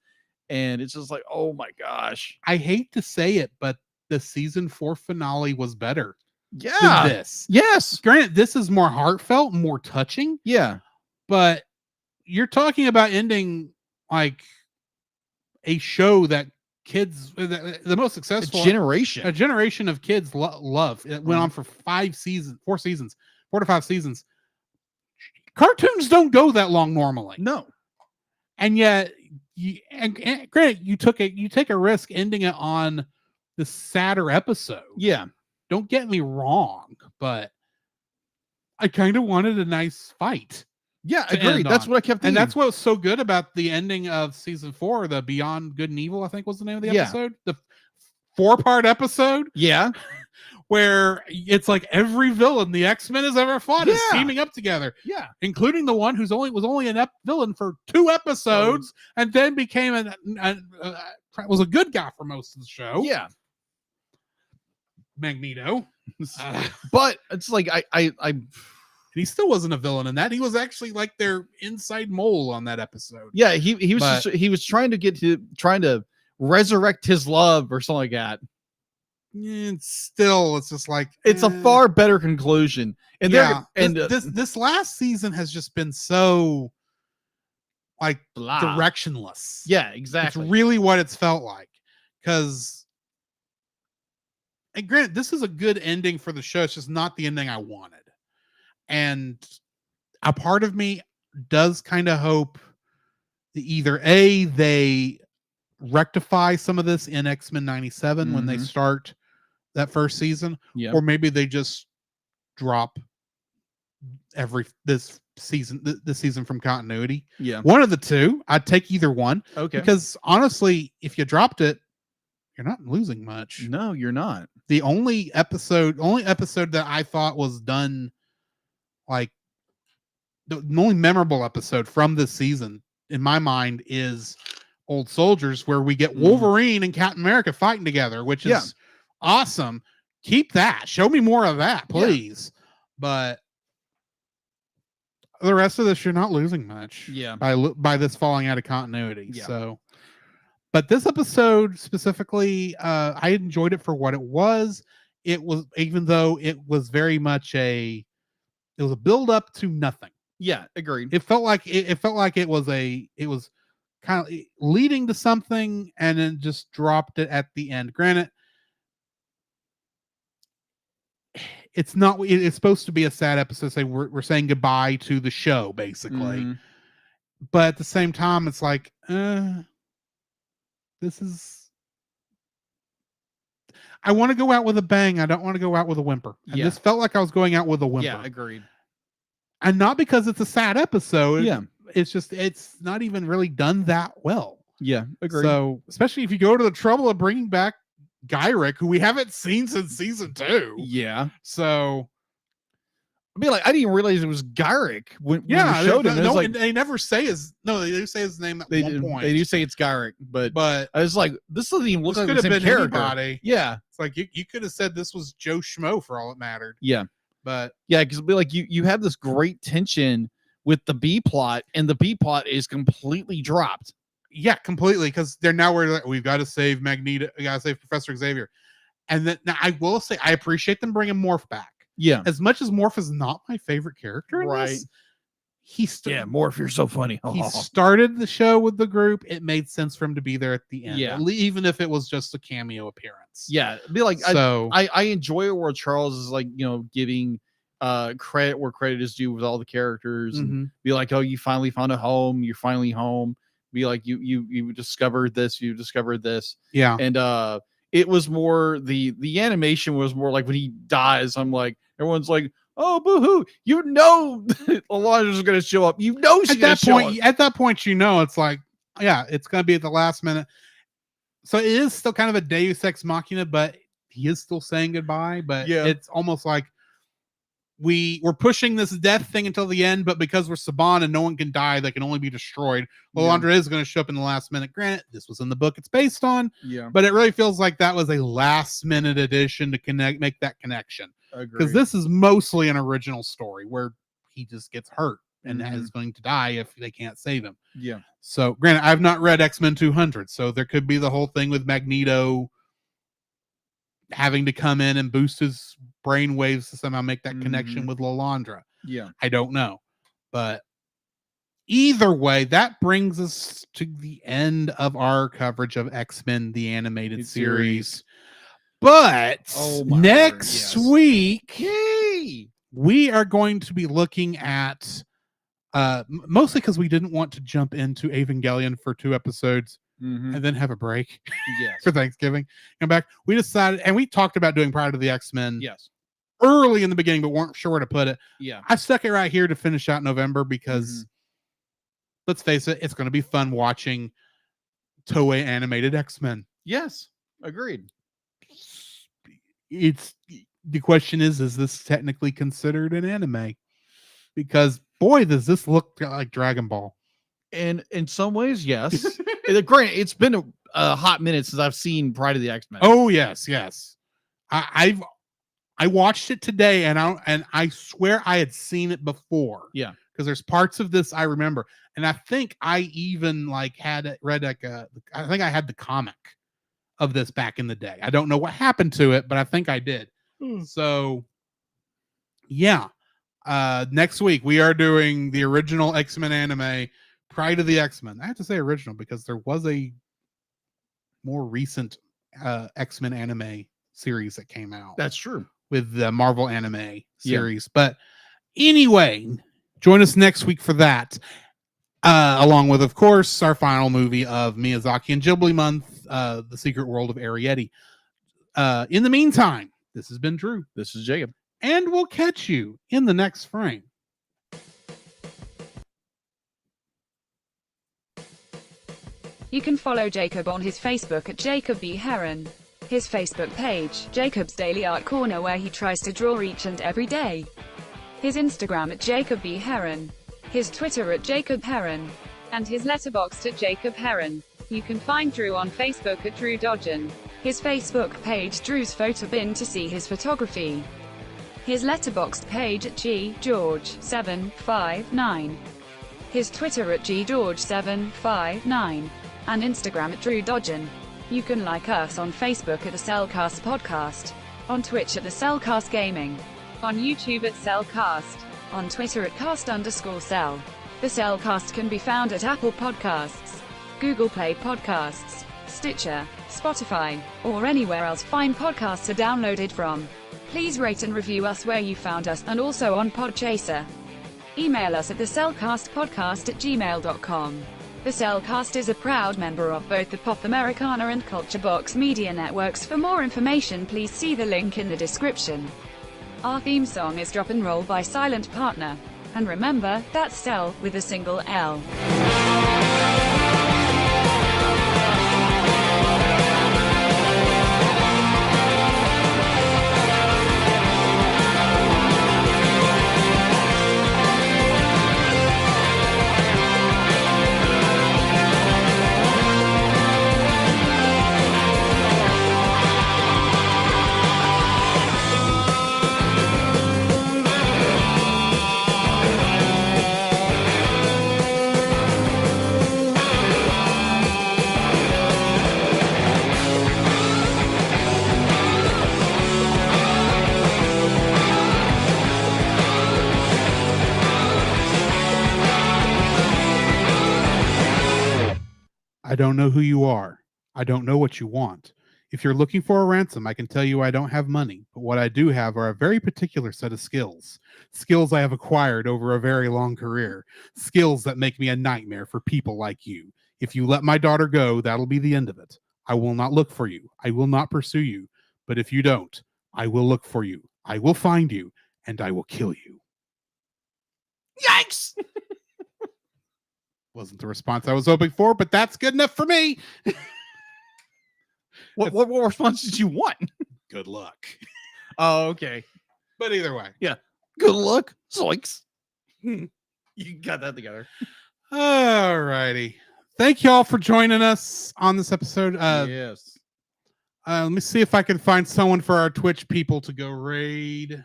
and it's just like, oh my gosh. I hate to say it, but the season 4 finale was better. Yeah. Than this. Yes. Granted, this is more heartfelt, more touching. Yeah. But you're talking about ending like a show that kids, the most successful a generation of kids love. It went on for 4 seasons, 4 to 5 seasons. Cartoons don't go that long normally. No. And yet, granted, you take a risk ending it on the sadder episode. Yeah. Don't get me wrong, but I kind of wanted a nice fight. Yeah, agreed. That's what I kept thinking. And that's what was so good about the ending of season 4, the Beyond Good and Evil, I think was the name of the episode. The 4-part episode. Yeah. Where it's like every villain the X-Men has ever fought is teaming up together. Yeah. Including the one who's only a villain for 2 episodes and then became was a good guy for most of the show. Yeah. Magneto. But it's like he still wasn't a villain in that. He was actually like their inside mole on that episode. Yeah, he was trying to resurrect his love or something like that. It's just like it's a far better conclusion. And this last season has just been so like directionless. Yeah, exactly. It's really what it's felt like. Because and granted, this is a good ending for the show. It's just not the ending I wanted. And a part of me does kind of hope that either they rectify some of this in X-Men 97 when they start that first season, or maybe they just drop this season from continuity. Yeah. One of the two. I'd take either one. Okay. Because honestly, if you dropped it, you're not losing much. No, you're not. The only episode that I thought was done, like the only memorable episode from this season in my mind is Old Soldiers, where we get Wolverine and Captain America fighting together, which is awesome. Keep that. Show me more of that, please. But the rest of this, you're not losing much. Yeah. By this falling out of continuity. Yeah. So. But this episode specifically, I enjoyed it for what it was. It was, even though it was very much it was a build up to nothing. Yeah, agreed. It felt like it was kind of leading to something and then just dropped it at the end. Granted, it's not. It's supposed to be a sad episode. Say we're saying goodbye to the show, basically. But at the same time, it's like, this is. I want to go out with a bang. I don't want to go out with a whimper. And this felt like I was going out with a whimper. Yeah, agreed. And not because it's a sad episode. Yeah. It's just, it's not even really done that well. Yeah, agreed. So, especially if you go to the trouble of bringing back Gyrick, who we haven't seen since season 2. Yeah. So, I mean, like, I didn't realize it was Gyrick when we showed him. No, like, they never say his. No, they do say his name at one point. They do say it's Gyrick, but I was like, this doesn't even look like could the have same been character. Anybody. Yeah, it's like you could have said this was Joe Schmo for all it mattered. Yeah, but yeah, because like you have this great tension with the B plot, and the B plot is completely dropped. Yeah, completely, because they're now like, we've got to save Magneto, we got to save Professor Xavier, and then now I will say I appreciate them bringing Morph back. Yeah, as much as Morph is not my favorite character, right? Morph, you're so funny. He started the show with the group. It made sense for him to be there at the end, even if it was just a cameo appearance. Yeah, be like, so I enjoy it where Charles is like, giving credit where credit is due with all the characters, and be like, oh, you finally found a home. You're finally home. Be like, you discovered this. You discovered this. Yeah, and it was more the animation was more like when he dies. I'm like, everyone's like, oh, boo-hoo. Elijah's going to show up. She's going to show up. At that point, it's like, yeah, it's going to be at the last minute. So it is still kind of a Deus Ex Machina, but he is still saying goodbye. But it's almost like we're pushing this death thing until the end, but because we're Saban and no one can die, they can only be destroyed. Lilandra is going to show up in the last minute. Granted, this was in the book it's based on, but it really feels like that was a last minute addition to make that connection. Because this is mostly an original story where he just gets hurt and is going to die if they can't save him. Yeah. So, granted, I've not read X-Men 200, so there could be the whole thing with Magneto having to come in and boost his brain waves to somehow make that connection with Lilandra. Yeah. I don't know. But either way, that brings us to the end of our coverage of X-Men, the animated series. But next week, we are going to be looking at, mostly because we didn't want to jump into Evangelion for 2 episodes and then have a break for Thanksgiving. Come back. We decided, and we talked about doing Pride of the X-Men early in the beginning, but weren't sure where to put it. Yeah. I stuck it right here to finish out November because, let's face it, it's going to be fun watching Toei animated X-Men. Yes. Agreed. It's the question is this technically considered an anime? Because boy, does this look like Dragon Ball. And in some ways, yes. Granted, it's been a hot minute since I've seen Pride of the X-Men. Oh yes. I watched it today, and I swear I had seen it before. Yeah, because there's parts of this I remember, and I think I even had read I think I had the comic of this back in the day. I don't know what happened to it, but I think I did. So, yeah. Next week we are doing the original X-Men anime, Pride of the X-Men. I have to say original because there was a more recent X-Men anime series that came out. That's true. With the Marvel anime series. But anyway, join us next week for that. Along with, of course, our final movie of Miyazaki and Ghibli month, The Secret World of Arrietty. In the meantime, this has been Drew. This is Jacob. And we'll catch you in the next frame. You can follow Jacob on his Facebook at Jacob B. Heron. His Facebook page, Jacob's Daily Art Corner, where he tries to draw each and every day. His Instagram at Jacob B. Heron. His Twitter at Jacob Heron. And his Letterboxd at Jacob Heron. You can find Drew on Facebook at Drew Dodgen. His Facebook page, Drew's Photobin, to see his photography. His Letterboxd page at GGeorge759. His Twitter at GGeorge759. And Instagram at Drew Dodgen. You can like us on Facebook at the Cellcast Podcast, on Twitch at the Cellcast Gaming, on YouTube at Cellcast, on Twitter at cast_cell. The Cellcast can be found at Apple Podcasts, Google Play Podcasts, Stitcher, Spotify, or anywhere else fine podcasts are downloaded from. Please rate and review us where you found us, and also on Podchaser. Email us at thecellcastpodcast@gmail.com. The Cellcast is a proud member of both the Pop Americana and Culture Box media networks. For more information, please see the link in the description. Our theme song is Drop and Roll by Silent Partner. And remember, that's Cell with a single L. I don't know who you are. I don't know what you want. If you're looking for a ransom, I can tell you I don't have money, but what I do have are a very particular set of skills. Skills I have acquired over a very long career. Skills that make me a nightmare for people like you. If you let my daughter go, that'll be the end of it. I will not look for you. I will not pursue you. But if you don't, I will look for you. I will find you, and I will kill you. Yikes! Wasn't the response I was hoping for, but that's good enough for me. What response did you want? Good luck. Oh, okay. But either way. Yeah. Good luck. Zoinks. You got that together. All righty. Thank you all for joining us on this episode. Yes. Let me see if I can find someone for our Twitch people to go raid.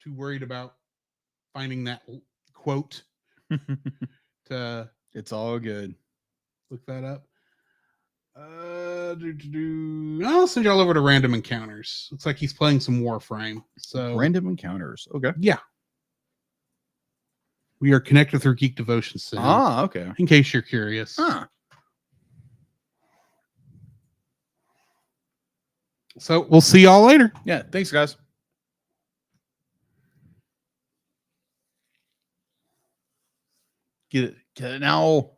Too worried about finding that quote to It's all good. look that up. I'll send y'all over to Random Encounters. Looks like he's playing some Warframe. So Random Encounters. Okay. Yeah. We are connected through Geek Devotion soon. Ah, okay. In case you're curious. Huh. So we'll see y'all later. Yeah. Thanks, guys. Get it now.